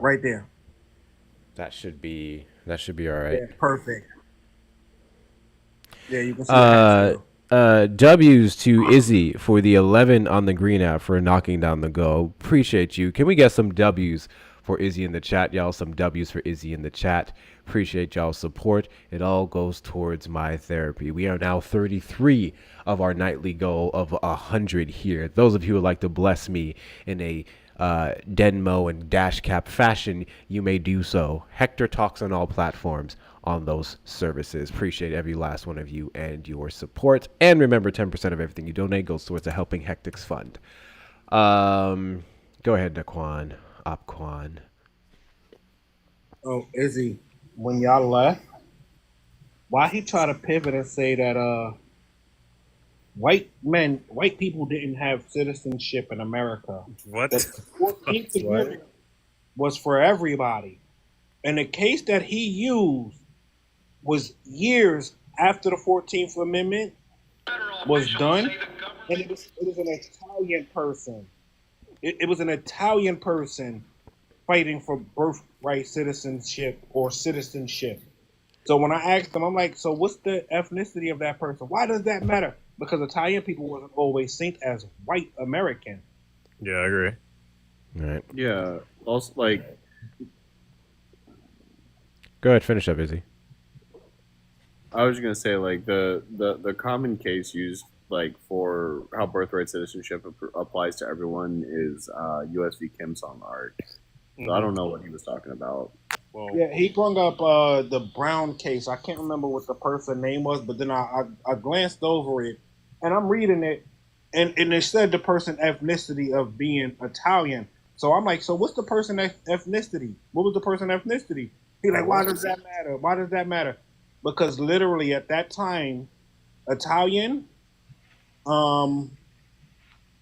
Right there. That should be all right. Yeah, perfect. Yeah, you can see W's to Izzy for the 11 on the green app for knocking down the goal. Appreciate you. Can we get some W's for Izzy in the chat, y'all? Some W's for Izzy in the chat. Appreciate y'all's support. It all goes towards my therapy. We are now 33 of our nightly goal of 100 here. Those of you who would like to bless me in a Denmo and Dash Cap fashion, you may do so. Hector talks on all platforms on those services. Appreciate every last one of you and your support. And remember, 10% of everything you donate goes towards the Helping Hectics Fund. Go ahead, Naquan. Opquan. Oh, Izzy, when y'all left, why he try to pivot and say that white people didn't have citizenship in America? What? That the 14th Amendment was for everybody. And the case that he used was years after the 14th Amendment was done, and it was an Italian person. It was an Italian person fighting for birthright citizenship or citizenship. So when I asked them, I'm like, so what's the ethnicity of that person? Why does that matter? Because Italian people wasn't always seen as white American. Yeah, I agree. All right. Yeah. Also, like, go ahead, finish up, Izzy. I was gonna say, like, the common case used, like, for how birthright citizenship applies to everyone is U.S. v. Kim Song Art. So I don't know what he was talking about. Well, yeah, he brought up the Brown case. I can't remember what the person's name was, but then I glanced over it, and I'm reading it, and it said the person ethnicity of being Italian. So I'm like, so what's the person ethnicity? What was the person ethnicity? He's like, why does that matter? Why does that matter? Because literally at that time, Italian and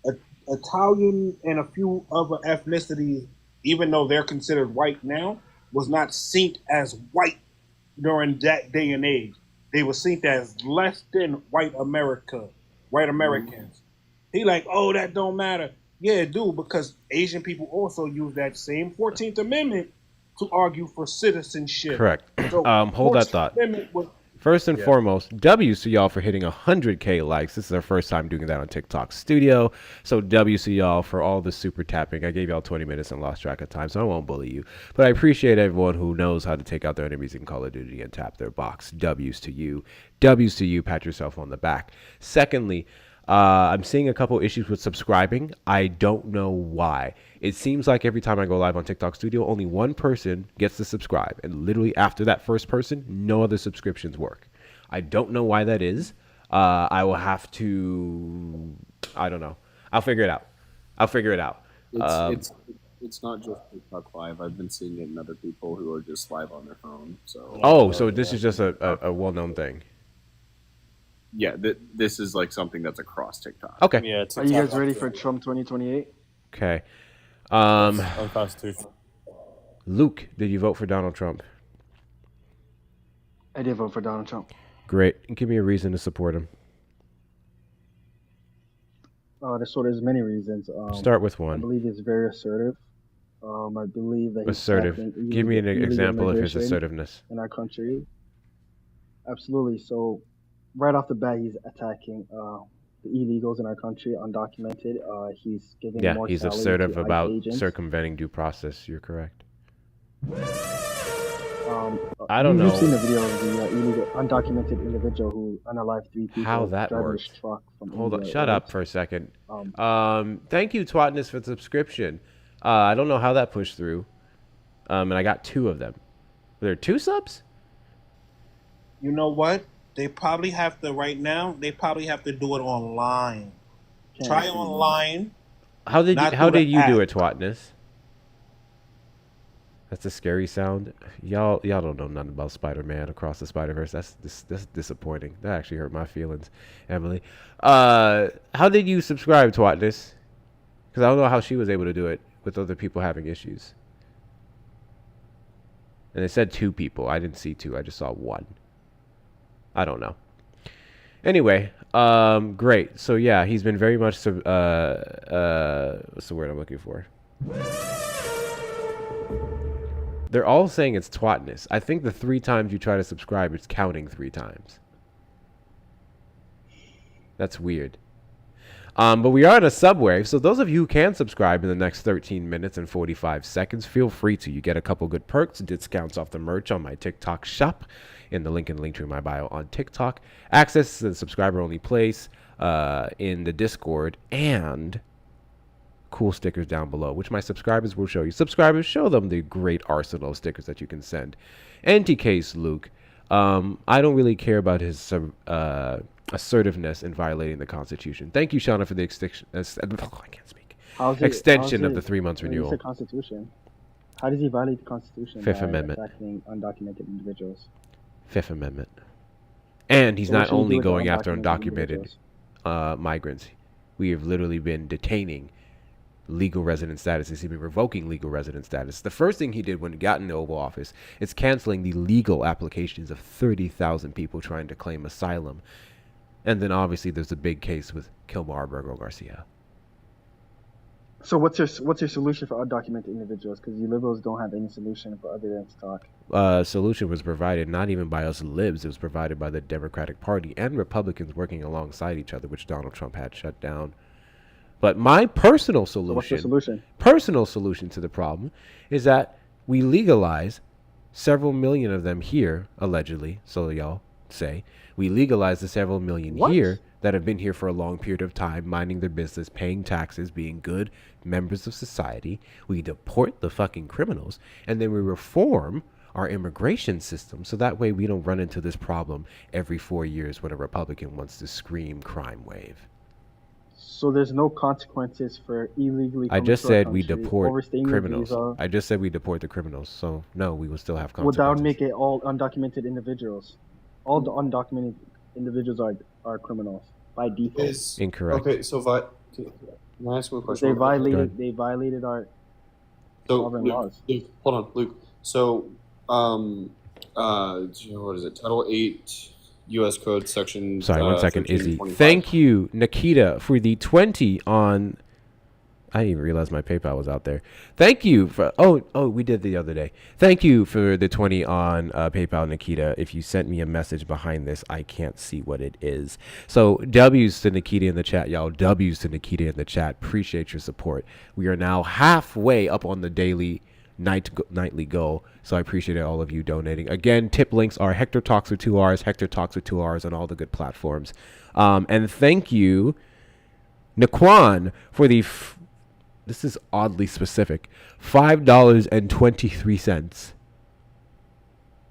a few other ethnicities, even though they're considered white now, was not seen as white during that day and age. They were seen as less than white Americans. He like, oh, that don't matter. Yeah, it do, because Asian people also use that same 14th Amendment to argue for citizenship. Correct. So Hold that thought. First and foremost, W's to y'all for hitting 100K likes. This is our first time doing that on TikTok Studio. So W's to y'all for all the super tapping. I gave y'all 20 minutes and lost track of time, so I won't bully you. But I appreciate everyone who knows how to take out their enemies in Call of Duty and tap their box. W's to you. W's to you. Pat yourself on the back. Secondly, I'm seeing a couple issues with subscribing. I don't know why. It seems like every time I go live on TikTok Studio, only one person gets to subscribe. And literally after that first person, no other subscriptions work. I don't know why that is. I will have to... I don't know. I'll figure it out. It's not just TikTok Live. I've been seeing it in other people who are just live on their phone. So this is just a well-known thing. Yeah, this is like something that's across TikTok. Okay. Yeah, are you guys ready for Trump 2028? Okay. Unconstitutional. Luke, did you vote for Donald Trump? I did vote for Donald Trump. Great. Give me a reason to support him. There's many reasons. Start with one. I believe he's very assertive. I believe that he's assertive. Give me an example of his assertiveness in our country. Absolutely. So, right off the bat, he's attacking the illegals in our country, undocumented. He's giving more he's salary assertive to about ICE agents. circumventing due process. You're correct. I don't know. You've seen the video of the illegal, undocumented individual who unalived 3 people. How that works. Truck from Hold on. India, Shut right? up for a second. Thank you, Twatness, for the subscription. I don't know how that pushed through. And I got 2 of them. Were there 2 subs? You know what? They probably have to, right now, they probably have to do it online. Try online. How did you do it, app. Twatness? That's a scary sound. Y'all don't know nothing about Spider-Man Across the Spider-Verse. That's disappointing. That actually hurt my feelings, Emily. How did you subscribe, Twatness? Because I don't know how she was able to do it with other people having issues. And it said 2 people. I didn't see 2. I just saw 1. I don't know. Anyway, great. So yeah, he's been very much what's the word I'm looking for? They're all saying it's twatness. I think the 3 times you try to subscribe, it's counting 3 times. That's weird. But we are in a subwave, so those of you who can subscribe in the next 13 minutes and 45 seconds, feel free to. You get a couple good perks, discounts off the merch on my TikTok shop in the link tree in my bio on TikTok, access to the subscriber-only place in the Discord, and cool stickers down below, which my subscribers will show you. Subscribers, show them the great arsenal of stickers that you can send. Anti-case Luke, I don't really care about his assertiveness in violating the Constitution. Thank you, Shauna, for the extension. I can't speak. Extension of the 3 months renewal. The Constitution. How does he violate the Constitution? Fifth by Amendment. Attacking undocumented individuals. 5th Amendment. And he's So what not should he do only with the going after undocumented undocumented migrants. We have literally been detaining legal resident status. He's been revoking legal resident status. The first thing he did when he got in the Oval Office is canceling the legal applications of 30,000 people trying to claim asylum. And then obviously there's a big case with Kilmar Burgo Garcia. So what's your solution for undocumented individuals? Because you liberals don't have any solution for other than to talk. Solution was provided not even by us libs. It was provided by the Democratic Party and Republicans working alongside each other, which Donald Trump had shut down. But my personal solution, What's the solution? Personal solution to the problem is that we legalize several million of them here, allegedly, so y'all say. We legalize the several million here that have been here for a long period of time, minding their business, paying taxes, being good members of society. We deport the fucking criminals, and then we reform our immigration system so that way we don't run into this problem every 4 years when a Republican wants to scream crime wave. So there's no consequences for illegally. I just said we country, deport overstaying criminals. your visa. I just said we deport the criminals. So no, we will still have Would consequences. that make it all undocumented individuals? All the undocumented individuals are criminals by default. Incorrect. Okay, so can I ask you a question? They violated our sovereign laws. Luke, hold on, Luke. So, what is it? Title 8, U.S. Code, Section. Sorry, 1 second, Izzy. 1325. Thank you, Nikita, for the 20 on I didn't even realize my PayPal was out there. Thank you for. Oh, we did the other day. Thank you for the 20 on PayPal, Nikita. If you sent me a message behind this, I can't see what it is. So W's to Nikita in the chat, y'all. W's to Nikita in the chat. Appreciate your support. We are now halfway up on the daily nightly goal. So I appreciate all of you donating. Again, tip links are Hector Talks with 2 R's, Hector Talks with 2 R's on all the good platforms. And thank you, Naquan, for the. This is oddly specific. $5.23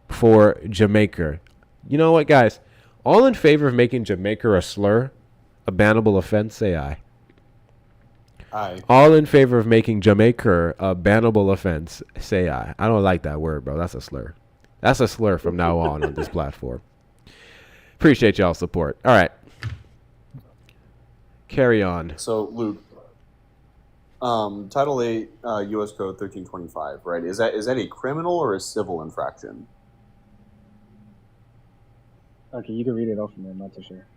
for Jamaica. You know what, guys? All in favor of making Jamaica a slur, a bannable offense, say aye. Aye. All in favor of making Jamaica a bannable offense, say aye. I don't like that word, bro. That's a slur. That's a slur from now on this platform. Appreciate y'all's support. All right. Carry on. So, Luke, Title 8, U.S. Code 1325, right? Is that a criminal or a civil infraction? Okay, you can read it off from there. I'm not too sure.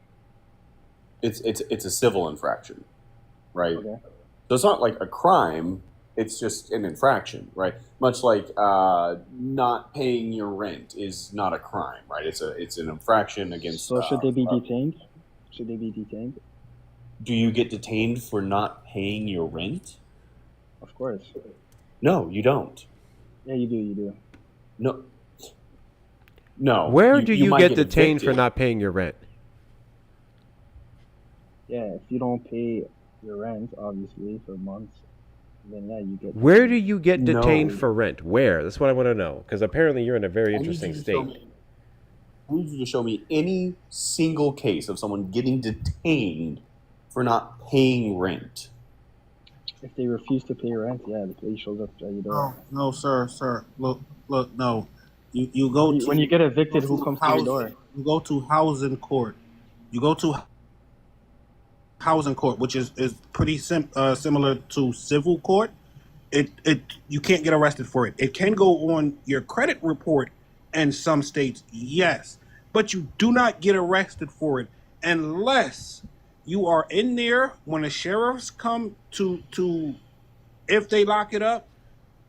It's a civil infraction, right? Okay. So it's not like a crime. It's just an infraction, right? Much like not paying your rent is not a crime, right? It's an infraction against. So should they be detained? Should they be detained? Do you get detained for not paying your rent? Of course. No, you don't. Yeah, you do. You do. No. No. Where do you might get detained for evicted. not paying your rent? Yeah, if you don't pay your rent, obviously, for months, then yeah, you get. Where do you get detained No. for rent? Where? That's what I want to know. Because apparently you're in a very interesting state. I need you to show me any single case of someone getting detained for not paying rent. If they refuse to pay rent, yeah, the police shows up at your door. No, sir. Look, no. You go to, When you get evicted, who comes to your door? You go to housing court. You go to housing court, which is pretty similar to civil court. It you can't get arrested for it. It can go on your credit report in some states, yes, but you do not get arrested for it unless you are in there when the sheriffs come to if they lock it up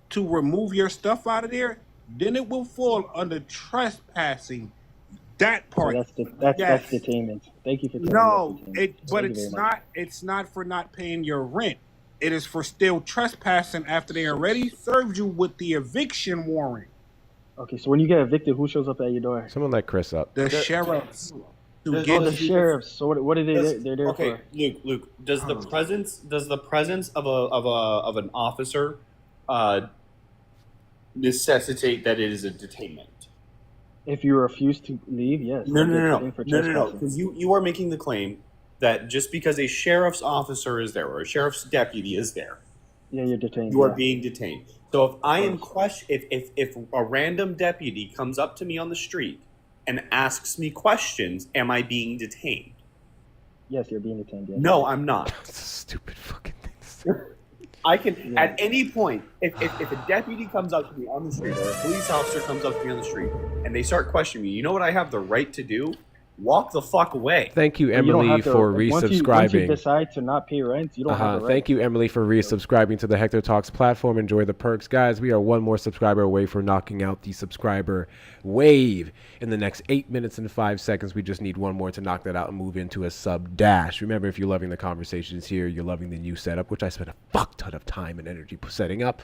to remove your stuff out of there, then it will fall under trespassing. That part. So that's detainment. Thank you for telling No, me that's but Thank you it's very much. not. It's not for not paying your rent. It is for still trespassing after they already served you with the eviction warrant. Okay, so when you get evicted, who shows up at your door? Someone let Chris up. The sheriffs. Does- get the sheriffs. So what are they? They're there okay, for. Luke. Does the presence of an officer necessitate that it is a detainment? If you refuse to leave, yes. No. For Because you are making the claim that just because a sheriff's officer is there or a sheriff's deputy is there, yeah, you're detained. you are yeah. being detained. So if I am if a random deputy comes up to me on the street and asks me questions, am I being detained? Yes, you're being detained. Yes. No, I'm not. Stupid fucking thing. I can at any point, if a deputy comes up to me on the street or a police officer comes up to me on the street and they start questioning me, you know what I have the right to do? Walk the fuck away. Thank you, You don't Emily, have to- for Once you resubscribing. decide to not pay rent, you don't have the right. Thank you, Emily, for resubscribing to the Hector Talks platform. Enjoy the perks. Guys, we are one more subscriber away from knocking out the subscriber wave in the next 8 minutes and 5 seconds. We just need one more to knock that out and move into a sub dash. Remember, if you're loving the conversations here, you're loving the new setup, which I spent a fuck ton of time and energy setting up,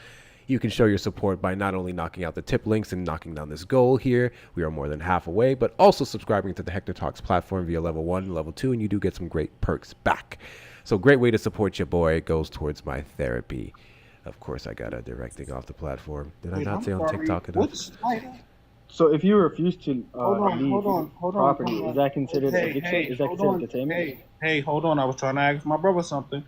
you can show your support by not only knocking out the tip links and knocking down this goal here, we are more than half away, but also subscribing to the Hector Talks platform via level 1 and level 2, and you do get some great perks back. So great way to support your boy. It goes towards my therapy. Of course, I got a directing off the platform. Did I not say on TikTok enough? So if you refuse to leave hold on, property, hold on. is that considered eviction? Is that hold considered on. detainment? Hey, hold on. I was trying to ask my brother something.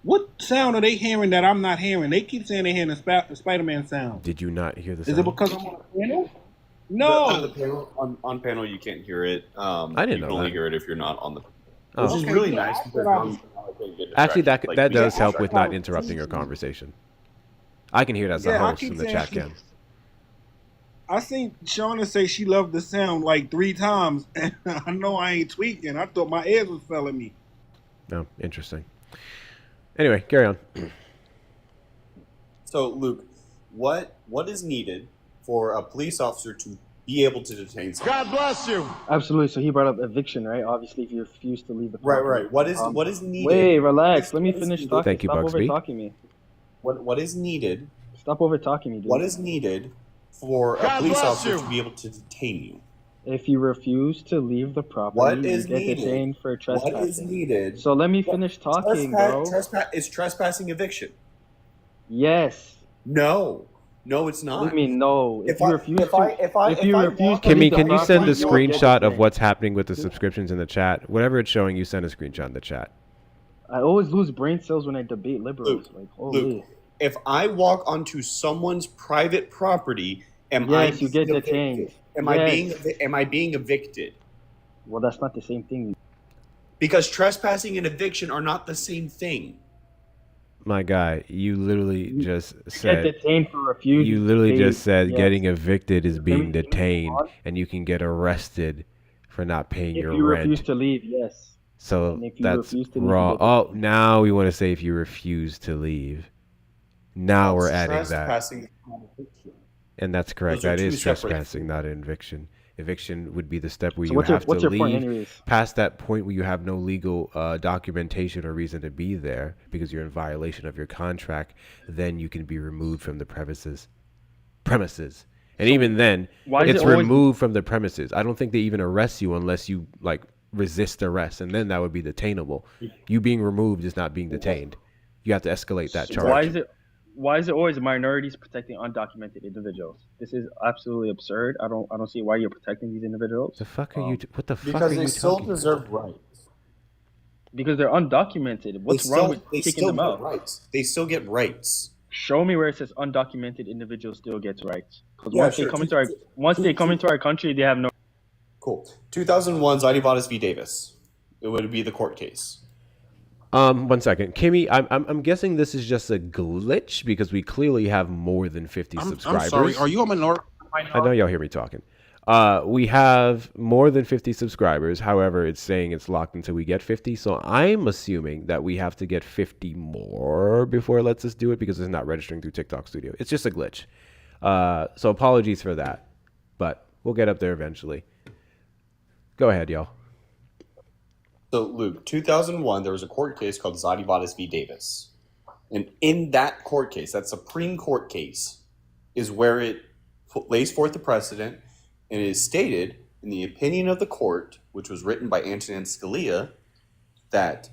What sound are they hearing that I'm not hearing? They keep saying they're hearing the Spider-Man sound. Did you not hear the Is sound? it because I'm on a panel? No. The panel, on panel, you can't hear it. I didn't you know can only that. hear it if you're not on the. Oh. Which is really nice because Actually, that Like, that we does get help with distracted. not interrupting your conversation. I can hear it as a Yeah, I host keep in the saying chat she- can. I seen Shauna say she loved the sound like 3 times, and I know I ain't tweaking. I thought my ears was failing me. No, interesting. Anyway, carry on. So, Luke, what is needed for a police officer to be able to detain someone? God bless you. Absolutely. So he brought up eviction, right? Obviously, if you refuse to leave the property. Right. What is needed? Wait, relax. Let me finish talking. Thank you, Stop Bugsby. over talking me. What is needed? Stop over talking me, dude. What is needed for a police officer to be able to detain you? If you refuse to leave the property, What is you get needed? detained for trespassing. What is needed? So let me finish talking, bro. Is trespassing eviction? Yes. No, it's not. What do you mean no? If you refuse to Kimmy, leave can the you send a property, you will get screenshot of detained. what's happening with the subscriptions in the chat? Whatever it's showing, you send a screenshot in the chat. I always lose brain cells when I debate liberals. Luke, if I walk onto someone's private property, Yes, you get detained. Am I being evicted? Well, that's not the same thing. Because trespassing and eviction are not the same thing. My guy, you literally just said. Get detained for refusing. You literally just said yes. getting evicted is being detained, and you can get arrested for not paying your If you rent. refuse to leave, yes. So And if you that's refuse to leave, wrong. you get Oh, now we want to say if you refuse to leave. Now we're adding that. Trespassing and eviction. And that's correct. Those are That is two separate trespassing, not an eviction. Eviction would be the step where So you what's your- have what's to your point leave anyways? past that point where you have no legal documentation or reason to be there because you're in violation of your contract. Then you can be removed from the premises. And even then, why is it's it always- removed from the premises. I don't think they even arrest you unless you resist arrest, and then that would be detainable. You being removed is not being detained. You have to escalate that charge. Why is it always minorities protecting undocumented individuals? This is absolutely absurd. I don't see why you're protecting these individuals. The fuck are you? What the fuck Because are they you still talking deserve about? rights. Because they're undocumented. What's wrong with kicking them out? Rights. They still get rights. Show me where it says undocumented individuals still gets rights. Because Yeah, once sure. they come into our country, they have no. Cool. 2001 Zaidivadas v. Davis. It would be the court case. 1 second, Kimmy. I'm guessing this is just a glitch because we clearly have more than 50 subscribers. I'm sorry. Are you a minority? I know y'all hear me talking. We have more than 50 subscribers. However, it's saying it's locked until we get 50. So I'm assuming that we have to get 50 more before it lets us do it because it's not registering through TikTok Studio. It's just a glitch. So apologies for that, but we'll get up there eventually. Go ahead, y'all. So, Luke, 2001, there was a court case called Zaidivadas v. Davis. And in that court case, that Supreme Court case, is where it lays forth the precedent, and it is stated in the opinion of the court, which was written by Antonin Scalia, that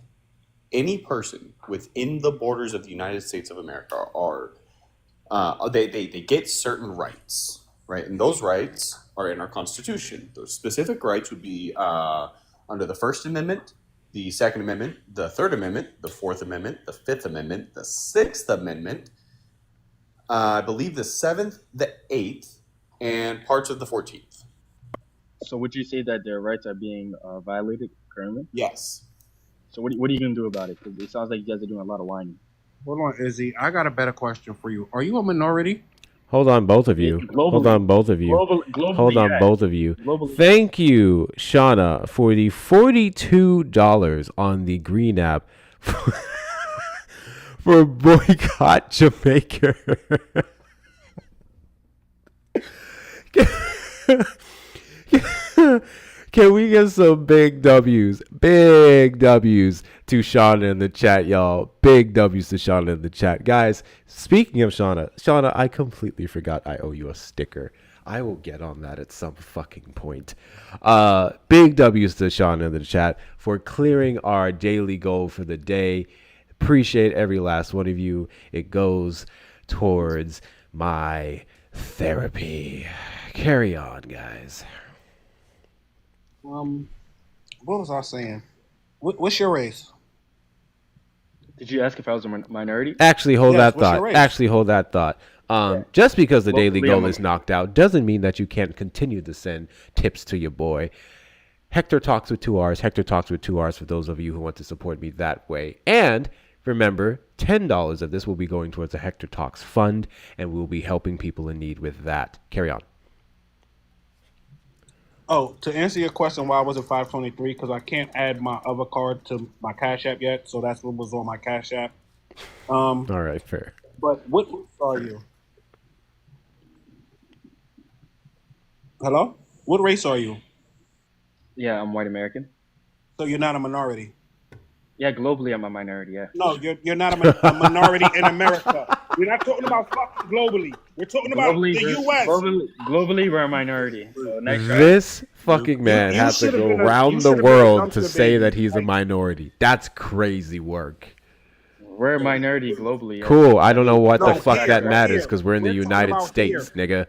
any person within the borders of the United States of America are they get certain rights, right? And those rights are in our Constitution. Those specific rights would be under the First Amendment, the Second Amendment, the Third Amendment, the Fourth Amendment, the Fifth Amendment, the Sixth Amendment, I believe the Seventh, the Eighth, and parts of the 14th. So would you say that their rights are being violated currently? Yes. So what are you going to do about it? Because it sounds like you guys are doing a lot of whining. Hold on, Izzy. I got a better question for you. Are you a minority? Hold on, both of you. Hold on, both of you. Globally, Hold on, yes. both of you. Globally. Thank you, Shauna, for the $42 on the Green app for Boycott Jamaica. Can we get some big W's? Big W's to Shauna in the chat, y'all. Big W's to Shauna in the chat. Guys, speaking of Shauna, I completely forgot I owe you a sticker. I will get on that at some fucking point. Big W's to Shauna in the chat for clearing our daily goal for the day. Appreciate every last one of you. It goes towards my therapy. Carry on, guys. What was I saying? What's your race? Did you ask if I was a minority? Actually, hold Yes, that what's your thought. race? Actually, hold that thought. Just because the daily Locally, goal I'm a- is knocked out doesn't mean that you can't continue to send tips to your boy. Hector Talks with 2 R's. Hector Talks with 2 R's for those of you who want to support me that way. And remember, $10 of this will be going towards a Hector Talks fund, and we'll be helping people in need with that. Carry on. Oh, to answer your question, why was it 523? Because I can't add my other card to my Cash App yet, so that's what was on my Cash App. All right, fair. But what race are you? Hello? What race are you? Yeah, I'm white American. So you're not a minority. Yeah, globally I'm a minority. Yeah. No, you're not a minority in America. We're not talking about fucking globally. We're talking about the U.S. Globally, we're a minority. So next try. This fucking man had to go around the world to say that he's a minority. That's crazy work. We're a minority globally. Cool. I don't know what the fuck that matters because we're in the United States, nigga.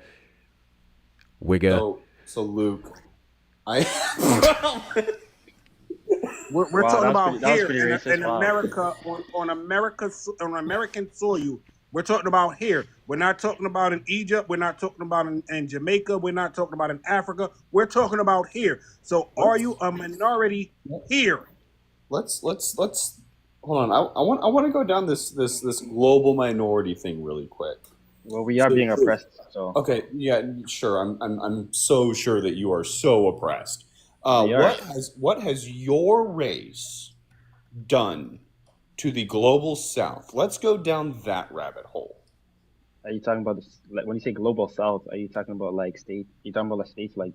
Wigga. So Luke, We're talking about here in America, on American soil. We're talking about here. We're not talking about in Egypt. We're not talking about in Jamaica. We're not talking about in Africa. We're talking about here. So are you a minority here? Let's hold on. I want to go down this global minority thing really quick. Well, we are being oppressed. So okay, yeah, sure. I'm so sure that you are so oppressed. What has your race done to the global South? Let's go down that rabbit hole. Are you talking about this? Like, when you say global South, are you talking about like state? You talking about like states like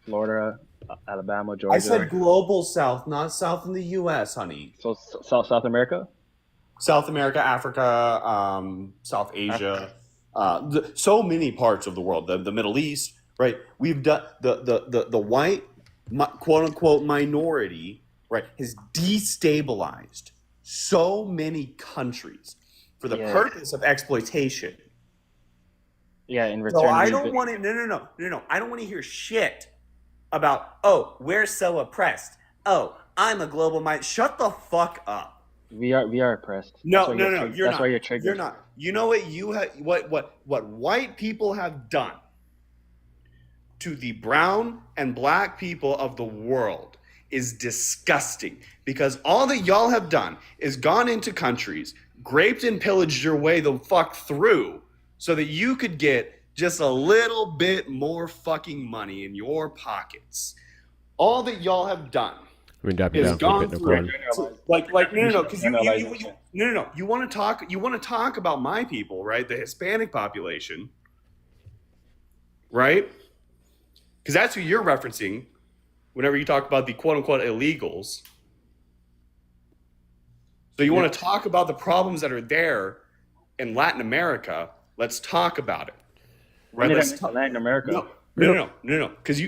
Florida, Alabama, Georgia? I said global South, not South in the U.S., honey. So South America. South America, Africa, South Asia, so many parts of the world, the Middle East, right? We've done the white, quote unquote, minority, right, has destabilized so many countries for the purpose of exploitation. Yeah, in return. So I don't want to. No. I don't want to hear shit about. Oh, we're so oppressed. Oh, I'm a global mind. Shut the fuck up. We are oppressed. No, you're that's not. Why you're triggered. You're not. You know what what white people have done to the brown and black people of the world is disgusting, because all that y'all have done is gone into countries, raped and pillaged your way the fuck through so that you could get just a little bit more fucking money in your pockets. All that y'all have done is gone through. Like no, because you want to talk about my people, right? The Hispanic population, right? Because that's who you're referencing whenever you talk about the quote unquote illegals. So you want to talk about the problems that are there in Latin America? Let's talk about it. Right? Latin America. No. Because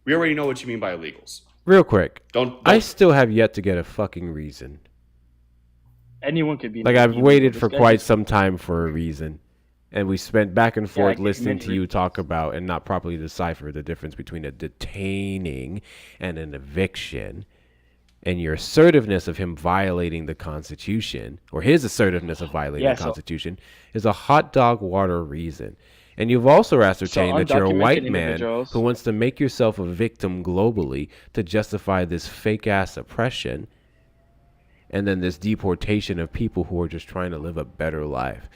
we already know what you mean by illegals. Real quick, I still have yet to get a fucking reason. Anyone could be. Like, I've waited for quite some time for a reason, and we spent back and forth listening to you talk about and not properly decipher the difference between a detaining and an eviction, and your assertiveness of him violating the Constitution, or his assertiveness of violating the Constitution, is a hot dog water reason. And you've also ascertained that you're a white man who wants to make yourself a victim globally to justify this fake-ass oppression and then this deportation of people who are just trying to live a better life.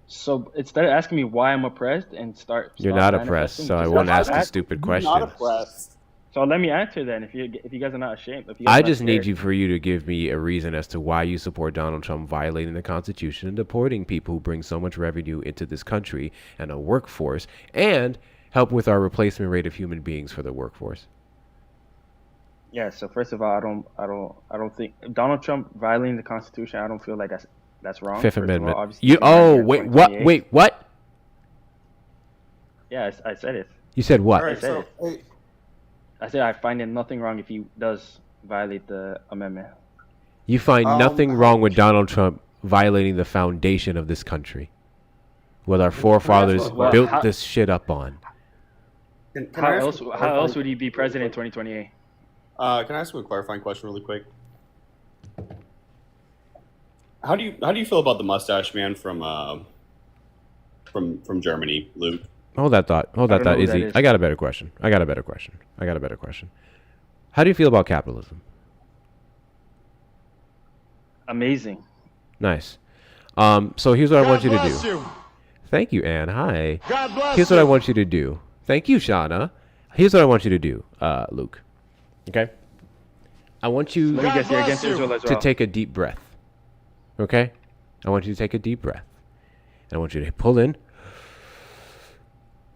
So instead of asking me why I'm oppressed and You're not oppressed, so I won't ask a stupid question. Not oppressed. So let me answer then, if you guys are not ashamed. I just need for you to give me a reason as to why you support Donald Trump violating the Constitution and deporting people who bring so much revenue into this country and a workforce, and help with our replacement rate of human beings for the workforce. Yeah. So first of all, I don't think Donald Trump violating the Constitution. I don't feel like that's wrong. Fifth Amendment. Wait, what? Yeah, I said it. You said what? I said it. I said I find nothing wrong if he does violate the amendment. You find nothing wrong with Donald Trump violating the foundation of this country, what our forefathers built this shit up on. How else would he be president in 2028? Can I ask you a clarifying question really quick? How do you feel about the mustache man from Germany, Luke? Hold that thought, Izzy. I got a better question. How do you feel about capitalism? Amazing. Nice. So here's what I want you to do. Thank you, Anne. Hi. God bless Here's what I want you to do. Thank you, Shauna. Here's what I want you to do, Luke. Okay? I want you Let me guess, you're against Israel as well. to take a deep breath. Okay? I want you to take a deep breath. And I want you to pull in.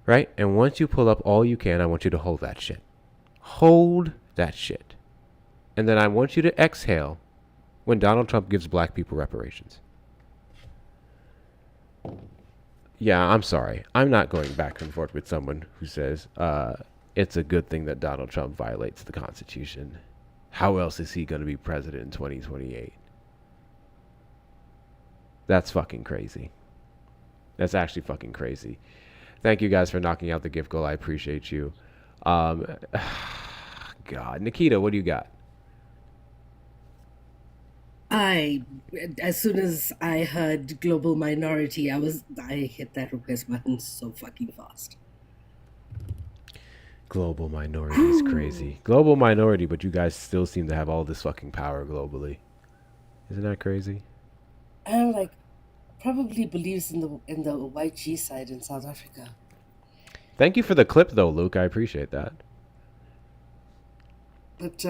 Right? And once you pull up all you can, I want you to hold that shit. Hold that shit. And then I want you to exhale when Donald Trump gives black people reparations. Yeah, I'm sorry. I'm not going back and forth with someone who says it's a good thing that Donald Trump violates the Constitution. How else is he going to be president in 2028? That's fucking crazy. That's actually fucking crazy. Thank you guys for knocking out the gift goal. I appreciate you. God, Nikita, what do you got? As soon as I heard global minority, I hit that request button so fucking fast. Global minority is crazy. Global minority, but you guys still seem to have all this fucking power globally. Isn't that crazy? I'm like, probably believes in the white G side in South Africa. Thank you for the clip, though, Luke. I appreciate that. But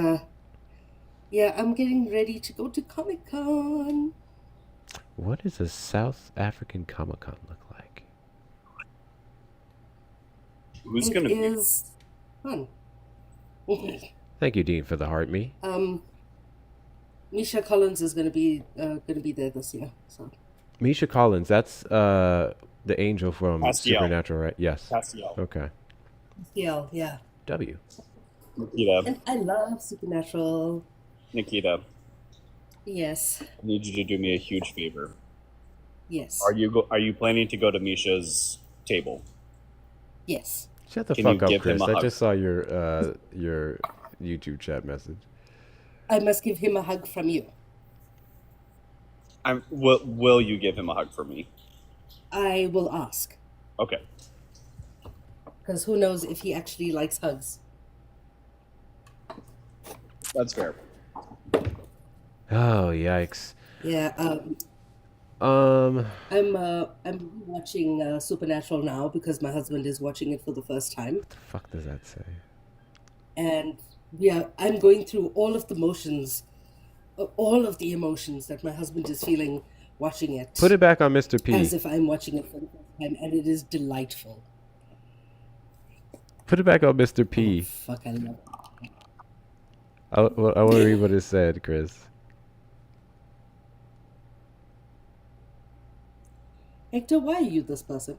yeah, I'm getting ready to go to Comic-Con. What does a South African Comic-Con look like? Who's gonna be? It is fun. Thank you, Dean, for the heart me. Misha Collins is gonna be there this year. So. Misha Collins, that's the angel from Castiel. Supernatural, right? Yes. Castiel. Okay. Yeah. W. Nikita. And I love Supernatural. Nikita. Yes. I need you to do me a huge favor. Yes. Are you planning to go to Misha's table? Yes. Shut the Can fuck you up, give him Chris. a I hug? just saw your YouTube chat message. I must give him a hug from you. Will you give him a hug for me? I will ask. Okay. Because who knows if he actually likes hugs. That's fair. Oh, yikes. Yeah. I'm watching Supernatural now because my husband is watching it for the first time. What the fuck does that say? And I'm going through all of the emotions that my husband is feeling watching it. Put it back on Mr. P. As if I'm watching it for the first time, and it is delightful. Put it back on Mr. P. Fuck, I love it. I want to read what it said, Chris. Hector, why are you this person?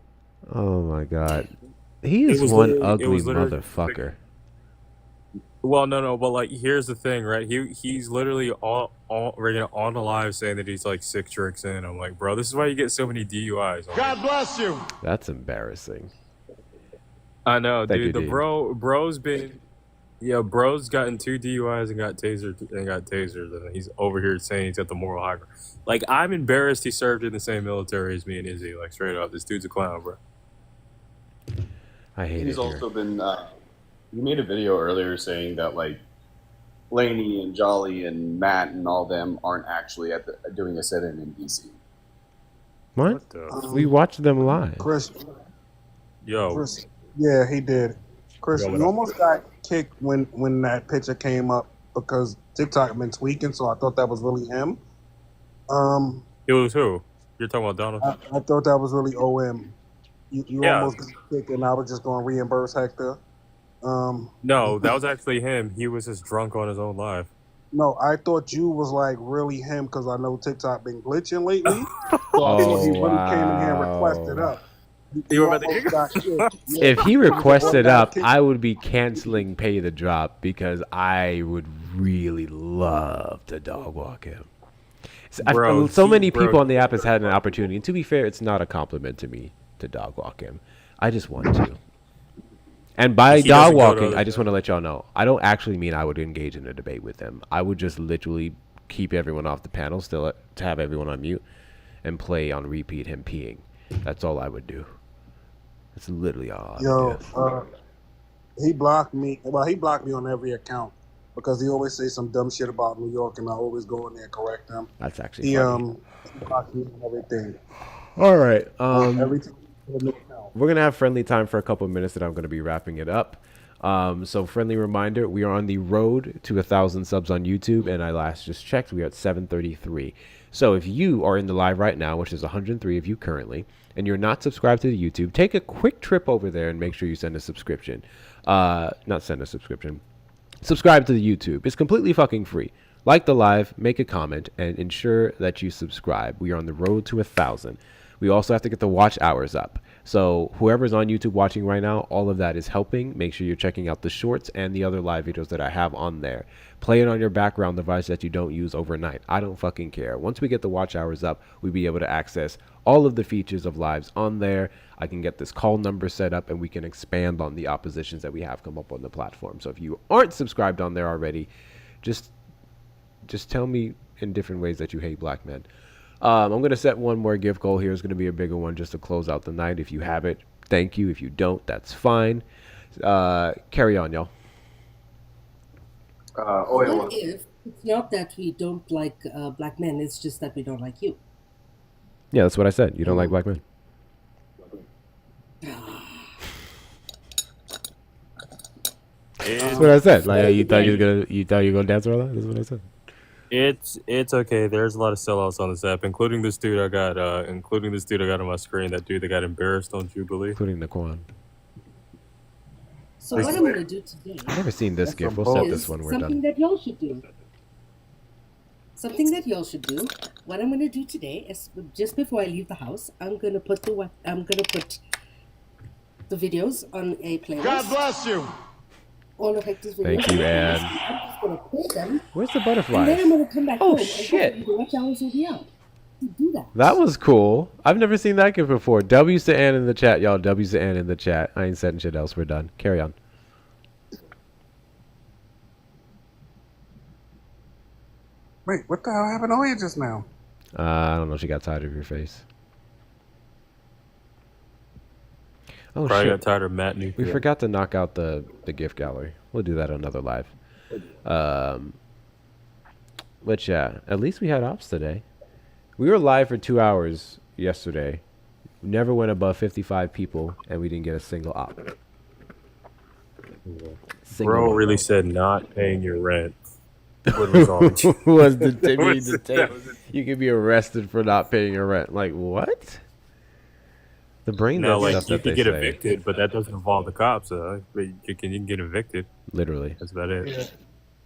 Oh my god. He is one ugly motherfucker. Well, no, but like, here's the thing, right? He's literally on the live saying that he's like 6 drinks in. I'm like, bro, this is why you get so many DUIs. God bless you. That's embarrassing. I know, Thank dude. you, The Dean. bro's gotten 2 DUIs and got tasered and he's over here saying he's got the moral high ground. Like, I'm embarrassed he served in the same military as me and Izzy. Like, straight up, this dude's a clown, bro. I hate it. He's also been. You made a video earlier saying that like Laney and Jolly and Matt and all them aren't actually doing a sit-in in DC. What? We watched them live. Chris. Yo. Chris. Yeah, he did. Chris, Yo, what we up? almost got kicked when that picture came up because TikTok had been tweaking, so I thought that was really him. It was who? You're talking about Donald? I thought that was really OM. You Yeah. almost got kicked, and I was just going to reimburse Hector. No, that was actually him. He was just drunk on his own live. No, I thought you was like really him because I know TikTok been glitching lately. So I thought he really came in here and requested up. You were about to almost got kicked. Yeah. If he requested up, I would be canceling Pay the Drop because I would really love to dog walk him. Bro, So many people on the app has had an opportunity. And to be fair, it's not a compliment to me to dog walk him. I just want to. And by He dog doesn't go to walking, other- I just want to let y'all know, I don't actually mean I would engage in a debate with him. I would just literally keep everyone off the panel, still to have everyone on mute, and play on repeat him peeing. That's all I would do. That's literally all I would do. He blocked me. Well, he blocked me on every account because he always say some dumb shit about New York, and I always go in there and correct him. That's actually he funny. He blocked me on everything. All right. Every time. We're going to have friendly time for a couple of minutes, and I'm going to be wrapping it up. So friendly reminder, we are on the road to 1,000 subs on YouTube, and I last just checked, we are at 733. So if you are in the live right now, which is 103 of you currently, and you're not subscribed to the YouTube, take a quick trip over there and make sure you send a subscription. Not send a subscription. Subscribe to the YouTube. It's completely fucking free. Like the live, make a comment, and ensure that you subscribe. We are on the road to 1,000. We also have to get the watch hours up. So whoever's on YouTube watching right now, all of that is helping. Make sure you're checking out the shorts and the other live videos that I have on there. Play it on your background device that you don't use overnight. I don't fucking care. Once we get the watch hours up, we'll be able to access all of the features of lives on there. I can get this call number set up, and we can expand on the oppositions that we have come up on the platform. So if you aren't subscribed on there already, just tell me in different ways that you hate black men. I'm going to set one more gift goal here. It's going to be a bigger one just to close out the night. If you have it, thank you. If you don't, that's fine. Carry on, y'all. What if it's not that we don't like black men, it's just that we don't like you? Yeah, that's what I said. You don't like black men. That's what I said. Like you thought you were gonna dance around that? That's what I said. It's okay. There's a lot of sellouts on this app, including this dude I got on my screen. That dude that got embarrassed on Jubilee, including Naquan. So what I'm going to do today... I've never seen this gift. We'll set this when we're something done. that y'all should do. Something that y'all should do. What I'm going to do today is, just before I leave the house, I'm going to put the videos on a playlist. God bless you. All of Hector's videos. Thank you, Ann. I'm just going to play them. Where's the butterfly? And then I'm going to come back home shit. and watch hours will be out. Do that. That was cool. I've never seen that gift before. W's to Ann in the chat, y'all. W's to Ann in the chat. I ain't setting shit else. We're done. Carry on. Wait, what the hell happened to Oya just now? I don't know. She got tired of your face. Oh, probably shit. got tired of Matt Nuke. We forgot to knock out the gift gallery. We'll do that another live. But yeah, at least we had ops today. We were live for 2 hours yesterday. Never went above 55 people, and we didn't get a single op. Bro really said not paying your rent. What was all was the tape? You can be arrested for not paying your rent. Like, what? The brain dead like stuff you that can they get say. evicted, but that doesn't involve the cops. You can get evicted. Literally. That's about it.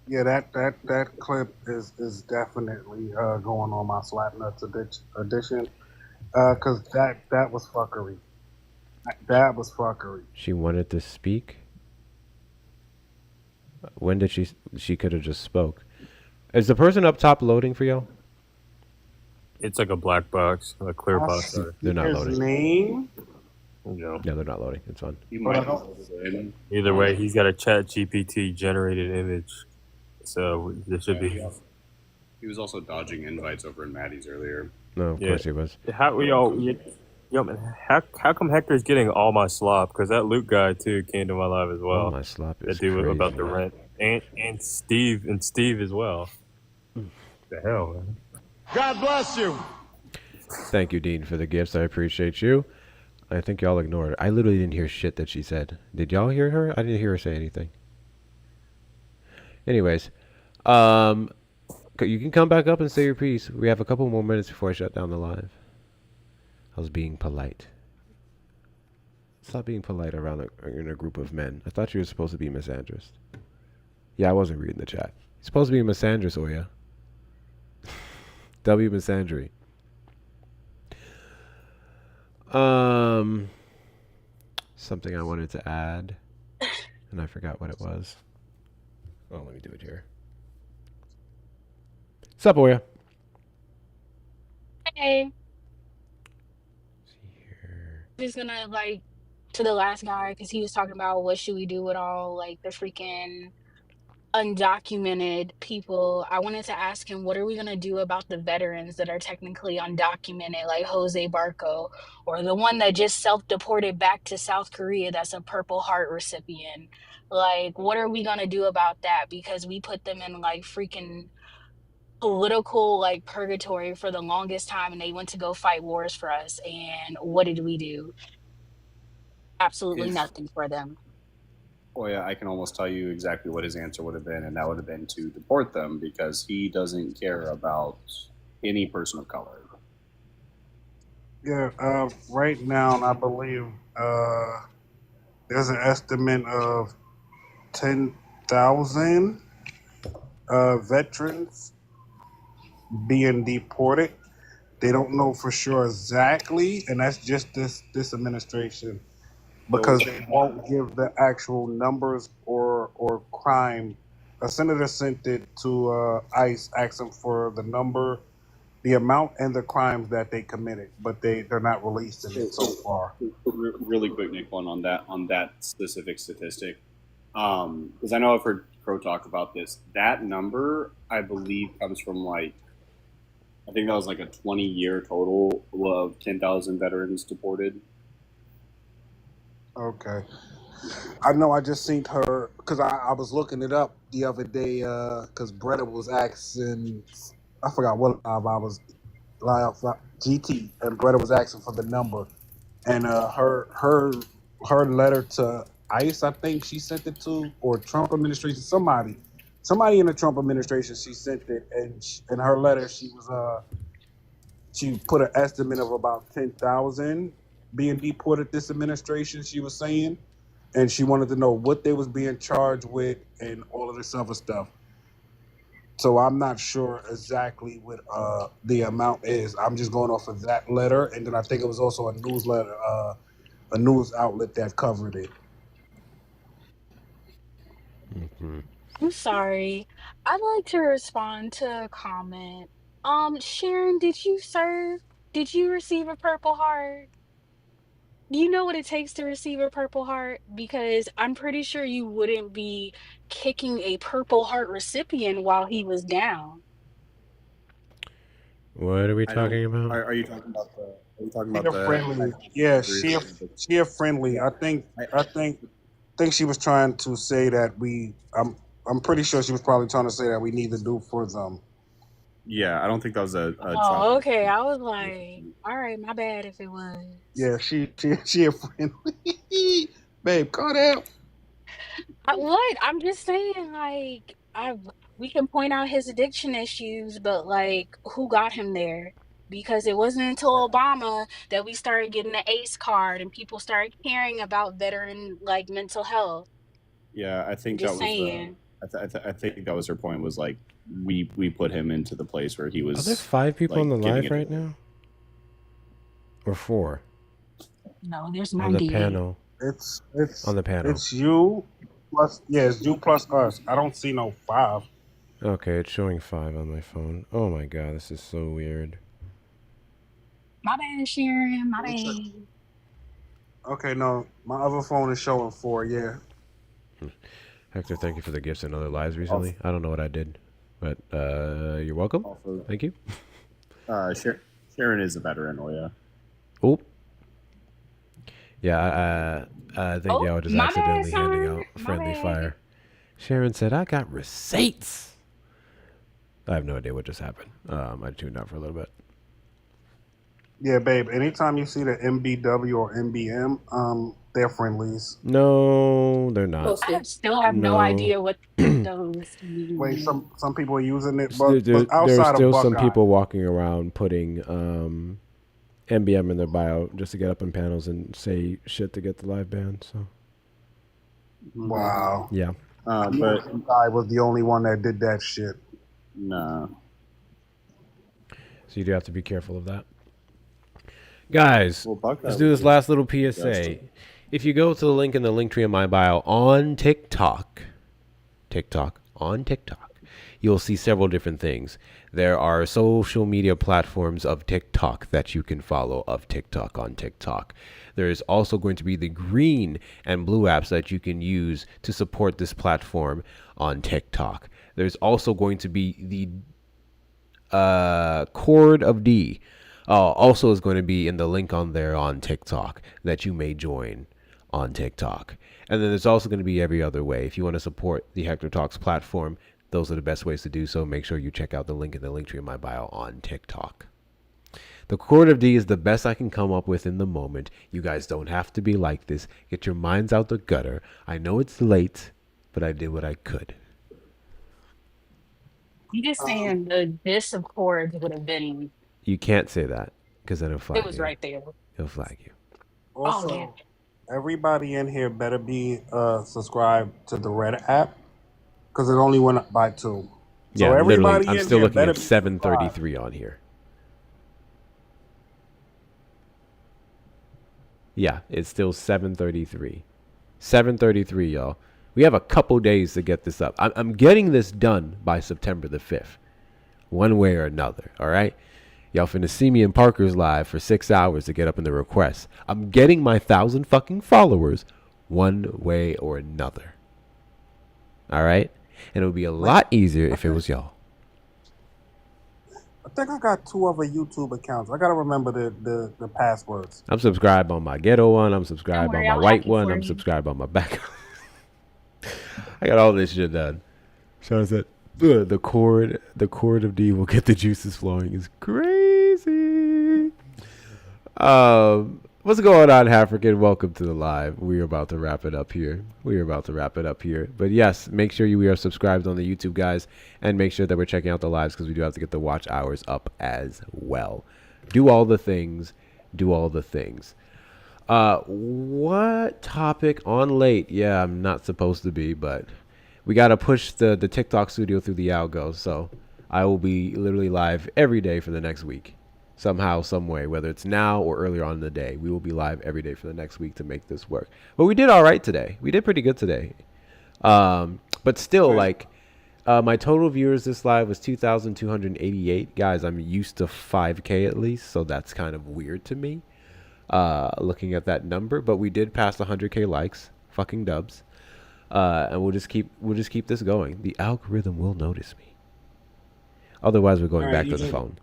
Yeah, that clip is definitely going on my Slap Nuts edition, because that was fuckery. That was fuckery. She wanted to speak. When did she could have just spoke? Is the person up top loading for y'all? It's like a black box, a clear box. Sorry. They're not loading. His name? No, they're not loading. It's fun. Either way, he's got a Chat GPT generated image, so there should be. He was also dodging invites over in Maddie's earlier. No, of course he was. Yo, man, how come Hector's getting all my slop? Because that Luke guy too came to my live as well. All my slop is that dude crazy, about the man. rent, and Steve as well. The hell, man. God bless you. Thank you, Dean, for the gifts. I appreciate you. I think y'all ignored it. I literally didn't hear shit that she said. Did y'all hear her? I didn't hear her say anything. Anyways, you can come back up and say your piece. We have a couple more minutes before I shut down the live. I was being polite. Stop being polite around in a group of men. I thought you were supposed to be misandrous. Yeah, I wasn't reading the chat. You're supposed to be misandrous, Oya. W misandry. Something I wanted to add, and I forgot what it was. Oh, let me do it here. Sup, Oya? Hey. Just gonna to the last guy because he was talking about what should we do with all the freaking undocumented people. I wanted to ask him, what are we gonna do about the veterans that are technically undocumented, like Jose Barco, or the one that just self-deported back to South Korea that's a Purple Heart recipient? What are we gonna do about that? Because we put them in freaking political purgatory for the longest time, and they went to go fight wars for us, and what did we do? Absolutely nothing for them. Oh yeah, I can almost tell you exactly what his answer would have been, and that would have been to deport them because he doesn't care about any person of color. Yeah, right now, I believe there's an estimate of 10,000 veterans being deported. They don't know for sure exactly, and that's just this administration, because they won't give the actual numbers or crime. A senator sent it to ICE, asking for the number, the amount, and the crimes that they committed, but they're not releasing it so far. Really quick, Nick, one on that specific statistic, because I know I've heard Crow talk about this. That number, I believe, comes from I think that was like a 20-year total of 10,000 veterans deported. Okay. I know I just seen her, because I was looking it up the other day, because Bretta was asking, I forgot what I was, GT, and Bretta was asking for the number. And her letter to ICE, I think she sent it to, or Trump administration, somebody in the Trump administration, she sent it, and in her letter she put an estimate of about 10,000 being deported this administration, she was saying, and she wanted to know what they was being charged with and all of this other stuff. So I'm not sure exactly what the amount is. I'm just going off of that letter, and then I think it was also a newsletter, a news outlet that covered it. Mm-hmm. I'm sorry. I'd like to respond to a comment. Sharon, did you serve? Did you receive a Purple Heart? Do you know what it takes to receive a Purple Heart? Because I'm pretty sure you wouldn't be kicking a Purple Heart recipient while he was down. What are we I don't. talking about? Are you talking about the? Are you talking about Shia the? friendly, yeah, Shia friendly. I think she was trying to say that I'm pretty sure she was probably trying to say that we need to do for them. Yeah, I don't think that was a Oh, okay. I was like, all right, my bad if it was. Yeah, she a friendly. Babe, call out. What? I'm just saying, like, we can point out his addiction issues, but like, who got him there? Because it wasn't until Obama that we started getting the ACE card and people started caring about veteran like mental health. Yeah, I I'm think that just was the. saying. I think that was her point. Was like we put him into the place where he was. Are there 5 people like, on the giving live it right now? Or 4? No, there's On the 98. panel. It's On the panel. It's you plus it's you plus us. I don't see no 5. Okay, it's showing 5 on my phone. Oh my god, this is so weird. My bad, Sharon. My bad. Okay, no, my other phone is showing 4. Yeah. Hector, thank you for the gifts and other lives recently. I don't know what I did, but you're welcome. Also, thank you. Sharon is a veteran, oh yeah. Oh. Yeah, I think y'all just accidentally handing out friendly fire. Sharon said, I got receipts. I have no idea what just happened. I tuned out for a little bit. Yeah, babe. Anytime you see the MBW or MBM, they're friendlies. No, they're not. I still have no idea what those mean. Wait, some people are using it, There's but outside still of some Buckeye. people walking around putting MBM in their bio just to get up in panels and say shit to get the live band. So. Wow. Yeah. But I was the only one that did that shit. Nah. So you do have to be careful of that. Guys, let's do this last little PSA. If you go to the link in the link tree in my bio on TikTok, you'll see several different things. There are social media platforms of TikTok that you can follow of TikTok on TikTok. There is also going to be the green and blue apps that you can use to support this platform on TikTok. There's also going to be the Chord of D. Also is going to be in the link on there on TikTok that you may join on TikTok. And then there's also going to be every other way. If you want to support the Hector Talks platform, those are the best ways to do so. Make sure you check out the link in the link tree in my bio on TikTok. The Chord of D is the best I can come up with in the moment. You guys don't have to be like this. Get your minds out the gutter. I know it's late, but I did what I could. You just saying the discord would have been. You can't say that because then it'll It flag was you. right there. It'll flag you. Oh yeah. Also, everybody in here better be subscribed to the Red app because it only went up by 2. So Yeah, literally, everybody I'm in still here looking better at be 733 on here. Yeah, it's still 733. 733, y'all. We have a couple days to get this up. I'm getting this done by September the 5th. One way or another, all right? Y'all finna see me in Parker's live for 6 hours to get up in the requests. I'm getting my 1,000 fucking followers one way or another. All right? And it would be a lot easier if it was y'all. I think I got 2 other YouTube accounts. I gotta remember the passwords. I'm subscribed on my ghetto one. I'm Don't subscribed on worry, my I'll white hack it one. for I'm you. subscribed on my back. I got all this shit done. So I said, the cord of D will get the juices flowing is crazy. What's going on, African? Welcome to the live. We are about to wrap it up here. But yes, make sure we are subscribed on the YouTube, guys, and make sure that we're checking out the lives because we do have to get the watch hours up as well. Do all the things. What topic on late? Yeah, I'm not supposed to be, but we got to push the TikTok studio through the algo. So I will be literally live every day for the next week. Somehow, some way, whether it's now or earlier on in the day, we will be live every day for the next week to make this work. But we did all right today. We did pretty good today. But still, my total viewers this live was 2,288. Guys, I'm used to 5K at least, so that's kind of weird to me. Looking at that number, but we did pass 100K likes. Fucking dubs. And we'll just keep this going. The algorithm will notice me. Otherwise, we're going back to the phone.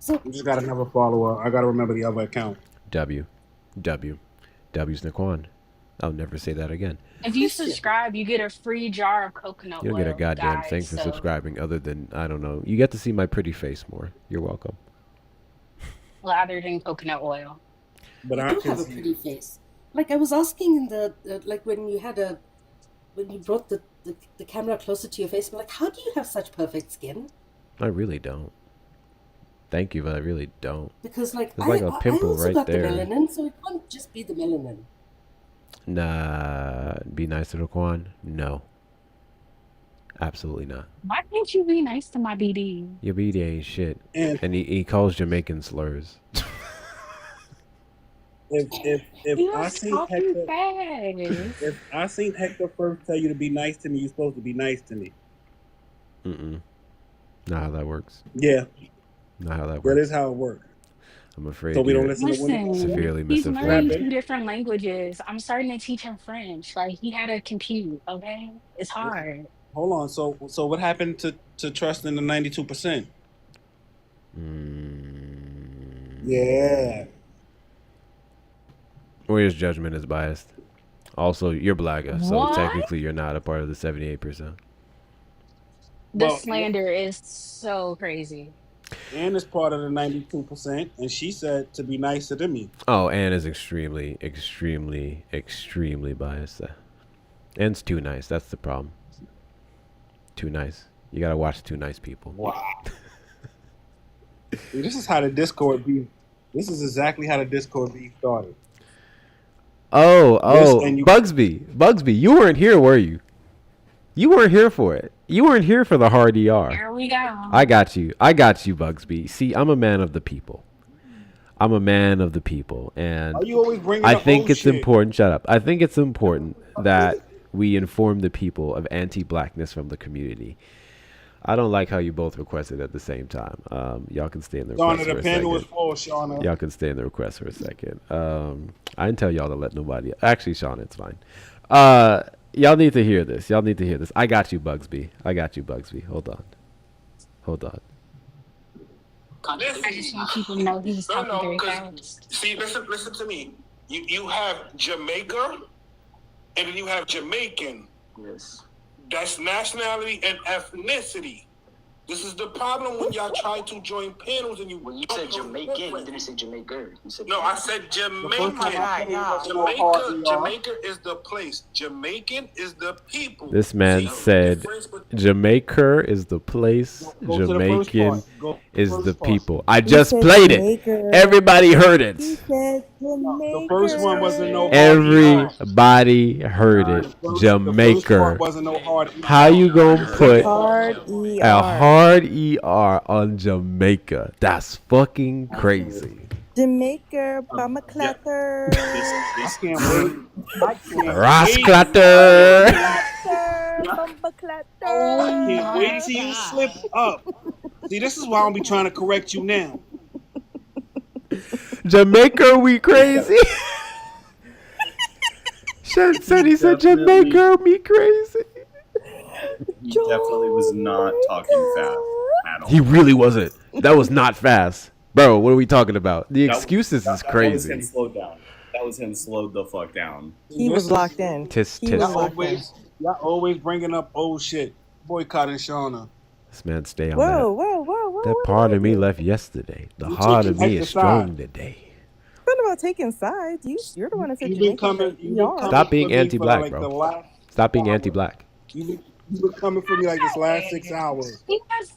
You just got another follower. I gotta remember the other account. W's Naquan. I'll never say that again. If you subscribe, you get a free jar of coconut You don't oil. get a goddamn guys, thing for so subscribing other than, I don't know. You get to see my pretty face more. You're welcome. lathered in coconut oil. But you do have a pretty face. Like I was asking in the like when you brought the camera closer to your face, I'm like, how do you have such perfect skin? I really don't. Thank you, but I really don't. Because like there's like a pimple I also right got there. the melanin, so it can't just be the melanin. Nah, be nice to Raquan? No. Absolutely not. Why can't you be nice to my BD? Your BD ain't shit. And he calls Jamaican slurs. If I seen Hector, fast. if I seen Hector first tell you to be nice to me, you're supposed to be nice to me. Not how that works. Yeah. Not how that works. That is how it works. I'm afraid so we don't you're listen to women. severely He's misinformed. learning 2 different languages. I'm starting to teach him French. Like he had to compute. Okay, it's hard. Hold on. So what happened to trust in the 92%? Yeah. Or his judgment is biased. Also, you're black, so What? technically you're not a part of the 78%. The slander is so crazy. Ann is part of the 92%, and she said to be nicer to me. Oh, Anne is extremely, extremely, extremely biased. Anne's too nice. That's the problem. Too nice. You gotta watch Too Nice People. Wow. This is how the Discord be. This is exactly how the Discord be started. Oh, Bugsby, you weren't here, were you? You weren't here for it. You weren't here for the hard ER. Here we go. I got you, Bugsby. See, I'm a man of the people. And Are you always bringing I up think old it's shit? important. Shut up. I think it's important that we inform the people of anti-blackness from the community. I don't like how you both requested at the same time. Y'all can stay in the request Shauna, for the a panel is second. full, Shauna. Y'all can stay in the request for a second. I didn't tell y'all to let nobody. Actually, Shauna, it's fine. Y'all need to hear this. I got you, Bugsby. Hold on. I just want people to know he's talking very fast. See, listen to me. You have Jamaica, and then you have Jamaican. Yes. That's nationality and ethnicity. This is the problem when y'all try to join panels and you. When you said Jamaican, you didn't say Jamaican. You said No, I said Jamaican. Jamaica, Jamaica is the place. Jamaican is the people. This man said Jamaica is the place. Go to the first Jamaican part. Go to is the the first part. people. I He just said played it. Jamaica. Everybody heard He it. said The first one wasn't no hard Everybody heard it. The first Jamaica. part wasn't no hard How you gonna put Hard a ER. hard ER on Jamaica? That's fucking crazy. Jamaica, Bama Clatter. I can't wait. I can't Ross wait. Clatter. Bumba Clatter. I can't wait till you slip up. See, this is why I don't be trying to correct you now. Jamaica, we crazy. Shen said he said Jamaica, me crazy. He definitely was not talking fast at all. He really wasn't. That was not fast. Bro, what are we talking about? The excuses is That was him crazy. slowed down. That was him slowed the fuck down. He was locked in. Tis, He tis. was locked in. Y'all always bringing up old shit. Boycotting Shauna. This man stay on Whoa, whoa, whoa, whoa. that. That part of me left yesterday. The You heart of taking me is extra strong side. today. What about taking sides? You're the one that said You've been Jamaica. coming. You've been coming Stop for being me for anti-black, like bro. the last Stop being hour. anti-black. You've been coming for me like this last 6 hours. He has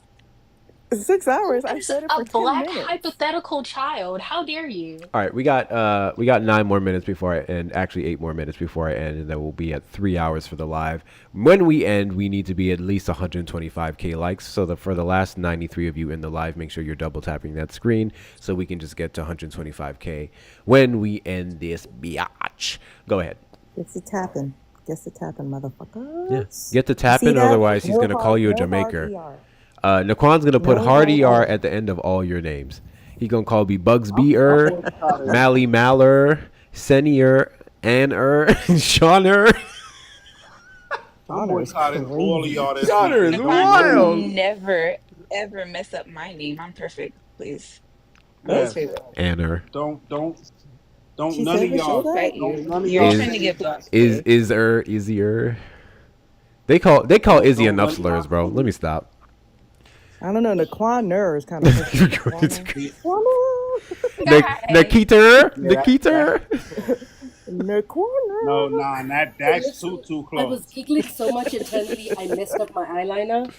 6 hours. I there's said it a for 10 black minutes. hypothetical child. How dare you? All right, we got 9 more minutes before I end. Actually, 8 more minutes before I end, and then we'll be at 3 hours for the live. When we end, we need to be at least 125k likes. So for the last 93 of you in the live, make sure you're double tapping that screen so we can just get to 125k when we end this biatch. Go ahead. Gets the tapping. Gets the tapping, motherfucker. Yeah, get the tapping. Otherwise, he's gonna call you a Jamaican. Naquan's gonna put hard ER at the end of all your names. He gonna call me Bugs B-er, Mally Maller, Senior, Anner, Shauner. I'm boycotting all of y'all. Shauner is wild. Never ever mess up my name. I'm perfect, please. Yes. Anner. Don't She none said of we y'all. should have? Don't none of You're y'all. trying to get blocked. Izzier. They call Izzy enough slurs, bro. Let me stop. I don't know. Naquan Nur is kind of. Nikita. No, nah, that's too I was close. giggling so much internally, I messed up my eyeliner.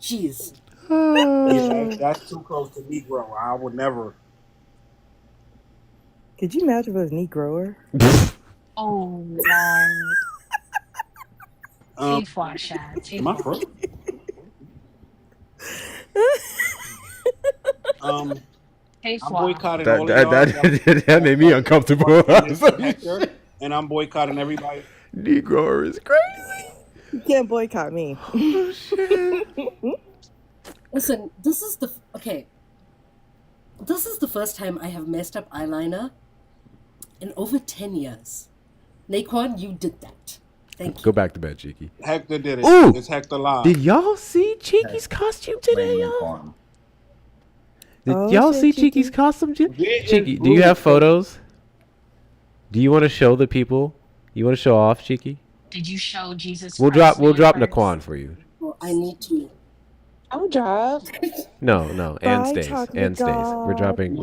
Jeez. Yeah, that's too close to Negro. I would never. Could you imagine if it was Negroer? Oh, Lord. Um, T-Flasha. Am I first? Hey, I'm boycotting all of That made me uncomfortable. Hector, and I'm boycotting everybody. Negro is crazy. You can't boycott me. Oh, shit. Listen, this is the first time I have messed up eyeliner in over 10 years. Naquan, you did that. Thank you. Go back to bed, Cheeky. Hector did it. Ooh, It's Hector live. did y'all see Cheeky's costume today, y'all? Did Oh, y'all shit, see Cheeky. Cheeky's costume? Where is Cheeky, do you have Bruce? photos? Do you want to show the people? You want to show off, Cheeky? Did you show Jesus We'll Christ drop man Naquan for you. Well, I need to. I'll drop. No, and Bye, stays. chocolate And stays. We're god. dropping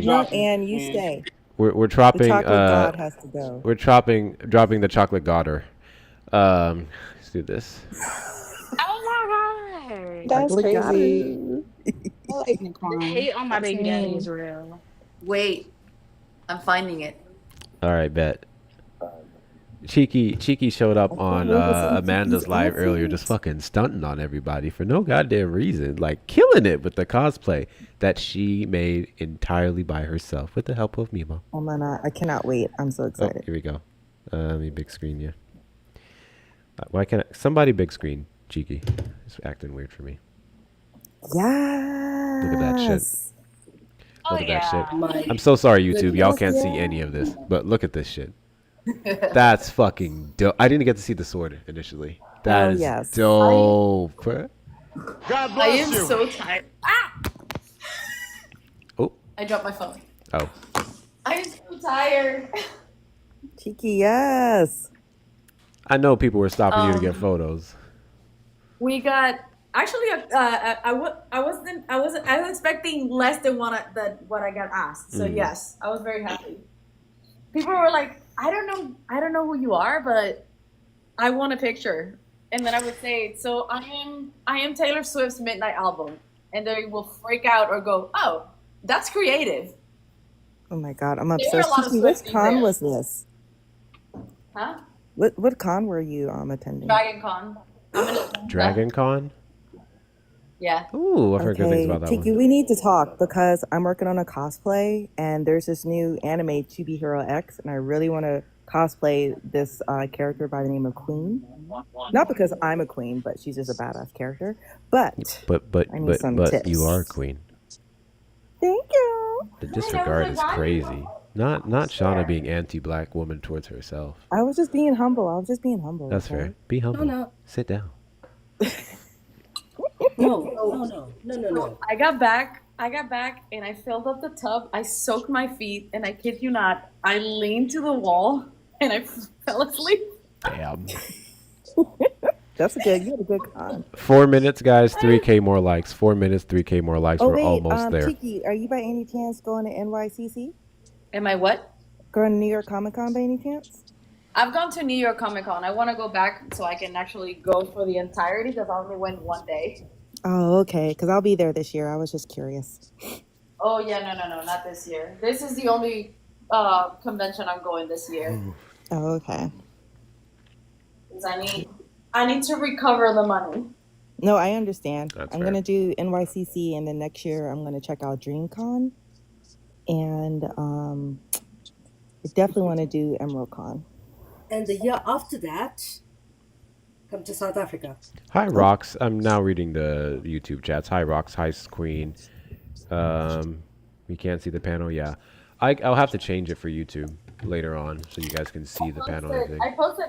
No, and you stay. we're The dropping chocolate god has to go. we're dropping the chocolate godder. Let's do this. Oh my God. That's Chocolate god. crazy. I like The Naquan. hate on my That's baby daddy mean. is real. Wait, I'm finding it. All right, bet. Cheeky showed up on Amanda's live earlier, just fucking stunting on everybody for no goddamn reason, like killing it with the cosplay that she made entirely by herself with the help of Mimo. Oh my god, I cannot wait. I'm so Oh, excited. here we go. Let me big screen you. Why can't somebody big screen Cheeky? It's acting weird for me. Yes. Look at that shit. Look at that shit. My I'm so sorry, YouTube. Y'all can't see any of this, but look at this shit. That's fucking dope. I didn't get to see the sword initially. That is yes. dope. God I bless am you. so tired. Ah! Oh, I dropped my phone. oh. I'm so tired. Cheeky, yes. I know people were stopping you to get photos. We got Actually, I was expecting less than what I got asked. So yes, I was very happy. People were like, I don't know who you are, but I want a picture. And then I would say, so I am Taylor Swift's Midnight album, and they will freak out or go, oh, that's creative. Oh my god, I'm There were a obsessed. lot of Kiki, which Swifties con there. was this? Huh? What con were you attending? Dragon Con. I'm in Atlanta. Dragon Con? Yeah. Ooh, I've heard good things Okay, about that Tiki, one. we need to talk because I'm working on a cosplay and there's this new anime, Chibi Hero X, and I really want to cosplay this character by the name of Queen. Not because I'm a queen, but she's just a badass character. But I need some tips. You are a queen. Thank you. The disregard is crazy. Not Shauna being anti-black woman towards herself. I was just being humble. That's okay? fair. Be humble. No. Sit down. No. I got back and I filled up the tub. I soaked my feet, and I kid you not, I leaned to the wall and I fell asleep. Damn. That's good. You had a good con. 4 minutes, guys. 3K more likes. 4 minutes. 3K more likes. We're almost there. Tiki, are you by any chance going to NYCC? Am I what? Going to New York Comic Con by any chance? I've gone to New York Comic Con. I want to go back so I can actually go for the entirety because I only went one day. Oh, okay. Because I'll be there this year. I was just curious. Oh yeah, no, not this year. This is the only convention I'm going this year. Oh, okay. Because I need to recover the money. No, I understand. That's I'm going to do NYCC, and then next year I'm going to check out DreamCon. And I definitely want to do Emerald Con. And the year after that, come to South Africa. Hi, Rox. I'm now reading the YouTube chats. Hi, Rox. Hi, Queen. We can't see the panel. Yeah. I'll have to change it for YouTube later on so you guys can see the panel. I posted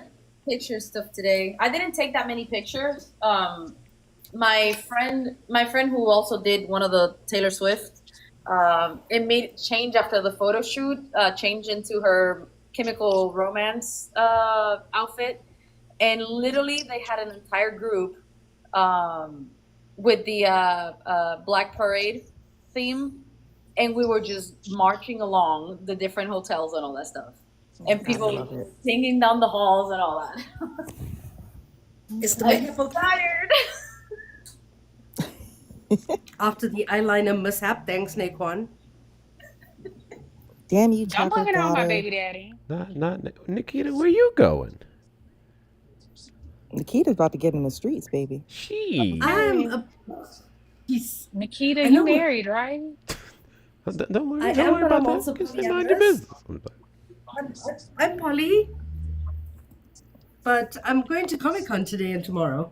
picture stuff today. I didn't take that many pictures. My friend who also did one of the Taylor Swift, it made change after the photo shoot, change into her Chemical Romance outfit, and literally they had an entire group with the Black Parade theme, and we were just marching along the different hotels and all that stuff, and people singing down the halls and all that. It's the I'm so tired. After the eyeliner mishap, thanks, Naquan. Damn you, Don't chocolate blame it on my daughter. baby daddy. Not Nikita. Where you going? Nikita's about to get in the streets, baby. Nikita, you married, right? Don't worry, I don't am, worry but about I'm that. also Just mind your polyamorous. business. I'm poly, but I'm going to Comic Con today and tomorrow.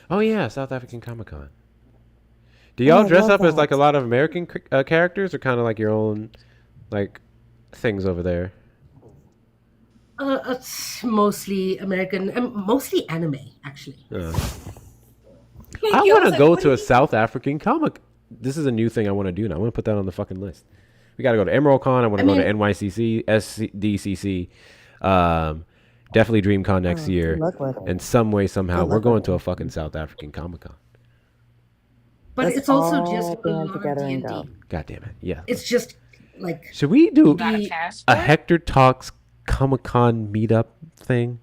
Oh yeah, South African Comic Con. Do y'all dress up as like a lot of American characters, or kind of like your own, like, things over there? It's mostly American, mostly anime, actually. I want to go to a South African comic. This is a new thing I want to do now. I want to put that on the fucking list. We got to go to Emerald Con. I want to go to NYCC, SDCC, definitely DreamCon next year. And some way, somehow, we're going to a fucking South African Comic Con. But Let's it's also all just band together and go. God damn it. Yeah. It's just like. Should we do the- a Hector Talks Comic Con meetup thing?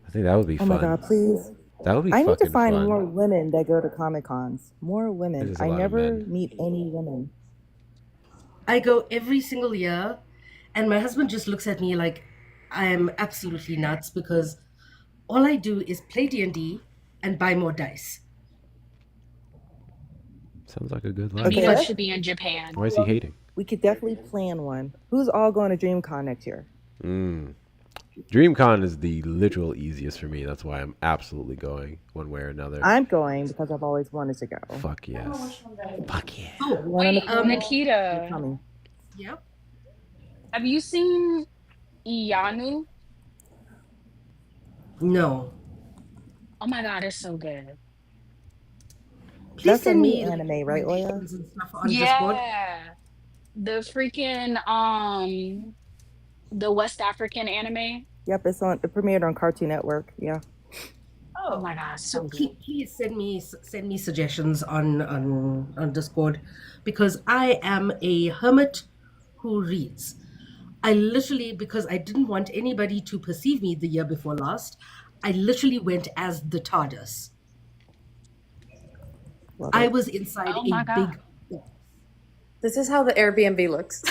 I think that would be Oh fun. my god, please. That would be I need to fucking find fun. more women that go to Comic Cons. More women. There's a I lot of never men. meet any women. I go every single year, and my husband just looks at me like I am absolutely nuts because all I do is play D&D and buy more dice. Sounds like a good life. Maybe I should be in Japan. Why is he hating? We could definitely plan one. Who's all going to DreamCon next year? DreamCon is the literal easiest for me. That's why I'm absolutely going one way or another. I'm going because I've always wanted to go. Fuck yes. Fuck yeah. Oh, Wait, Nikita. Coming. Yep. Have you seen Ianu? No. Oh my god, it's so good. Please That's a send new me anime, right, Oya? and stuff on Discord. Yeah. The freaking the West African anime. Yep, it premiered on Cartoon Network. Yeah. Oh my god, So so good. please send me suggestions on Discord, because I am a hermit who reads. I literally, because I didn't want anybody to perceive me the year before last, I literally went as the TARDIS. Love I it. was inside Oh a my god. big. This is how the Airbnb looks.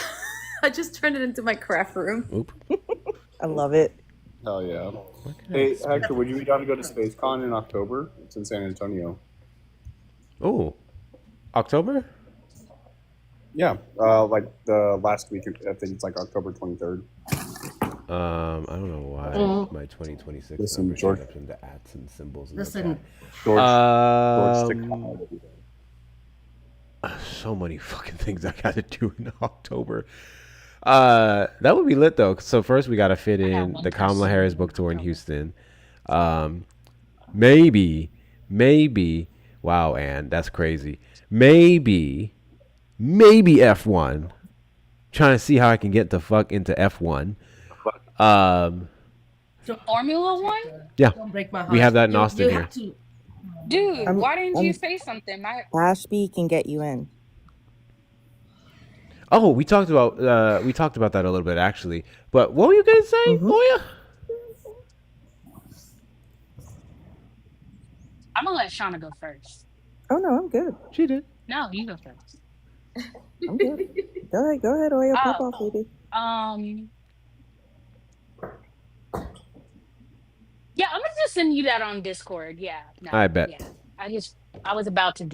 I just turned it into my craft room. Oop. I love it. Hell yeah. What can I Hey, expect? Hector, would you be down to go to SpaceCon in October? It's in San Antonio. Oh, October? Yeah, like the last week. I think it's like October 23rd. I don't know why Mm. my 2026 Listen, number George. showed up into ats and symbols in Listen, the chat. George Takei. So many fucking things I gotta do in October. That would be lit though. So first we gotta fit in the Kamala Harris book tour in Houston. Maybe, wow, Ann, that's crazy. Maybe F1. Trying to see how I can get the fuck into F1. Formula One? Yeah, don't break my heart. we have that in You Austin have here. to. Dude, I'm- why didn't you I'm- say something? Ashby can get you in. Oh, we talked about that a little bit actually. But what were you gonna say? Mhm. Oh yeah. I'm gonna let Shauna go first. Oh no, I'm good. She did. No, you go first. I'm good. Go ahead, Oya. Pop Oh, off, baby. Yeah, I'm gonna just send you that on Discord. Yeah, no, I bet. yeah. I was about to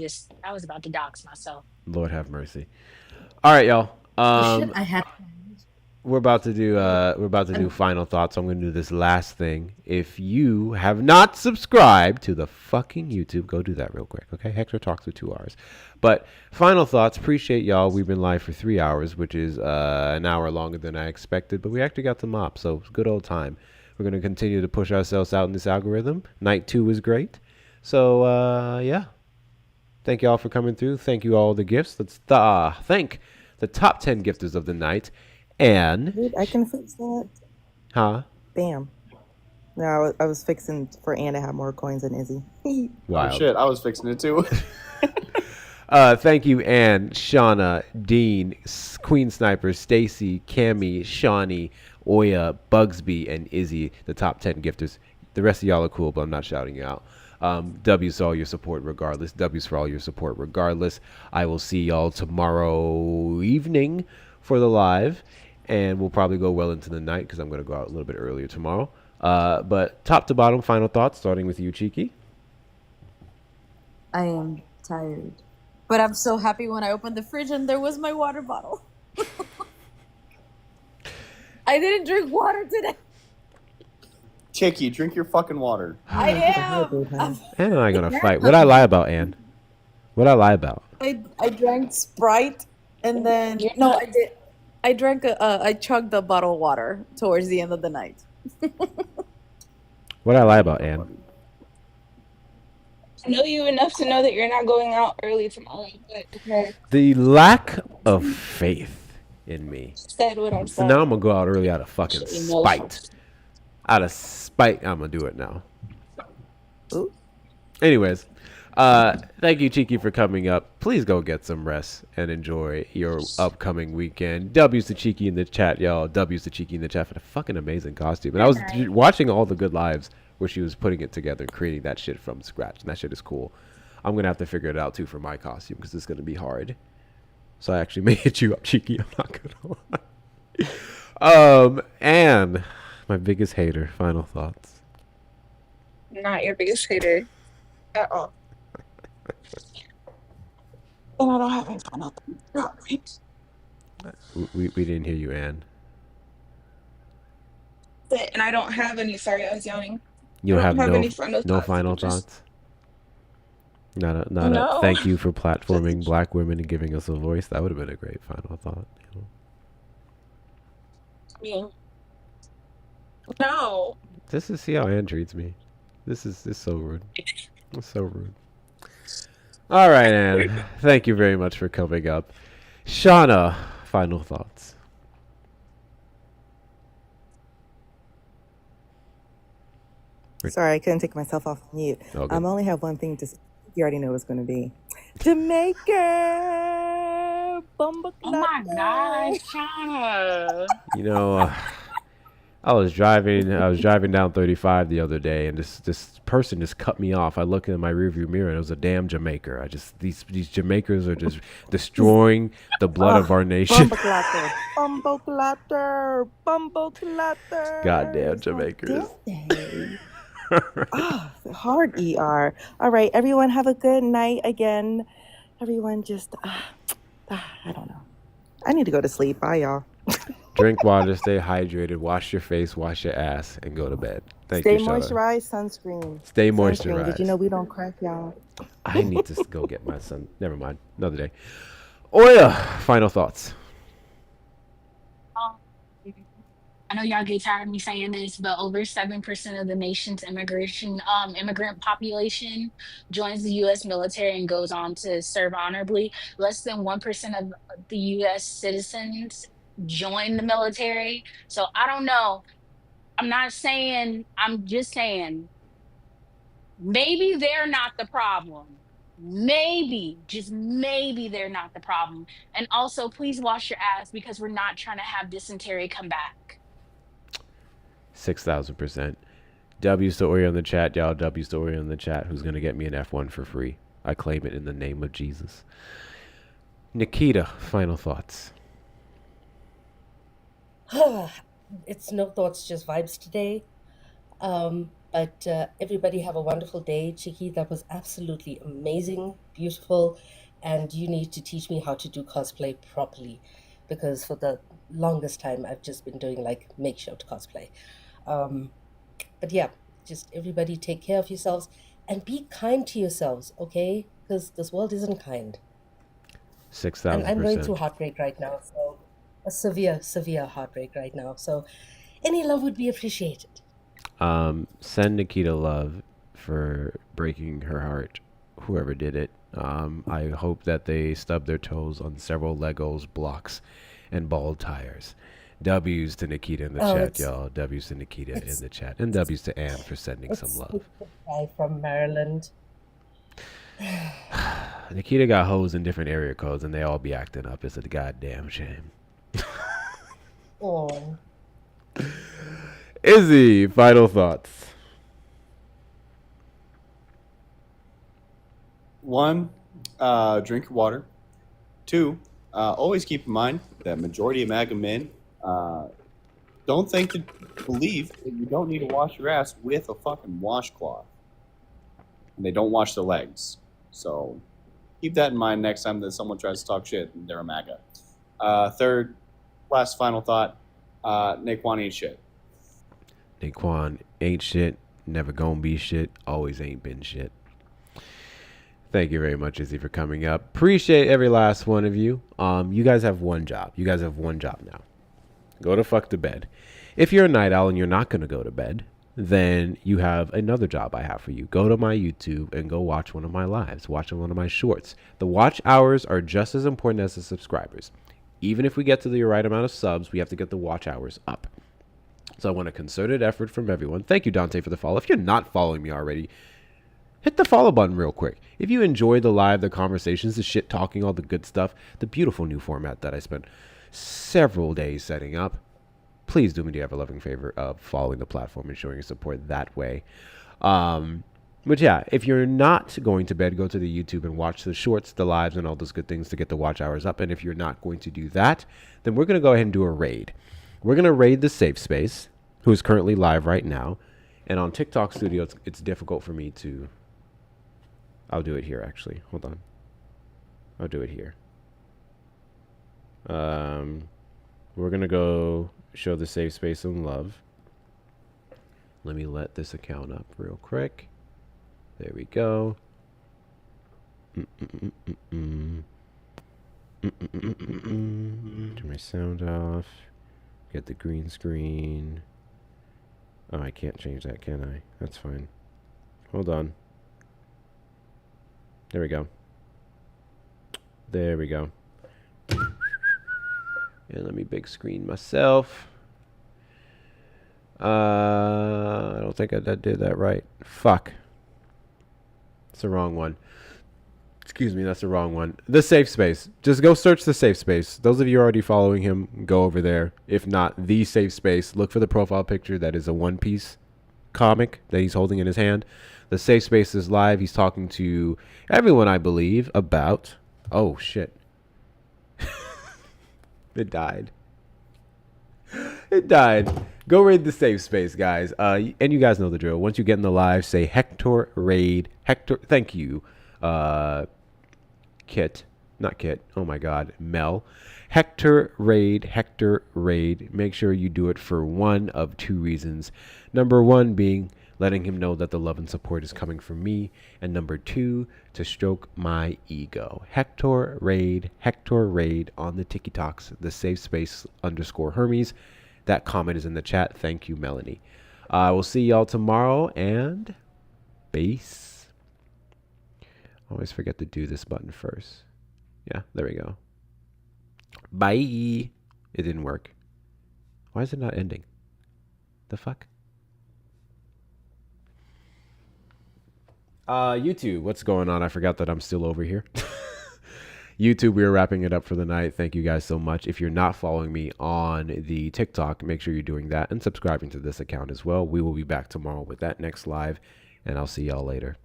dox myself. Lord have mercy. All right, y'all. The shit I had. We're about to do final thoughts. I'm going to do this last thing. If you have not subscribed to the fucking YouTube, go do that real quick, okay? Hector talks for 2 hours. But final thoughts. Appreciate y'all. We've been live for 3 hours, which is an hour longer than I expected, but we actually got the mop, so it's a good old time. We're going to continue to push ourselves out in this algorithm. Night 2 was great. So, yeah. Thank you all for coming through. Thank you all the gifts. Let's thank the top 10 gifters of the night. And Dude, I can fix that. huh? Bam. No, I was fixing for Ann to have more coins than Izzy. Wild. Oh shit, I was fixing it too. Thank you, Ann, Shauna, Dean, Queen Sniper, Stacy, Cammy, Shawnee, Oya, Bugsby, and Izzy, the top 10 gifters. The rest of y'all are cool, but I'm not shouting you out. W's for all your support regardless. W's for all your support regardless. I will see y'all tomorrow evening for the live, and we'll probably go well into the night because I'm going to go out a little bit earlier tomorrow. But top to bottom, final thoughts, starting with you, Cheeky. I am tired. But I'm so happy when I opened the fridge and there was my water bottle. I didn't drink water today. Chicky, drink your fucking water. I am. Ann and I are going to fight. What'd I lie about, Ann? What'd I lie about? I drank Sprite and then no, I did. I drank I chugged a bottle of water towards the end of the night. What'd I lie about, Ann? I know you enough to know that you're not going out early tomorrow, but okay. The lack of faith in me. Said what I So said. now I'm going to go out early out of fucking spite. Out of spite, I'm going to do it now. Ooh. Anyways, thank you, Cheeky, for coming up. Please go get some rest and enjoy your upcoming weekend. W's to Cheeky in the chat, y'all. W's to Cheeky in the chat for the fucking amazing costume. And I was watching all the good lives where she was putting it together and creating that shit from scratch. And that shit is cool. I'm going to have to figure it out, too, for my costume because it's going to be hard. So I actually may hit you up, Cheeky. I'm not going to lie. And my biggest hater, final thoughts. Not your biggest hater at all. And I don't have any final thoughts. We didn't hear you, Ann. And I don't have any. Sorry, I was yelling. You I don't have any final no thoughts. final Just- thoughts? Not a No. thank you for platforming black women and giving us a voice. That would have been a great final thought. You know? I mean, no. Just to see how Ann treats me. This is so rude. It's so rude. All right, Ann. Thank you very much for coming up. Shauna, final thoughts. Sorry, I couldn't take myself off mute. Oh, I good. only have one thing to say. You already know what's going to be. Jamaica! Oh my gosh, China. You know, I was driving down 35 the other day, and this person just cut me off. I looked in my rearview mirror, and it was a damn Jamaican. These Jamaicans are just destroying the blood of our nation. Bumbo clatter! Goddamn Jamaicans. Hard ER. All right, everyone have a good night again. Everyone just, I don't know. I need to go to sleep. Bye, y'all. Drink water, stay hydrated, wash your face, wash your ass, and go to bed. Thank Stay you, Shawna. moisturized, sunscreen. Stay Sunscreen. moisturized. Did you know we don't crack, y'all? I need to go get my son. Never mind. Another day. Oya, final thoughts. I know y'all get tired of me saying this, but over 7% of the nation's immigrant population joins the U.S. military and goes on to serve honorably. Less than 1% of the U.S. citizens join the military. So I don't know. I'm just saying, maybe they're not the problem. Maybe, just maybe they're not the problem. And also, please wash your ass because we're not trying to have dysentery come back. 6,000%. W's to Ori on the chat, y'all. W's to Ori on the chat. Who's going to get me an F1 for free? I claim it in the name of Jesus. Nikita, final thoughts. It's no thoughts, just vibes today. But everybody have a wonderful day. Chiki, that was absolutely amazing, beautiful. And you need to teach me how to do cosplay properly. Because for the longest time, I've just been doing like makeshift cosplay. But yeah, just everybody take care of yourselves and be kind to yourselves, okay? Because this world isn't kind. 6,000%. And I'm going through heartbreak right now, so a severe heartbreak right now. So any love would be appreciated. Send Nikita love for breaking her heart, whoever did it. I hope that they stub their toes on several Legos, blocks, and bald tires. W's to Nikita in the chat, y'all. W's to Nikita in the chat. And W's to Anne for sending some love. Guy from Maryland. Nikita got hoes in different area codes, and they all be acting up. It's a goddamn shame. Oh. Izzy, final thoughts. 1, drink your water. 2, always keep in mind that majority of MAGA men don't believe that you don't need to wash your ass with a fucking washcloth. And they don't wash their legs. So keep that in mind next time that someone tries to talk shit and they're a MAGA. 3rd, last final thought, Naquan ain't shit. Naquan ain't shit, never gonna be shit, always ain't been shit. Thank you very much, Izzy, for coming up. Appreciate every last one of you. You guys have one job. You guys have one job now. Go to fuck to bed. If you're a night owl and you're not going to go to bed, then you have another job I have for you. Go to my YouTube and go watch one of my lives. Watch one of my shorts. The watch hours are just as important as the subscribers. Even if we get to the right amount of subs, we have to get the watch hours up. So I want a concerted effort from everyone. Thank you, Dante, for the follow. If you're not following me already, hit the follow button real quick. If you enjoy the live, the conversations, the shit talking, all the good stuff, the beautiful new format that I spent several days setting up, please do me the ever-loving favor of following the platform and showing your support that way. But yeah, if you're not going to bed, go to the YouTube and watch the shorts, the lives, and all those good things to get the watch hours up. And if you're not going to do that, then we're going to go ahead and do a raid. We're going to raid the Safe Space, who is currently live right now. And on TikTok Studio, it's difficult for me to... I'll do it here, actually. Hold on. I'll do it here. We're going to go show the Safe Space some love. Let me let this account up real quick. There we go. Turn my sound off. Get the green screen. Oh, I can't change that, can I? That's fine. Hold on. There we go. There we go. And let me big screen myself. I don't think I did that right. Fuck. It's the wrong one. Excuse me, that's the wrong one. The safe space. Just go search the safe space. Those of you already following him, go over there. If not, the safe space. Look for the profile picture that is a One Piece comic that he's holding in his hand. The safe space is live. He's talking to everyone, I believe, about... Oh, shit. It died. It died. Go raid the safe space, guys. And you guys know the drill. Once you get in the live, say Hector raid. Hector, thank you. Kit. Not Kit. Oh my God. Mel. Hector raid. Hector raid. Make sure you do it for one of two reasons. Number one being letting him know that the love and support is coming from me. And number two, to stroke my ego. Hector raid on the TikToks, the safe space _ Hermes. That comment is in the chat. Thank you, Melanie. I will see y'all tomorrow, and peace. Always forget to do this button first. Yeah, there we go. Bye. It didn't work. Why is it not ending? The fuck? YouTube, what's going on? I forgot that I'm still over here. YouTube, we are wrapping it up for the night. Thank you guys so much. If you're not following me on the TikTok, make sure you're doing that and subscribing to this account as well. We will be back tomorrow with that next live, and I'll see y'all later.